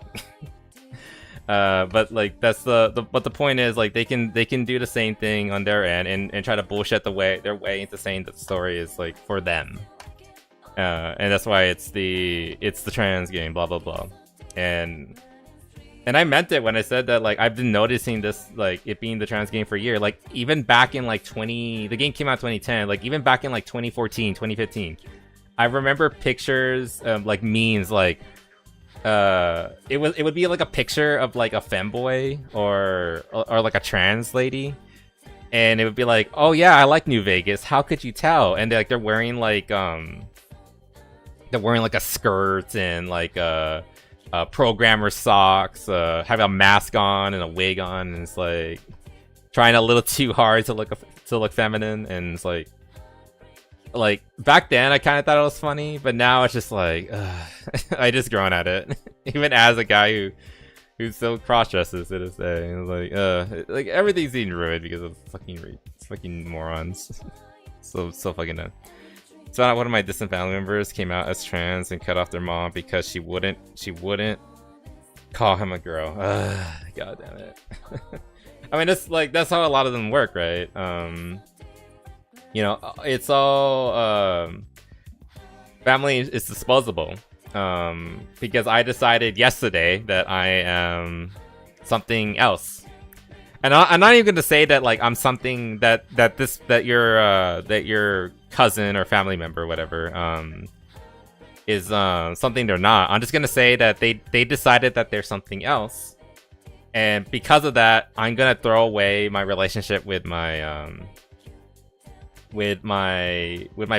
But like that's but the point is, like they can do the same thing on their end and try to bullshit their way into saying that the story is like for them. And that's why it's the trans game, blah blah blah. And I meant it when I said that, like, I've been noticing this, like, it being the trans game for a year. Like, even back in, like, the game came out 2010. Like, even back in, like, 2014, 2015. I remember pictures, like, memes, like, it would be, like, a picture of, like, a femboy or like, a trans lady. And it would be like, oh, yeah, I like New Vegas. How could you tell? And, they're wearing, like, a skirt and, like, programmer socks, have a mask on and a wig on, and it's like trying a little too hard to look feminine. And it's like back then I kind of thought it was funny, but now it's just like I just grown at it. Even as a guy who still cross dresses to this day, and it's like everything's being ruined because of fucking morons. so fucking dumb. So one of my distant family members came out as trans and cut off their mom because she wouldn't call him a girl. God damn it. I mean, that's how a lot of them work, right? You know, it's all family is disposable. Because I decided yesterday that I am something else. And I'm not even gonna say that like I'm something that your cousin or family member, whatever, is something they're not. I'm just gonna say that they decided that they're something else, and because of that, I'm gonna throw away my relationship with my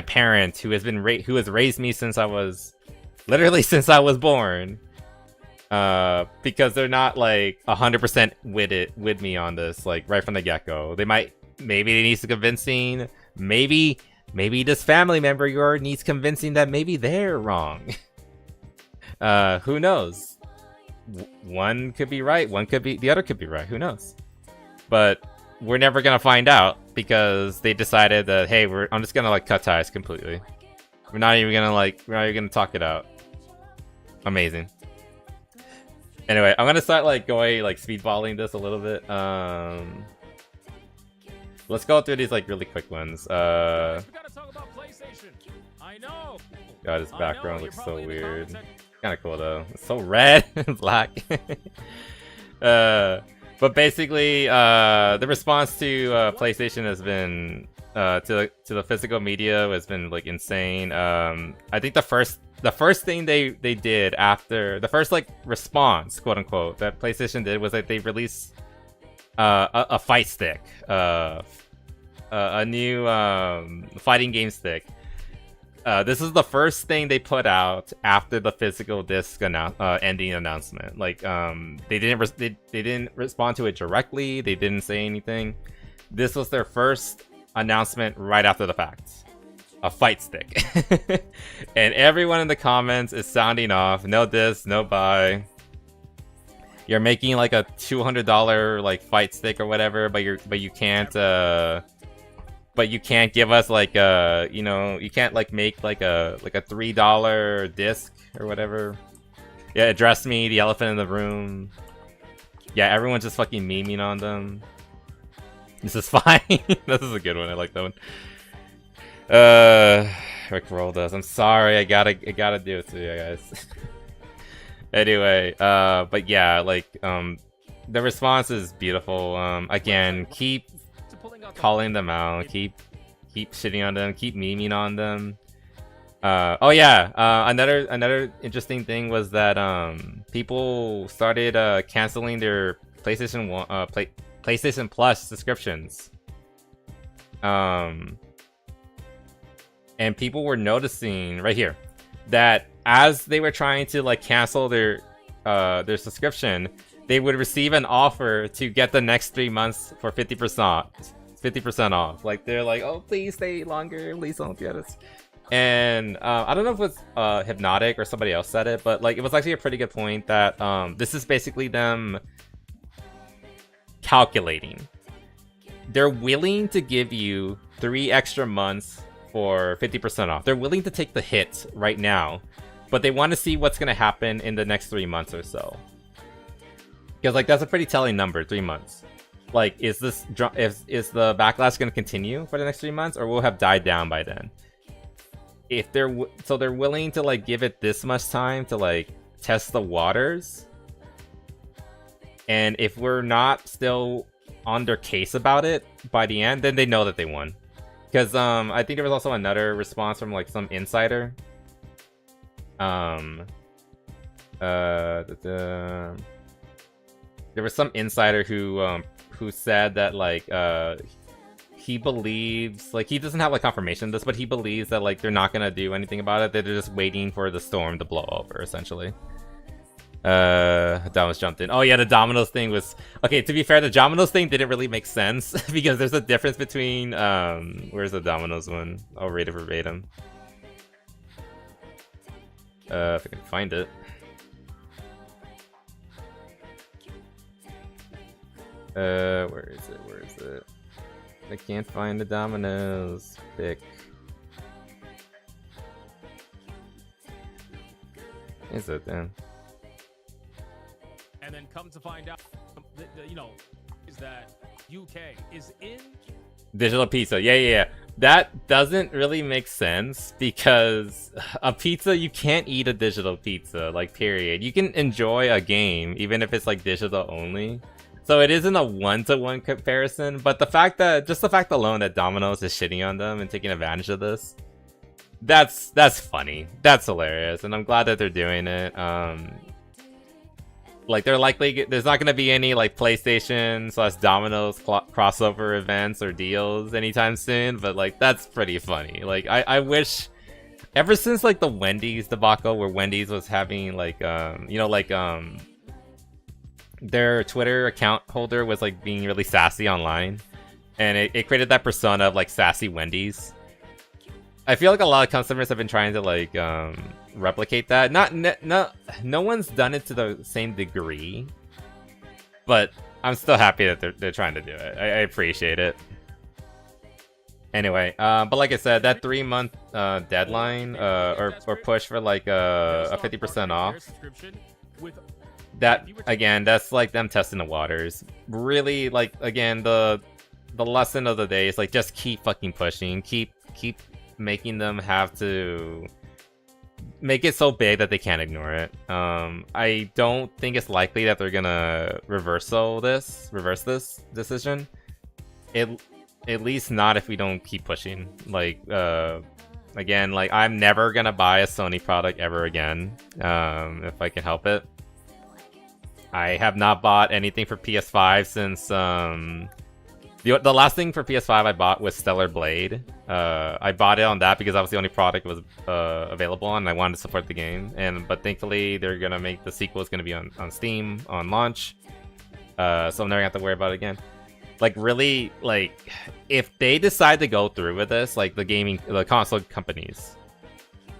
parent who has raised me since I was born. Because they're not like 100% with me on this, like right from the get-go. Maybe they need some convincing. Maybe this family member of yours needs convincing that maybe they're wrong. Who knows? one could be right, one could be the other could be right. Who knows? But we're never gonna find out because they decided that hey, I'm just gonna like cut ties completely. We're not even gonna talk it out. Amazing. Anyway, I'm gonna start like going like speedballing this a little bit. Let's go through these like really quick ones. God, his background looks so weird. Kind of cool though. It's so red and black. But basically, the response to PlayStation has been to the physical media has been like insane. I think the first thing they did after the first like response, quote unquote, that PlayStation did was that they released a fight stick, a new fighting game stick. This is the first thing they put out after the physical disc ending announcement. Like, they didn't respond to it directly. They didn't say anything. This was their first announcement right after the fact. A fight stick. And everyone in the comments is sounding off. No disc, no buy. You're making like a $200 like fight stick or whatever, but you can't give us like you can't like make like a $3 disc or whatever. Yeah, address me, the elephant in the room. Yeah, everyone's just fucking memeing on them. This is fine. This is a good one. I like that one. Rick rolled us. I'm sorry. I gotta do it to you guys. Anyway, but yeah, like the response is beautiful. Again, keep calling them out, keep shitting on them, keep memeing on them. Oh yeah, another interesting thing was that people started canceling their PlayStation Plus subscriptions. And people were noticing right here that as they were trying to like cancel their subscription, they would receive an offer to get the next 3 months for 50% off. Like they're like, oh, please stay longer, please don't get us. And I don't know if it was Hypnotic or somebody else said it, but like it was actually a pretty good point that this is basically them calculating. They're willing to give you 3 extra months for 50% off. They're willing to take the hit right now, but they want to see what's going to happen in the next 3 months or so. Because like that's a pretty telling number, 3 months. Like, is the backlash going to continue for the next 3 months, or will have died down by then? If they're willing to like give it this much time to like test the waters, and if we're not still on their case about it by the end, then they know that they won. Because I think there was also another response from like some insider. There was some insider who said that like he believes, like, he doesn't have like confirmation of this, but he believes that like they're not gonna do anything about it. They're just waiting for the storm to blow over, essentially. Domino's jumped in. Oh yeah, the Domino's thing was okay. To be fair, the Domino's thing didn't really make sense because there's a difference between where's the Domino's one? I'll read it verbatim. If I can find it. Where is it? Where is it? I can't find the Domino's pick. Is it then? And then come to find out, you know, is that UK is in Digital pizza. Yeah. That doesn't really make sense because a pizza, you can't eat a digital pizza, like, period. You can enjoy a game even if it's like digital only. So it isn't a one-to-one comparison, but the fact alone that Domino's is shitting on them and taking advantage of this, that's funny. That's hilarious, and I'm glad that they're doing it. Like, there's not gonna be any like PlayStation/Domino's crossover events or deals anytime soon, but like that's pretty funny. Like I wish, ever since like the Wendy's debacle where Wendy's was having like their Twitter account holder was like being really sassy online, and it created that persona of like sassy Wendy's. I feel like a lot of customers have been trying to like replicate that. No one's done it to the same degree, but I'm still happy that they're trying to do it. I appreciate it. Anyway, but like I said, that 3-month deadline or push for like a 50% off. That again, that's like them testing the waters. Really, like again, the lesson of the day is like just keep fucking pushing, keep making them have to make it so big that they can't ignore it. I don't think it's likely that they're gonna reverse this decision. At least not if we don't keep pushing. Like again, like I'm never gonna buy a Sony product ever again if I can help it. I have not bought anything for PS5 since the last thing for PS5 I bought was Stellar Blade. I bought it on that because that was the only product that was available on, and I wanted to support the game. But thankfully they're gonna make the sequel is gonna be on Steam on launch, so I'm never gonna have to worry about it again. Like really, like if they decide to go through with this, like the console companies,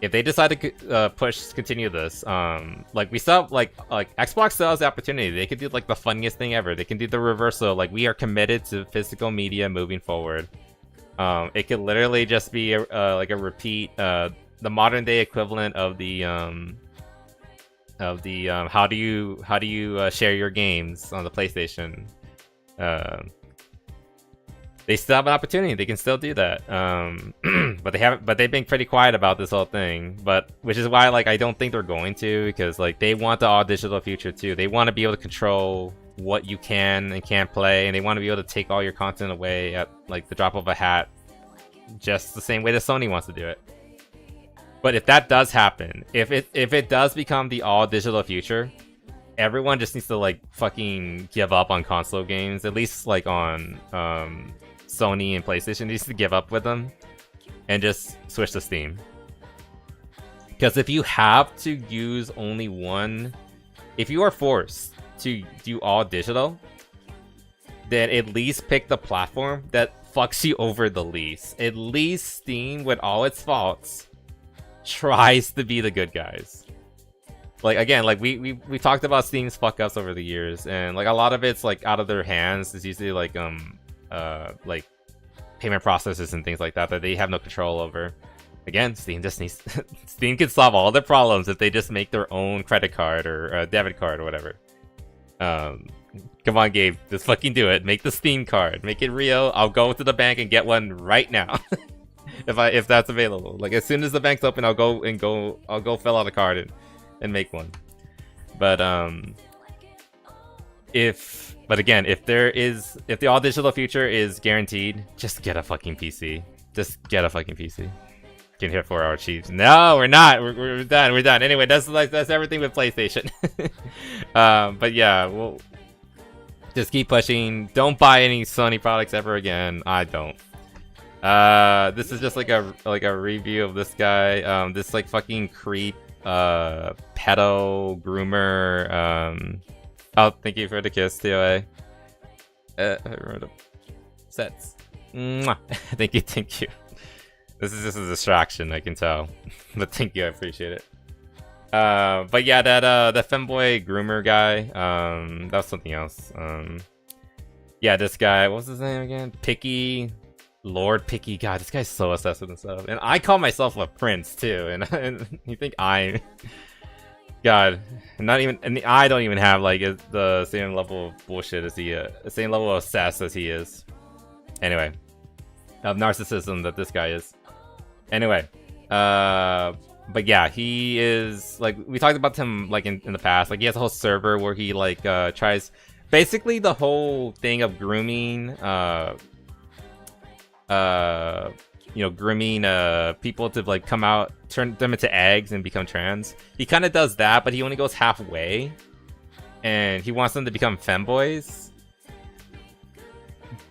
if they decide to continue this, like we still like Xbox still has the opportunity. They could do like the funniest thing ever. They can do the reversal. Like we are committed to physical media moving forward. It could literally just be like a repeat, the modern day equivalent of the how do you share your games on the PlayStation. They still have an opportunity. They can still do that. But they haven't. But they've been pretty quiet about this whole thing. But which is why, like, I don't think they're going to, because like they want the all digital future too. They want to be able to control what you can and can't play, and they want to be able to take all your content away at like the drop of a hat, just the same way that Sony wants to do it. But if that does happen, if it does become the all digital future, everyone just needs to like fucking give up on console games, at least like on Sony and PlayStation needs to give up with them and just switch to Steam. Because if you have to use only one, if you are forced to do all digital, then at least pick the platform that fucks you over the least. At least Steam, with all its faults, tries to be the good guys. Like again, like we talked about Steam's fuck ups over the years, and like a lot of it's like out of their hands. It's usually like payment processes and things like that they have no control over. Again, Steam just needs Steam can solve all their problems if they just make their own credit card or debit card or whatever. Come on, Gabe, just fucking do it. Make the Steam card, make it real. I'll go to the bank and get one right now. if that's available. Like as soon as the bank's open, I'll go fill out a card and make one. But if the all digital future is guaranteed, just get a fucking PC. Just get a fucking PC. Can hear 4-hour Chiefs. No, we're not. We're done. We're done. Anyway, that's everything with PlayStation. But yeah, we'll just keep pushing. Don't buy any Sony products ever again. I don't. This is just like a review of this guy. This like fucking creep pedo groomer. Oh, thank you for the kiss, TOA. I remember the sets. Mwah. Thank you. This is just a distraction, I can tell. But thank you, I appreciate it. But yeah, that femboy groomer guy, that was something else. Yeah, this guy, what's his name again? Lord Picky. God, this guy's so obsessed with himself. And I call myself a prince too, and you think I'm... God, not even, and I don't even have like the same level of bullshit as he, the same level of obsessed as he is. Anyway, of narcissism that this guy is. Anyway, but yeah, he is like, we talked about him like in the past. Like he has a whole server where he like tries, basically the whole thing of grooming, grooming people to like come out, turn them into eggs and become trans. He kind of does that, but he only goes halfway, and he wants them to become femboys,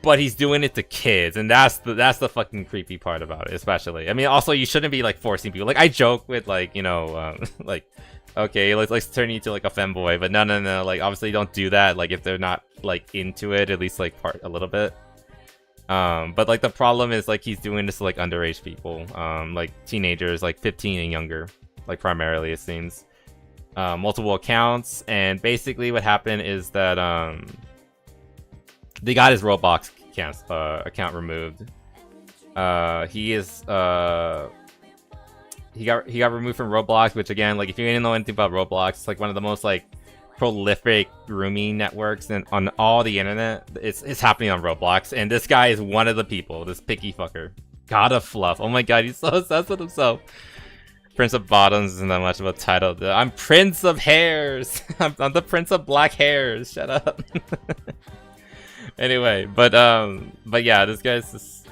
but he's doing it to kids, and that's the fucking creepy part about it. Especially, I mean, also you shouldn't be like forcing people. Like I joke with like, you know, like, okay, let's turn you into like a femboy, but no, like obviously don't do that. Like if they're not like into it, at least like part a little bit. But like the problem is like he's doing this to like underage people, like teenagers, like 15 and younger, like primarily it seems. Multiple accounts, and basically what happened is that they got his Roblox account removed. He got removed from Roblox, which again, like if you didn't know anything about Roblox, it's like one of the most like prolific grooming networks and on all the internet. It's happening on Roblox, and this guy is one of the people, this picky fucker. God of Fluff. Oh my god, he's so obsessed with himself. Prince of Bottoms isn't that much of a title. I'm Prince of Hairs. I'm the Prince of Black Hairs. Shut up. Anyway, but yeah, this guy's just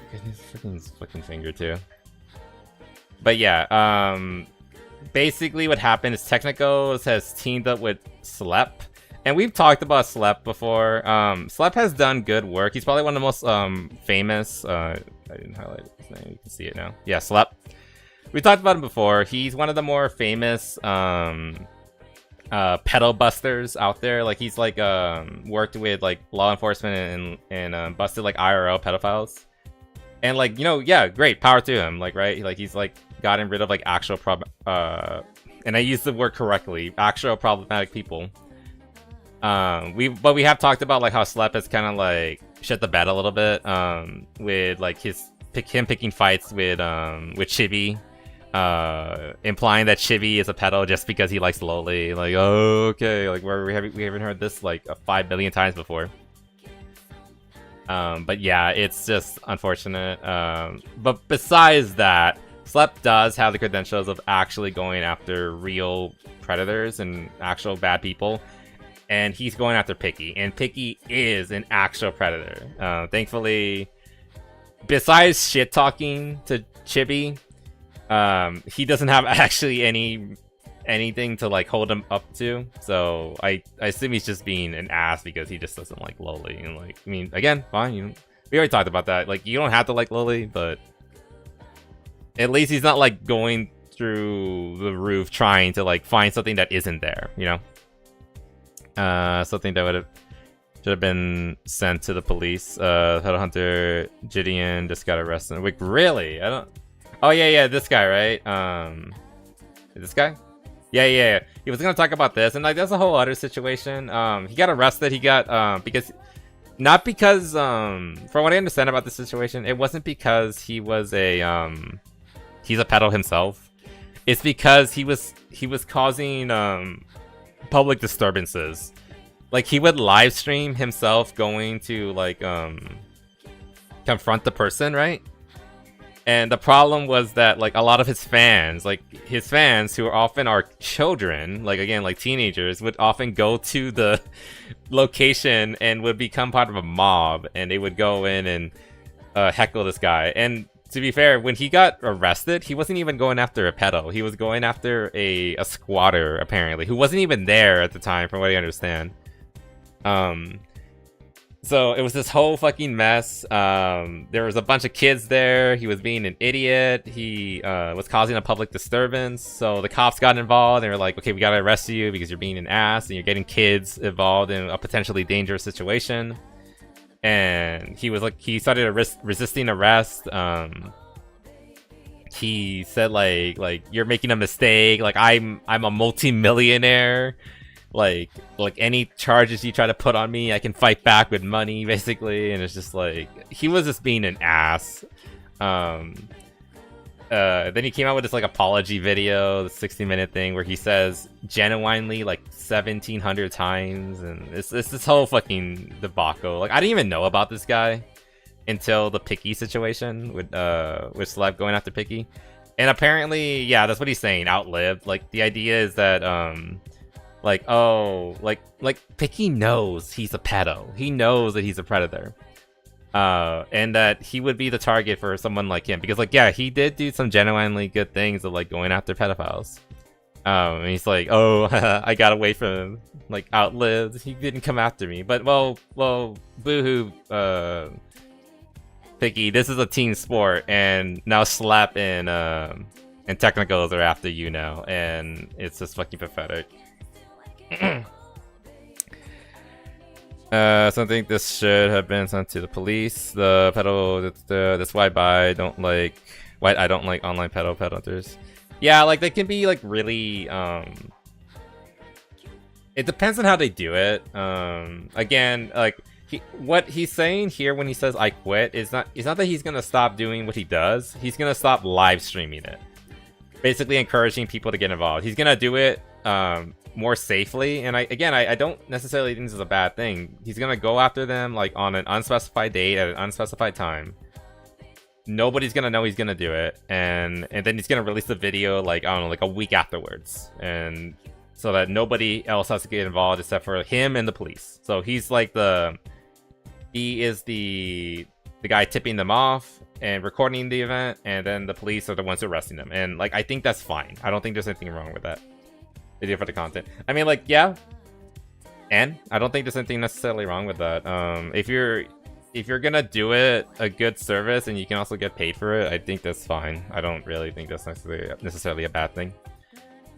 his fucking finger too. But yeah, basically what happened is Technicals has teamed up with Slep, and we've talked about Slep before. Slep has done good work. He's probably one of the most famous. I didn't highlight his name. You can see it now. Yeah, Slep. We talked about him before. He's one of the more famous pedo busters out there. Like he's like worked with like law enforcement and busted like IRL pedophiles. And like, you know, yeah, great, power to him. Like, right, like he's like gotten rid of like actual and I use the word correctly, actual problematic people. We have talked about like how Slep has kind of like shit the bed a little bit with like him picking fights with Chibi. Implying that Chibi is a pedo just because he likes Loli. Like, oh, okay, like we haven't heard this like 5 billion times before. But yeah, it's just unfortunate. But besides that, Slep does have the credentials of actually going after real predators and actual bad people, and he's going after Picky, and Picky is an actual predator. Thankfully, besides shit talking to Chibi, he doesn't have actually anything to like hold him up to, so I assume he's just being an ass because he just doesn't like Loli. And like, I mean, again, fine, we already talked about that. Like, you don't have to like Loli, but at least he's not like going through the roof trying to like find something that isn't there, you know? Something that should have been sent to the police. Headhunter Gideon just got arrested. Like, really? I don't. Oh yeah, this guy, right? This guy? Yeah. He was gonna talk about this, and like that's a whole other situation. He got arrested. He got because from what I understand about the situation, it wasn't because he was he's a pedo himself. It's because he was causing public disturbances. Like he would live stream himself going to like confront the person, right? And the problem was that like a lot of his fans who are often our children, like again, like teenagers, would often go to the location and would become part of a mob, and they would go in and heckle this guy. And to be fair, when he got arrested, he wasn't even going after a pedo. He was going after a squatter, apparently, who wasn't even there at the time, from what I understand. So it was this whole fucking mess. There was a bunch of kids there. He was being an idiot. He was causing a public disturbance. So the cops got involved. They were like, okay, we gotta arrest you because you're being an ass and you're getting kids involved in a potentially dangerous situation. And he was like, he started resisting arrest. He said like you're making a mistake. Like I'm a multi-millionaire. Like any charges you try to put on me, I can fight back with money, basically. And it's just like, he was just being an ass. Then he came out with this like apology video, the 60-minute thing where he says genuinely like 1,700 times, and it's this whole fucking debacle. Like I didn't even know about this guy until the Picky situation with Slep going after Picky, and apparently, yeah, that's what he's saying. Outlived. Like the idea is that like, oh, like Picky knows he's a pedo. He knows that he's a predator. And that he would be the target for someone like him. Because, like, yeah, he did do some genuinely good things of, like, going after pedophiles. And he's like, oh, I got away from him. Like, outlived. He didn't come after me. But, well, boo-hoo, Picky, this is a team sport. And now Slap and Technicals are after you now. And it's just fucking pathetic. Something this should have been sent to the police. The pedal, that's why I don't like online pedal hunters. Yeah, like they can be like really it depends on how they do it. Again, like what he's saying here when he says I quit is not that he's gonna stop doing what he does. He's gonna stop live streaming it, basically encouraging people to get involved. He's gonna do it more safely, and I don't necessarily think this is a bad thing. He's gonna go after them like on an unspecified date at an unspecified time. Nobody's gonna know he's gonna do it, and then he's gonna release the video like, I don't know, like a week afterwards, and so that nobody else has to get involved except for him and the police. So he's like he is the guy tipping them off and recording the event, and then the police are the ones arresting them. And like, I think that's fine. I don't think there's anything wrong with that. They do it for the content. I mean, like, yeah, and I don't think there's anything necessarily wrong with that. If you're gonna do it a good service and you can also get paid for it, I think that's fine. I don't really think that's necessarily a bad thing.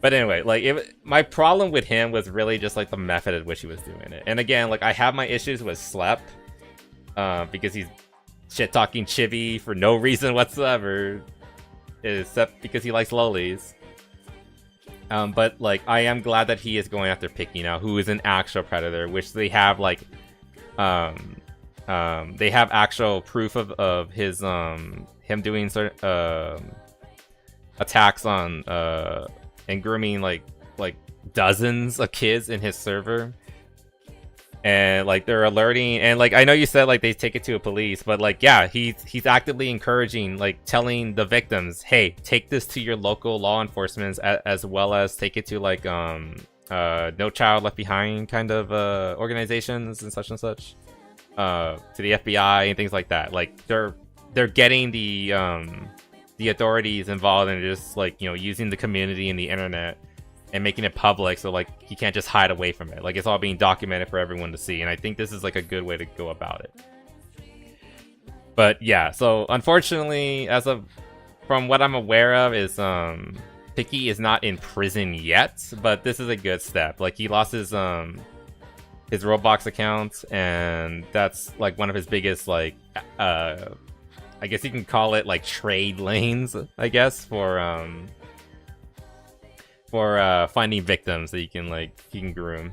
But anyway, like, my problem with him was really just like the method at which he was doing it. And again, like, I have my issues with Slep, because he's shit talking Chibi for no reason whatsoever, except because he likes lolis. But like, I am glad that he is going after Picky now, who is an actual predator, which they have like, they have actual proof of his him doing certain attacks on and grooming like dozens of kids in his server. And like, they're alerting, and like, I know you said like they take it to a police, but like, yeah, he's actively encouraging, like telling the victims, hey, take this to your local law enforcement, as well as take it to like No Child Left Behind kind of organizations and such, to the FBI and things like that. Like, they're getting the authorities involved, and just like, you know, using the community and the internet and making it public, so like he can't just hide away from it. Like, it's all being documented for everyone to see, and I think this is like a good way to go about it. But yeah, so unfortunately, from what I'm aware of, is Picky is not in prison yet, but this is a good step. Like, he lost his Roblox account, and that's like one of his biggest, like, I guess you can call it like trade lanes, I guess, for finding victims that he can groom.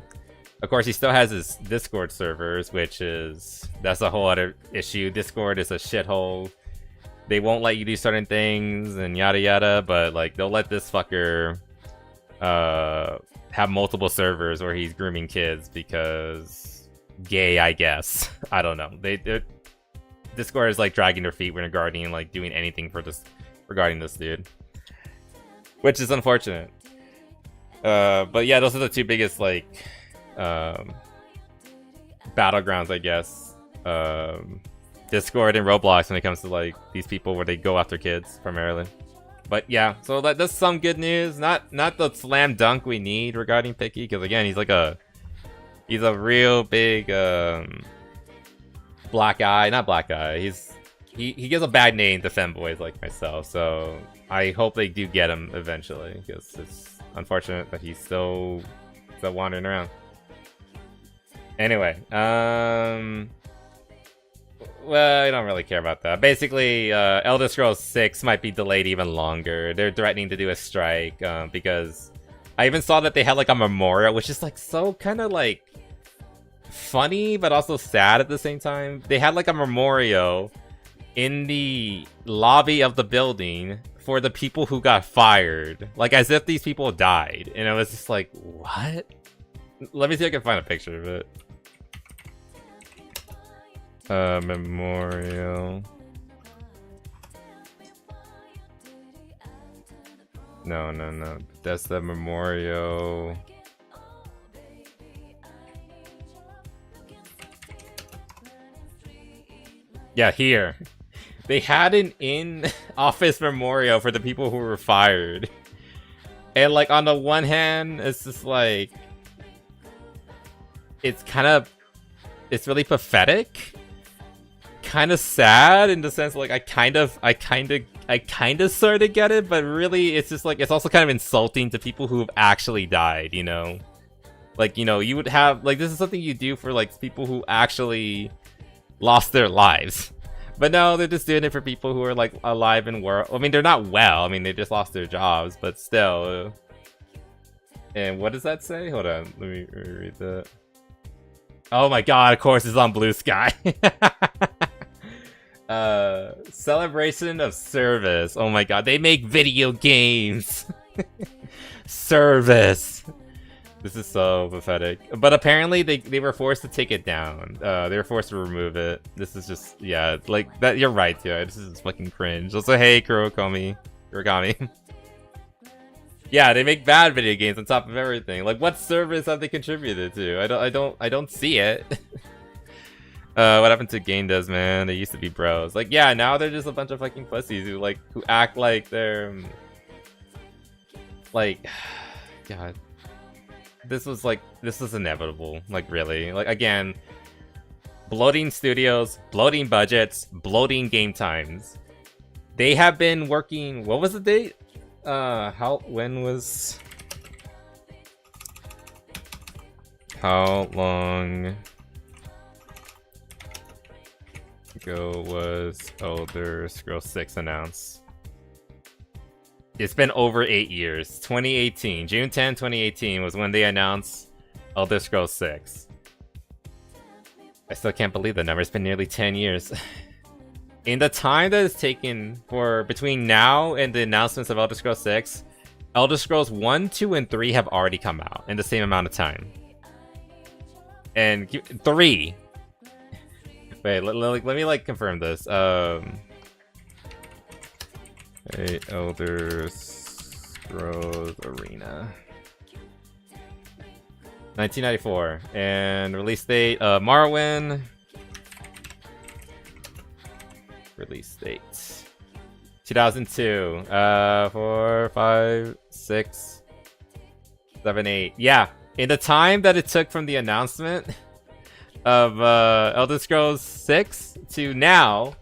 Of course, he still has his Discord servers, that's a whole other issue. Discord is a shithole. They won't let you do certain things and yada yada, but like, they'll let this fucker have multiple servers where he's grooming kids because gay, I guess. I don't know. Discord is like dragging their feet regarding like doing anything regarding this dude, which is unfortunate. But yeah, those are the two biggest like battlegrounds, I guess. Discord and Roblox when it comes to like these people where they go after kids primarily. But yeah, so that's some good news. Not the slam dunk we need regarding Picky, because again, he's a real big black eye. Not black eye. He gives a bad name to femboys like myself. So I hope they do get him eventually, because it's unfortunate that he's still wandering around. Anyway, well, I don't really care about that. Basically, Elder Scrolls 6 might be delayed even longer. They're threatening to do a strike, because I even saw that they had like a memorial, which is like so kind of like funny, but also sad at the same time. They had like a memorial in the lobby of the building for the people who got fired, like as if these people died. And it was just like, what? Let me see if I can find a picture of it. Memorial. No. That's the memorial. Yeah, here. They had an in-office memorial for the people who were fired. And like, on the one hand, it's just like, it's really pathetic. Kind of sad in the sense, like, I kind of sort of get it, but really it's just like, it's also kind of insulting to people who have actually died, you know? Like, you know, you would have like this is something you do for like people who actually lost their lives. But no, they're just doing it for people who are like alive and well. I mean, they're not well. I mean, they just lost their jobs, but still. And what does that say? Hold on, let me read that. Oh my god, of course it's on Blue Sky. Celebration of service. Oh my god, they make video games. Service. This is so pathetic. But apparently they were forced to take it down. They were forced to remove it. This is just, yeah, like that. You're right, yeah. This is fucking cringe. Also, hey, Kurogami. Yeah, they make bad video games on top of everything. Like, what service have they contributed to? I don't see it. What happened to Game Devs, man? They used to be bros. Like, yeah, now they're just a bunch of fucking pussies who act like they're like, God. This was inevitable. Like, really. Like, again, bloating studios, bloating budgets, bloating game times. They have been working. What was the date? How long ago was Elder Scrolls 6 announced? It's been over 8 years. 2018. June 10, 2018 was when they announced Elder Scrolls 6. I still can't believe the number. It's been nearly 10 years. In the time that it's taken for between now and the announcements of Elder Scrolls 6, Elder Scrolls 1, 2, and 3 have already come out in the same amount of time. And 3. Wait, let me like confirm this. Hey, Elder Scrolls Arena. 1994. And release date, Morrowind. Release date 2002. 4, 5, 6, 7, 8. Yeah, in the time that it took from the announcement of Elder Scrolls 6 to now,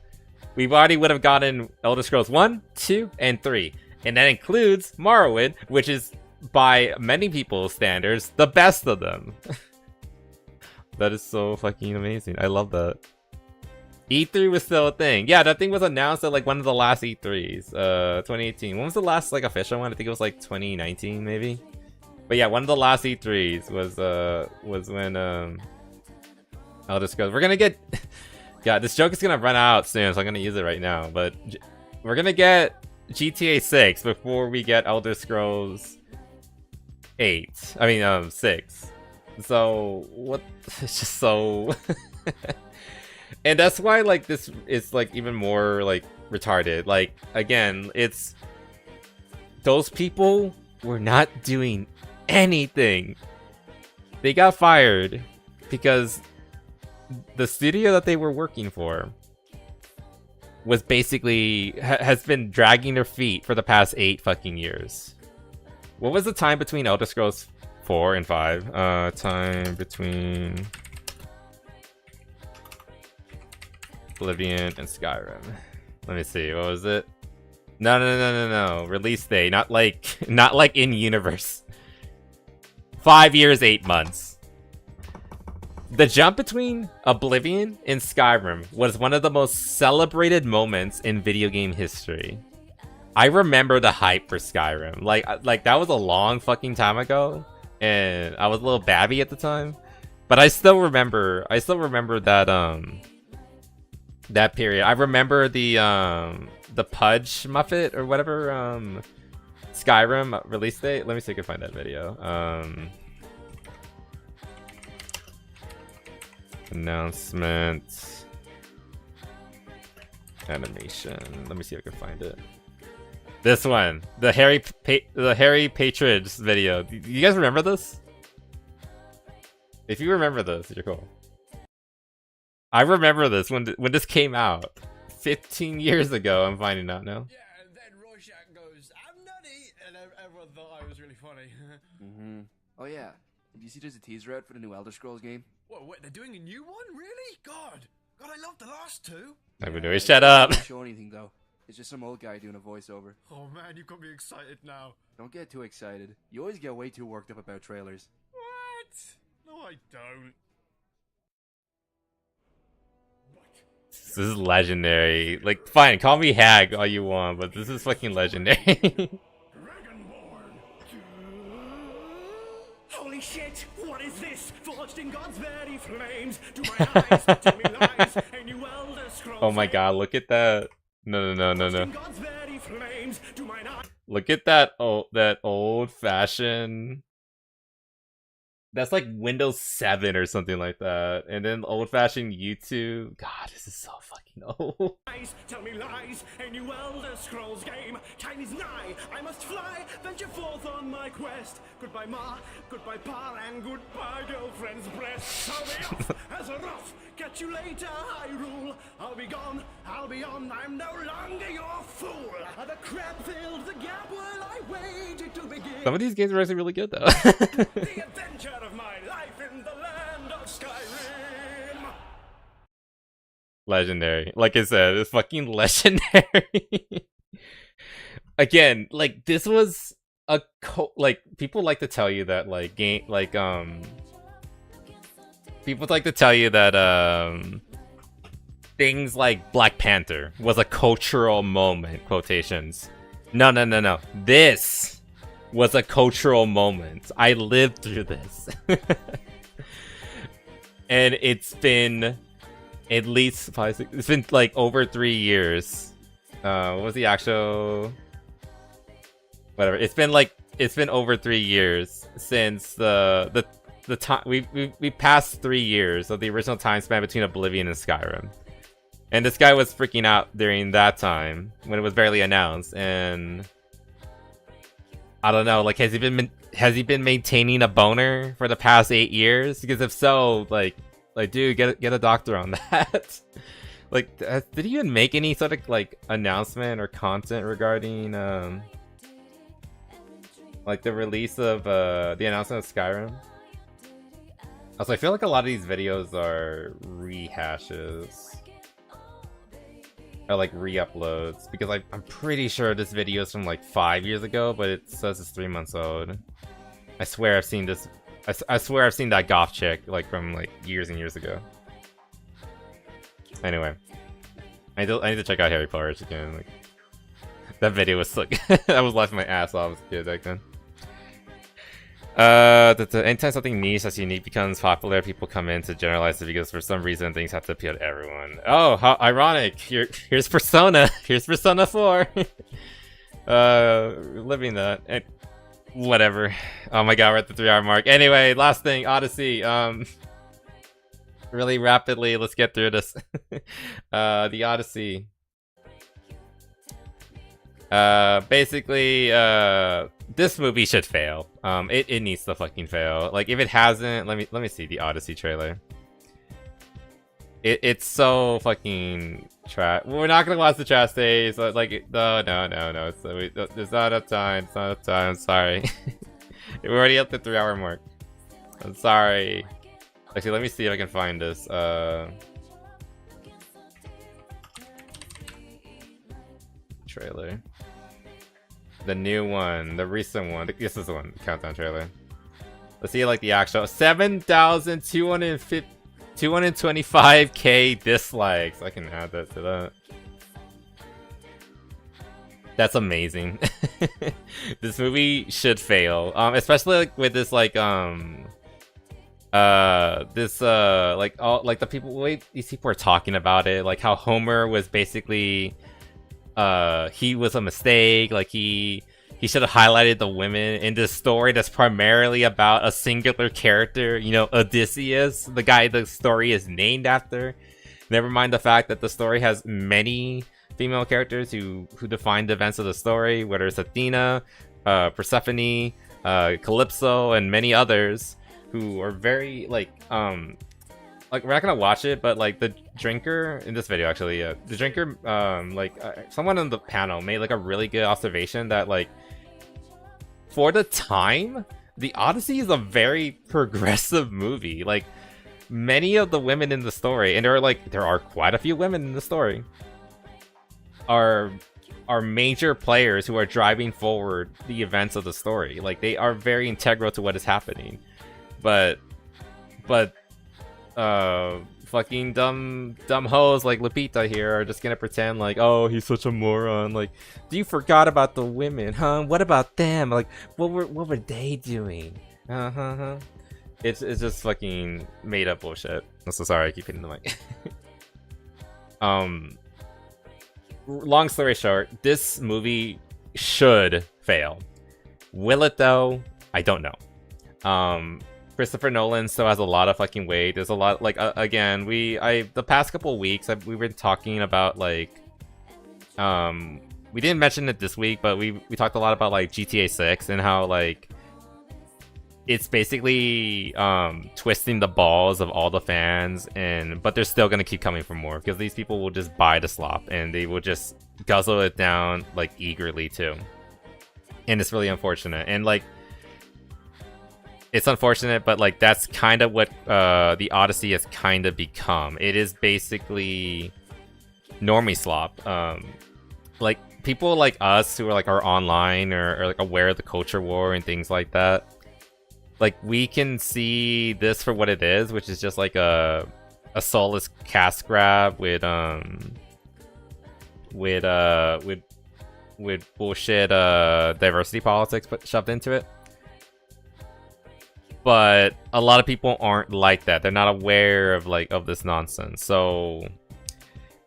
we already would have gotten Elder Scrolls 1, 2, and 3. And that includes Morrowind, which is, by many people's standards, the best of them. That is so fucking amazing. I love that. E3 was still a thing. Yeah, that thing was announced at like one of the last E3s. 2018. When was the last like official one? I think it was like 2019 maybe. But yeah, one of the last E3s was when Elder Scrolls. We're gonna get yeah, this joke is gonna run out soon, so I'm gonna use it right now. But we're gonna get GTA 6 before we get Elder Scrolls 8. I mean 6. So what? It's just so. And that's why like this is like even more like retarded. Like again, it's those people were not doing anything. They got fired because the studio that they were working for was basically has been dragging their feet for the past 8 fucking years. What was the time between Elder Scrolls 4 and 5? Time between Oblivion and Skyrim. Let me see. What was it? No. Release date. Not like in universe. 5 years, 8 months. The jump between Oblivion and Skyrim was one of the most celebrated moments in video game history. I remember the hype for Skyrim. Like that was a long fucking time ago, and I was a little babby at the time. But I still remember that that period. I remember the Pudge Muppet or whatever Skyrim release date. Let me see if I can find that video. Announcement animation. Let me see if I can find it. This one, the Harry Patridge video. Do you guys remember this? If you remember this, you're cool. I remember this when this came out 15 years ago. I'm finding out now. Yeah, and then Rorschach goes, "I'm nutty," and everyone thought I was really funny. Oh yeah. Did you see there's a teaser out for the new Elder Scrolls game? What, they're doing a new one? Really? God, I loved the last two. I've been doing. Shut up. Don't show anything though. It's just some old guy doing a voiceover. Oh man, you've got me excited now. Don't get too excited. You always get way too worked up about trailers. What? No, I don't. This is legendary. Like, fine, call me hag all you want, but this is fucking legendary. Holy shit, what is this? Forged in God's very flames. Do my eyes tell me lies? A new Elder Scrolls. Oh my god, look at that. No. God's very flames. Do my eyes. Look at that old fashioned. That's like Windows 7 or something like that. And then old fashioned YouTube. God, this is so fucking old. Tell me lies, a new Elder Scrolls game. Time is nigh, I must fly, venture forth on my quest. Goodbye ma, goodbye pa, and goodbye girlfriend's breast. I'll be off as a rough, catch you later, Hyrule. I'll be gone, I'll be on, I'm no longer your fool. The crab filled the gap while I waited to begin. Some of these games are actually really good though. The adventure of my life in the land of Skyrim. Legendary. Like I said, it's fucking legendary. Again, like this was a like people like to tell you that like people like to tell you that things like Black Panther was a cultural moment, quotations. No. This was a cultural moment. I lived through this. And it's been at least 5, 6, it's been like over 3 years. What was the actual whatever? It's been over 3 years since the time we passed 3 years of the original time span between Oblivion and Skyrim. And this guy was freaking out during that time when it was barely announced, and I don't know, like has he been maintaining a boner for the past 8 years? Because if so, like dude, get a doctor on that. Like, did he even make any sort of like announcement or content regarding like the release of the announcement of Skyrim? Also, I feel like a lot of these videos are rehashes or like re-uploads, because I'm pretty sure this video is from like 5 years ago, but it says it's 3 months old. I swear I've seen this. I swear I've seen that goth chick like from like years and years ago. Anyway, I need to check out Harry Potter again. Like, that video was so good. I was laughing my ass off as a kid back then. Anytime something niche that's unique becomes popular, people come in to generalize it because for some reason things have to appeal to everyone. Oh, how ironic! Here's Persona. Here's Persona 4. Living that. And whatever. Oh my god, we're at the 3-hour mark. Anyway, last thing, Odyssey. Really rapidly, let's get through this. The Odyssey. Basically, this movie should fail. It needs to fucking fail. Like, if it hasn't, let me see the Odyssey trailer. It's so fucking trash. We're not gonna watch the trash days. Like, no. There's not enough time. It's not enough time. I'm sorry. We're already at the 3-hour mark. I'm sorry. Actually, let me see if I can find this. Trailer. The new one, the recent one. This is the one, the countdown trailer. Let's see like the actual 225k dislikes. I can add that to that. That's amazing. This movie should fail. Especially like with this like like all like the people, wait, these people are talking about it, like how Homer was basically he was a mistake, like he should have highlighted the women in this story that's primarily about a singular character, you know, Odysseus, the guy the story is named after. Never mind the fact that the story has many female characters who define the events of the story, whether it's Athena, Persephone, Calypso, and many others who are very like we're not gonna watch it, but like the drinker in this video, actually, the drinker, someone on the panel made like a really good observation that like for the time, the Odyssey is a very progressive movie. Like many of the women in the story, and there are quite a few women in the story, are major players who are driving forward the events of the story. Like they are very integral to what is happening. but fucking dumb hoes like Lupita here are just gonna pretend like, oh, he's such a moron. Like, you forgot about the women, huh? What about them? Like, what were they doing? It's just fucking made up bullshit. I'm so sorry I keep hitting the mic. Long story short, this movie should fail. Will it though? I don't know. Christopher Nolan still has a lot of fucking weight. There's a lot, like, again, the past couple of weeks, we've been talking about, like, we didn't mention it this week, but we talked a lot about, like, GTA 6 and how, like, it's basically twisting the balls of all the fans, but they're still gonna keep coming for more because these people will just buy the slop and they will just guzzle it down, like, eagerly too. And it's really unfortunate. And, like, it's unfortunate, but, like, that's kind of what the Odyssey has kind of become. It is basically normie slop. Like, people like us who are online or like aware of the culture war and things like that, like, we can see this for what it is, which is just like a soulless cash grab with bullshit diversity politics shoved into it. But a lot of people aren't like that. They're not aware of this nonsense. So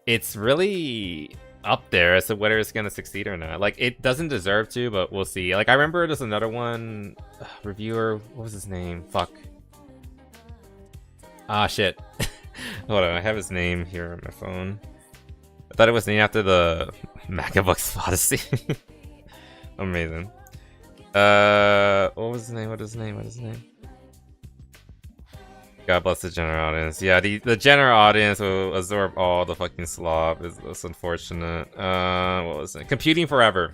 it's really up there as to whether it's gonna succeed or not. Like, it doesn't deserve to, but we'll see. Like, I remember there's another one reviewer. What was his name? Fuck. Ah, shit. Hold on, I have his name here on my phone. I thought it was named after the MacBook's Odyssey. Amazing. What was his name? What is his name? God bless the general audience. Yeah, the general audience will absorb all the fucking slop. It's unfortunate. What was it? Computing Forever.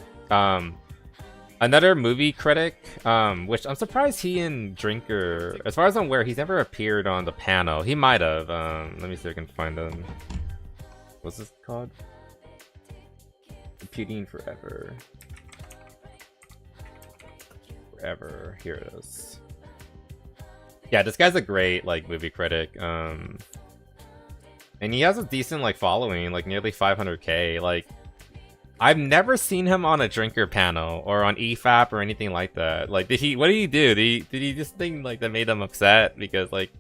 Another movie critic, which I'm surprised he and Drinker, as far as I'm aware, he's never appeared on the panel. He might have. Let me see if I can find him. What's this called? Computing Forever. Here it is. Yeah, this guy's a great, like, movie critic. And he has a decent, like, following, like, nearly 500k. Like, I've never seen him on a Drinker panel or on EFAP or anything like that. Like, what did he do? Did he just think, like, that made him upset? Because, like,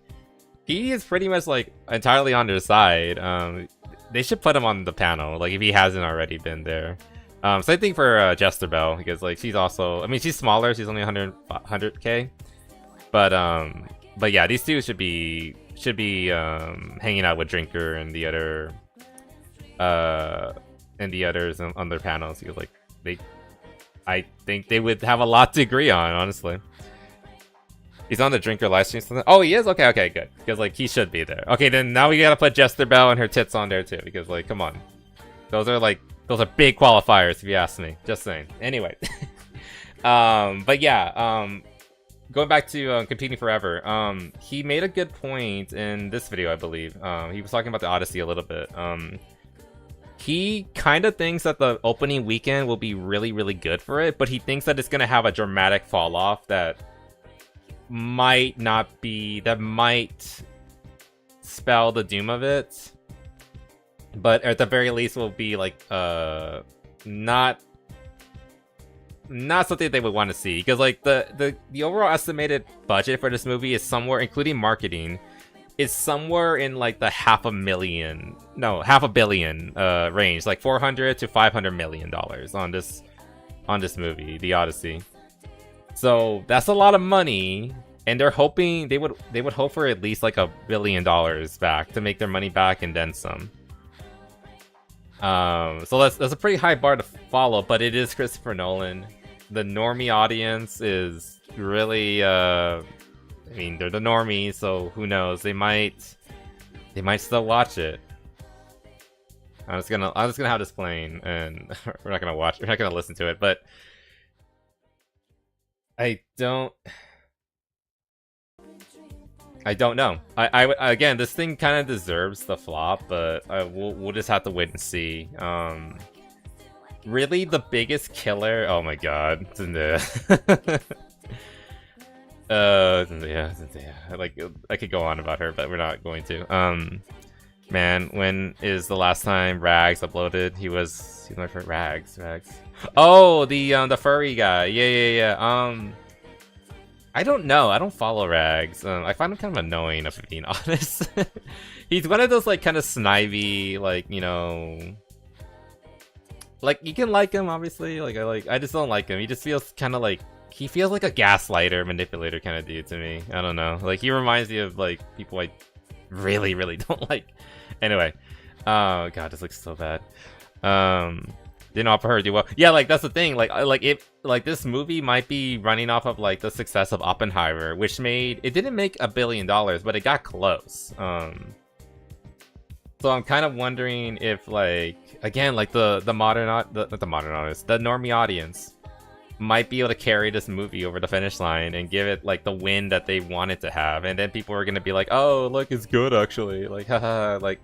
he is pretty much, like, entirely on their side. They should put him on the panel, like, if he hasn't already been there. Same thing for Jester Bell, because, like, she's also, I mean, she's smaller, she's only 100k. But yeah, these two should be hanging out with Drinker and the others on their panels, because, like, I think they would have a lot to agree on, honestly. He's on the Drinker live stream. Oh, he is? Okay, good. Because, like, he should be there. Okay, then now we gotta put Jester Bell and her tits on there too, because, like, come on. Those are big qualifiers, if you ask me. Just saying. Anyway. But yeah, going back to Competing Forever, he made a good point in this video, I believe. He was talking about the Odyssey a little bit. He kind of thinks that the opening weekend will be really, really good for it, but he thinks that it's going to have a dramatic fall off that might spell the doom of it. But at the very least will be, like, not something they would want to see, because, like, the overall estimated budget for this movie is somewhere, including marketing, is somewhere in, like, the $500 million range, like $400 to $500 million on this movie, The Odyssey. So that's a lot of money, and they're hoping they would hope for at least, like, $1 billion back to make their money back and then some. So that's a pretty high bar to follow, but it is Christopher Nolan. The normie audience is really, I mean, they're the normies, so who knows? They might still watch it. I'm just gonna have this playing, and we're not gonna listen to it, but I don't know. Again, this thing kind of deserves the flop, but we'll just have to wait and see. Really, the biggest killer? Oh my god! Yeah. Like, I could go on about her, but we're not going to. Man, when is the last time Rags uploaded? He's my favorite. Rags. Oh, the furry guy. Yeah. I don't know. I don't follow Rags. I find him kind of annoying, if I'm being honest. He's one of those, like, kind of snivy, like, you know, like, you can like him, obviously. I just don't like him. He just feels kind of like, he feels like a gaslighter, manipulator kind of dude to me. I don't know. Like, he reminds me of, like, people I really, really don't like. Anyway. Oh, God, this looks so bad. Didn't offer her do well. Yeah, like, that's the thing. Like this movie might be running off of, like, the success of Oppenheimer, which it didn't make $1 billion, but it got close. So I'm kind of wondering if, like, again, like, the normie audience might be able to carry this movie over the finish line and give it, like, the win that they want it to have, and then people are gonna be like, oh, look, it's good, actually, like, haha, like,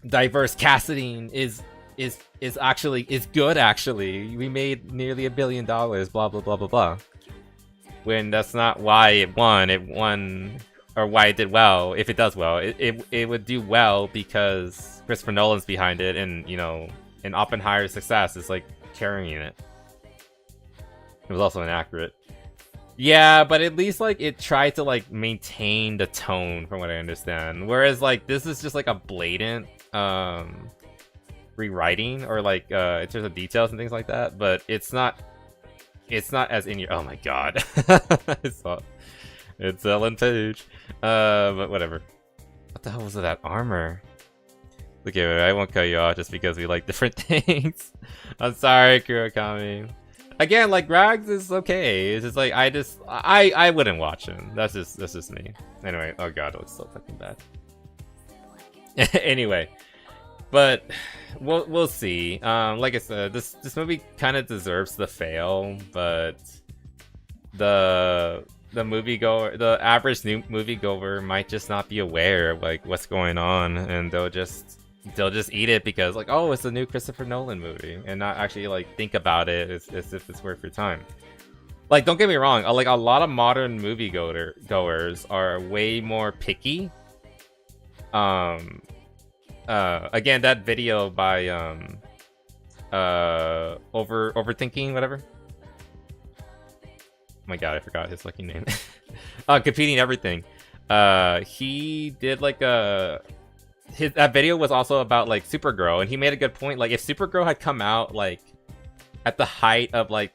diverse casting is good, actually. We made nearly $1 billion, blah blah blah blah blah. When that's not why it won, or why it did well. If it does well, it would do well because Christopher Nolan's behind it, and, you know, and Oppenheimer's success is, like, carrying it. It was also inaccurate. Yeah, but at least, like, it tried to, like, maintain the tone, from what I understand. Whereas, like, this is just, like, a blatant rewriting, or, like, in terms of details and things like that. But it's not as in your. Oh my God, I saw it. It's Ellen Page. But whatever. What the hell was that armor? Look at it. I won't cut you off just because we like different things. I'm sorry, Kurakami. Again, like, Rags is okay. It's just like, I wouldn't watch him. That's just me. Anyway, oh God, it looks so fucking bad. Anyway, but we'll see. Like I said, this movie kind of deserves the fail, but the average new moviegoer might just not be aware of, like, what's going on, and they'll just eat it because, like, oh, it's a new Christopher Nolan movie, and not actually, like, think about it as if it's worth your time. Like, don't get me wrong, like, a lot of modern moviegoers are way more picky. Again, that video by overthinking, whatever. Oh my God, I forgot his fucking name. Competing everything. He did, like, that video was also about, like, Supergirl, and he made a good point. Like, if Supergirl had come out, like, at the height of, like,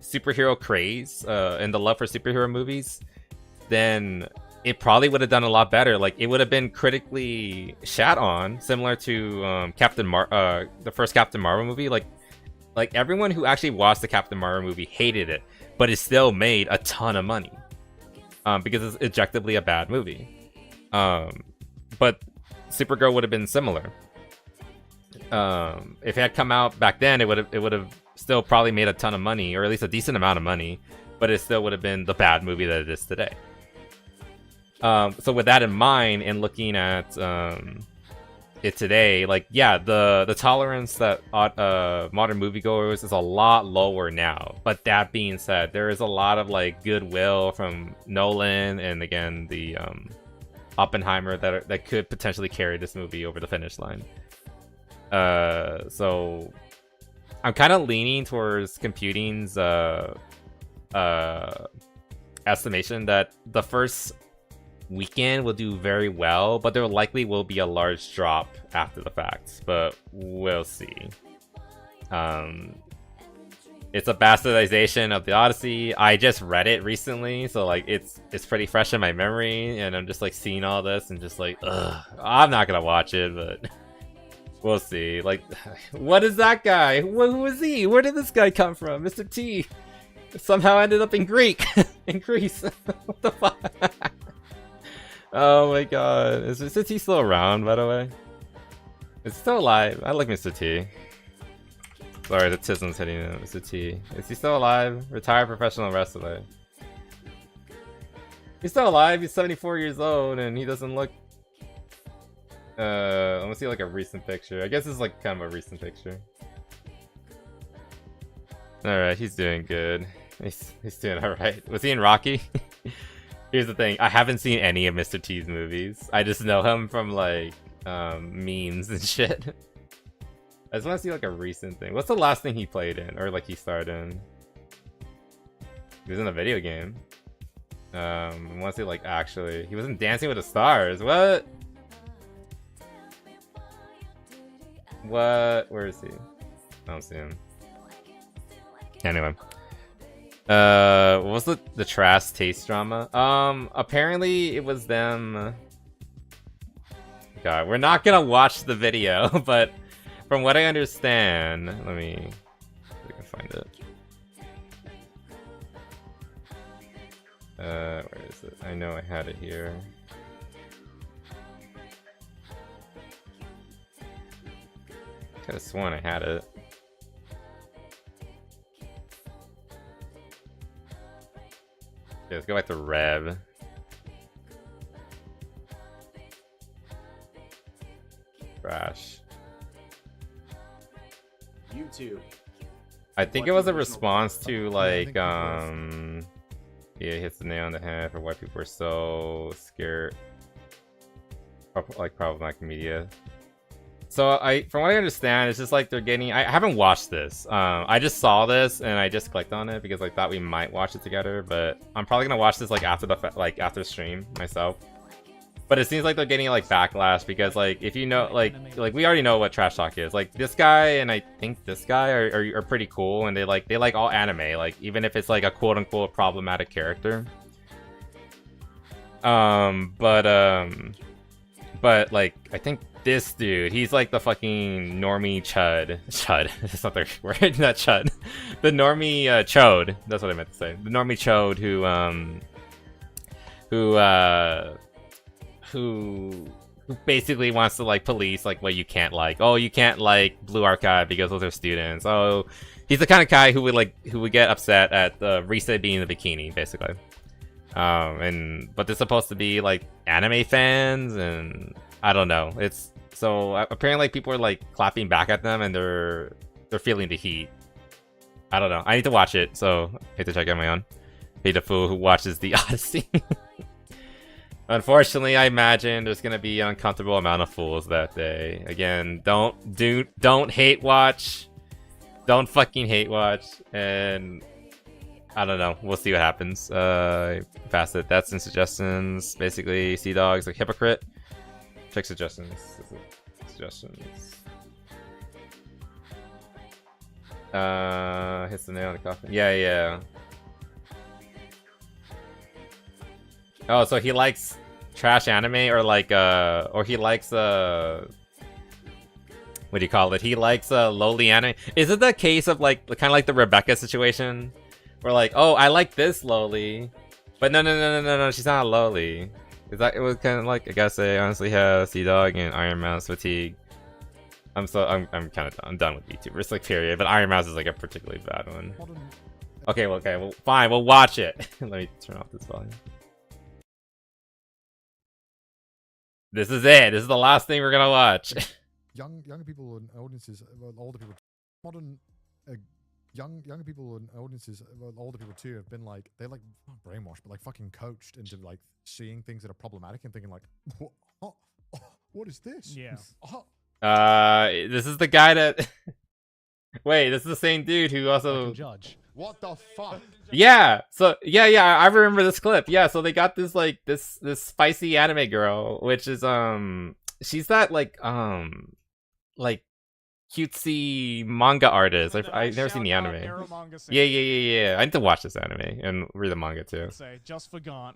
superhero craze, and the love for superhero movies, then it probably would have done a lot better. Like, it would have been critically shat on, similar to the first Captain Marvel movie. Like everyone who actually watched the Captain Marvel movie hated it, but it still made a ton of money, because it's objectively a bad movie. But Supergirl would have been similar. If it had come out back then, it would have still probably made a ton of money, or at least a decent amount of money, but it still would have been the bad movie that it is today. So with that in mind, and looking at it today, like, yeah, the tolerance that modern moviegoers is a lot lower now. But that being said, there is a lot of, like, goodwill from Nolan, and again, the Oppenheimer that could potentially carry this movie over the finish line. So I'm kind of leaning towards Computing's estimation that the first weekend will do very well, but there likely will be a large drop after the fact, but we'll see. It's a bastardization of the Odyssey. I just read it recently, so, like, it's pretty fresh in my memory, and I'm just, like, seeing all this and just like, ugh, I'm not gonna watch it, but we'll see. Like, what is that guy? Who is he? Where did this guy come from? Mr. T somehow ended up in Greece. What the fuck? Oh my God, is Mr. T still around, by the way? It's still alive. I like Mr. T. Sorry, the tism's hitting him. Mr. T. Is he still alive? Retired professional wrestler. He's still alive. He's 74 years old, and he doesn't look... let me see, like, a recent picture. I guess it's, like, kind of a recent picture. Alright, he's doing good. He's doing alright. Was he in Rocky? Here's the thing, I haven't seen any of Mr. T's movies. I just know him from like memes and shit. I just want to see like a recent thing. What's the last thing he played in? Or like he starred in? He was in a video game. I want to see like actually. He was in Dancing with the Stars. What? What? Where is he? I don't see him. Anyway. What was the Trash Taste drama? Apparently it was them. God, we're not gonna watch the video, but from what I understand, let me see if I can find it. Where is it? I know I had it here. Could have sworn I had it. Okay, let's go back to Rev. Trash. YouTube. I think it was a response to like yeah, it hits the nail on the head for why people are so scared of like problematic media. So from what I understand, it's just like they're getting. I haven't watched this. I just saw this and I just clicked on it because I thought we might watch it together. But I'm probably gonna watch this like after the stream myself. But it seems like they're getting like backlash because like if you know like we already know what trash talk is. Like this guy and I think this guy are pretty cool and they like all anime. Like even if it's like a quote unquote problematic character. But like I think this dude, he's like the fucking normie chud. That's not the word, not chud. The normie chode. That's what I meant to say. The normie chode who basically wants to like police like what you can't like. Oh, you can't like Blue Archive because those are students. Oh, he's the kind of guy who would get upset at the Risa being in the bikini, basically. But they're supposed to be like anime fans, and I don't know. It's so apparently like, people are like clapping back at them, and they're feeling the heat. I don't know. I need to watch it, so I have to check it on my own. Be the fool who watches the Odyssey. Unfortunately, I imagine there's gonna be an uncomfortable amount of fools that day. Again, don't hate watch. Don't fucking hate watch, and I don't know. We'll see what happens. Pass it. That's in suggestions. Basically, Sea Dog's like hypocrite. Check suggestions. Suggestions. Hits the nail on the coffin. Yeah. Oh, so he likes trash anime, or like or he likes what do you call it? He likes lowly anime. Is it the case of like kind of like the Rebecca situation? Where like, oh, I like this lowly, but no, she's not lowly. Is that it was kind of like I guess I honestly have Sea Dog and Iron Mouse fatigue. I'm kind of done with YouTubers like period. But Iron Mouse is like a particularly bad one. Okay, well, fine, we'll watch it. Let me turn off this volume. This is it. This is the last thing we're gonna watch. Younger people and audiences, older people, modern. Younger people and audiences, older people too, have been like, they're like not brainwashed, but like fucking coached into like seeing things that are problematic and thinking like, what is this? Yeah. Oh. This is the guy that. Wait, this is the same dude who also. Judge. What the fuck? Yeah. So yeah, I remember this clip. Yeah. So they got this like this spicy anime girl, which is she's that like cutesy manga artist. I've never seen the anime. Yeah. I need to watch this anime and read the manga too. Say just forgot.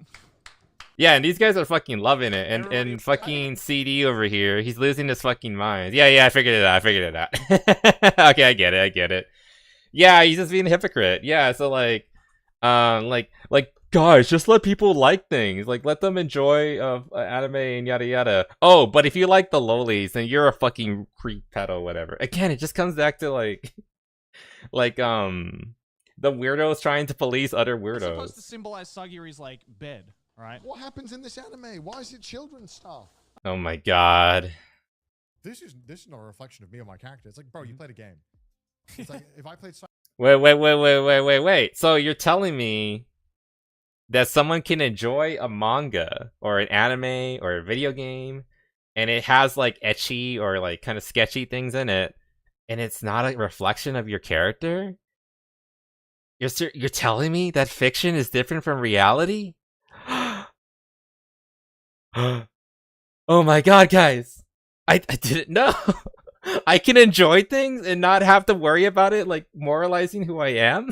Yeah, and these guys are fucking loving it, and fucking CD over here, he's losing his fucking mind. Yeah, I figured it out. Okay, I get it. Yeah, he's just being a hypocrite. Yeah, so like guys, just let people like things. Like, let them enjoy anime and yada yada. Oh, but if you like the lowlies, then you're a fucking creep pedo, whatever. Again, it just comes back to like the weirdos trying to police other weirdos. It's supposed to symbolize Sagiri's like bed, right? What happens in this anime? Why is it children's stuff? Oh my god. This is not a reflection of me or my character. It's like, bro, you played a game. It's like if I played. Wait. So you're telling me that someone can enjoy a manga or an anime or a video game and it has like ecchi or like kind of sketchy things in it and it's not a reflection of your character? You're telling me that fiction is different from reality? Oh my god, guys. I didn't know. I can enjoy things and not have to worry about it like moralizing who I am.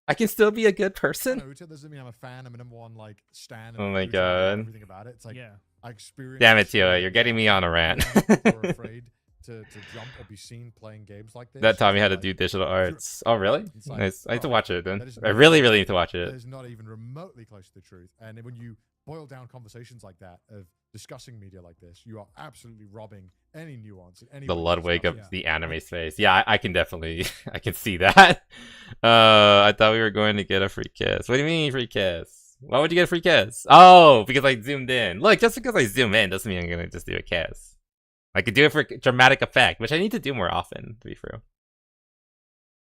I can still be a good person. Naruto doesn't mean I'm a fan. I'm a number one like stan. Oh my Naruto, god. everything about it. It's like I experienced. Damn it, Tio, you're getting me on a rant. We're afraid to jump or be seen playing games like this. That taught me how to do digital arts. Oh really? Like, Nice. I have to watch it then. that is I not- really need to watch it. That is not even remotely close to the truth. And when you boil down conversations like that of discussing media like this, you are absolutely robbing any nuance and any The way to Ludwig discuss of it. the anime space. Yeah, I can definitely I can see that. I thought we were going to get a free kiss. What do you mean free kiss? Why would you get a free kiss? Oh, because I zoomed in. Look, just because I zoom in doesn't mean I'm gonna just do a kiss. I could do it for dramatic effect, which I need to do more often, to be true.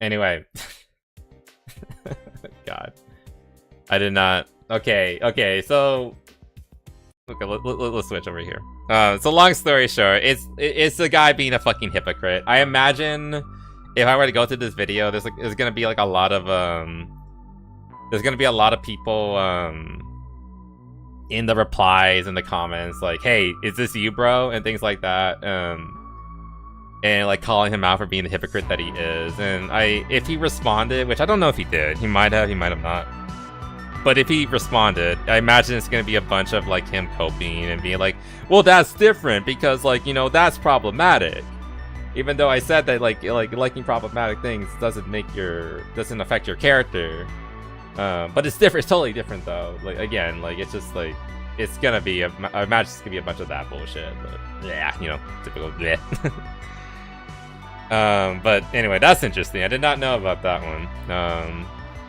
Anyway. God. I did not. Okay, so okay, let's switch over here. So long story short, it's the guy being a fucking hypocrite. I imagine if I were to go through this video, there's gonna be like a lot of there's gonna be a lot of people in the replies and the comments like, hey, is this you, bro? And things like that. And like calling him out for being the hypocrite that he is. And if he responded, which I don't know if he did, he might have not. But if he responded, I imagine it's gonna be a bunch of like him coping and being like, well, that's different because like, you know, that's problematic. Even though I said that like liking problematic things doesn't affect your character. But it's different. It's totally different though. Like again, like it's just like it's gonna be. I imagine it's gonna be a bunch of that bullshit. But yeah, you know, typical. Bleh. But anyway, that's interesting. I did not know about that one.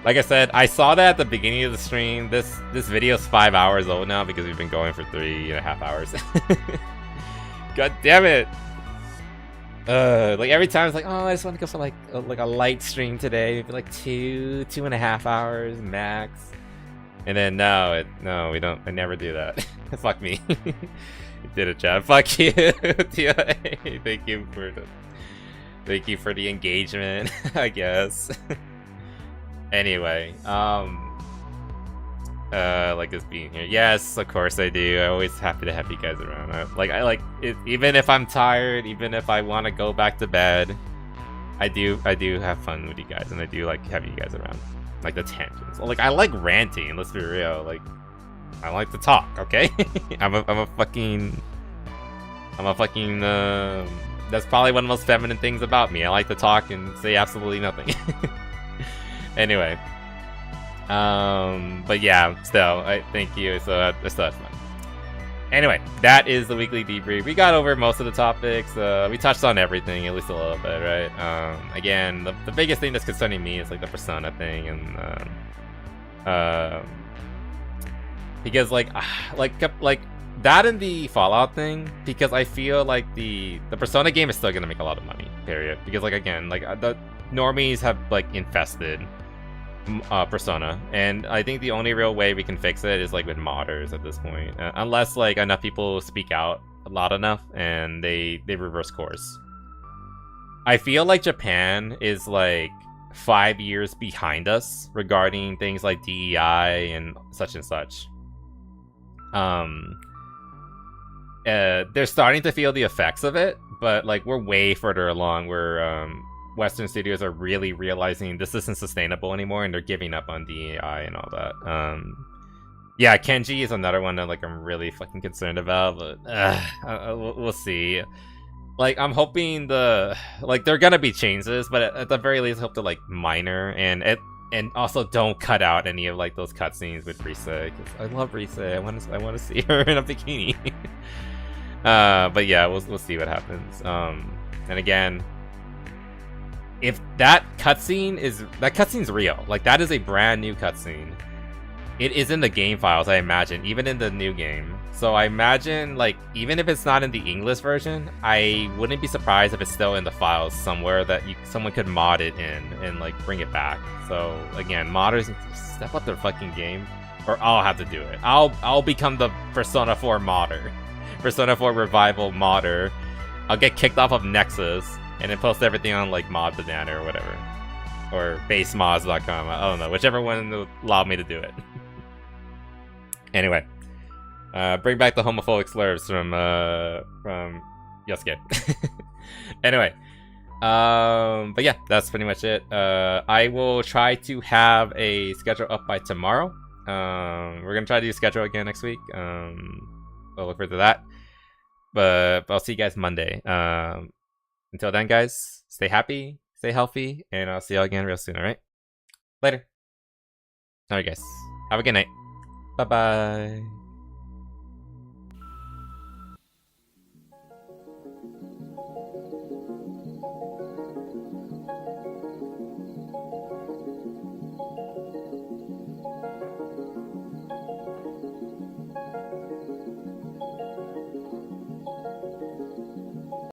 Like I said, I saw that at the beginning of the stream. This video is 5 hours old now because we've been going for 3.5 hours. God damn it! Like every time it's like, oh, I just want to go for like a light stream today, maybe like 2.5 hours max. And then no, we don't. I never do that. Fuck me. You did it, Chad. Fuck you. Thank you for the engagement. I guess. Anyway, like this being here. Yes, of course I do. I'm always happy to have you guys around. I like it, even if I'm tired, even if I want to go back to bed. I do have fun with you guys, and I do like having you guys around. Like the tangents. Like I like ranting. Let's be real. Like I like to talk. Okay, I'm a fucking. That's probably one of the most feminine things about me. I like to talk and say absolutely nothing. Anyway. But yeah, still, thank you. So that's fun. Anyway, that is the weekly debrief. We got over most of the topics. We touched on everything, at least a little bit, right? Again, the biggest thing that's concerning me is like the persona thing, and because like that and the Fallout thing, because I feel like the persona game is still gonna make a lot of money. Period. Because like again, like the normies have like infested persona, and I think the only real way we can fix it is like with modders at this point, unless like enough people speak out a lot enough and they reverse course. I feel like Japan is like 5 years behind us regarding things like DEI and such. They're starting to feel the effects of it, but like we're way further along where Western studios are really realizing this isn't sustainable anymore, and they're giving up on DEI and all that. Yeah, Kenji is another one that like I'm really fucking concerned about, but we'll see. Like I'm hoping there are gonna be changes, but at the very least, I hope they're like minor, and also don't cut out any of like those cutscenes with Rise, because I love Rise. I want to see her in a bikini. But yeah, we'll see what happens. And again, if that cutscene's real, like that is a brand new cutscene. It is in the game files, I imagine, even in the new game. So I imagine, like, even if it's not in the English version, I wouldn't be surprised if it's still in the files somewhere that someone could mod it in and like bring it back. So again, modders need to step up their fucking game, or I'll have to do it. I'll become the Persona 4 modder, Persona 4 revival modder. I'll get kicked off of Nexus and then post everything on like Mod Banana or whatever, or basemods.com. I don't know, whichever one will allow me to do it. Anyway. Bring back the homophobic slurs from Yosuke. Anyway, but yeah, that's pretty much it. I will try to have a schedule up by tomorrow. We're gonna try to do schedule again next week. I'll look forward to that. But I'll see you guys Monday. Until then, guys, stay happy, stay healthy, and I'll see y'all again real soon. All right, later. All right, guys, have a good night. Bye bye.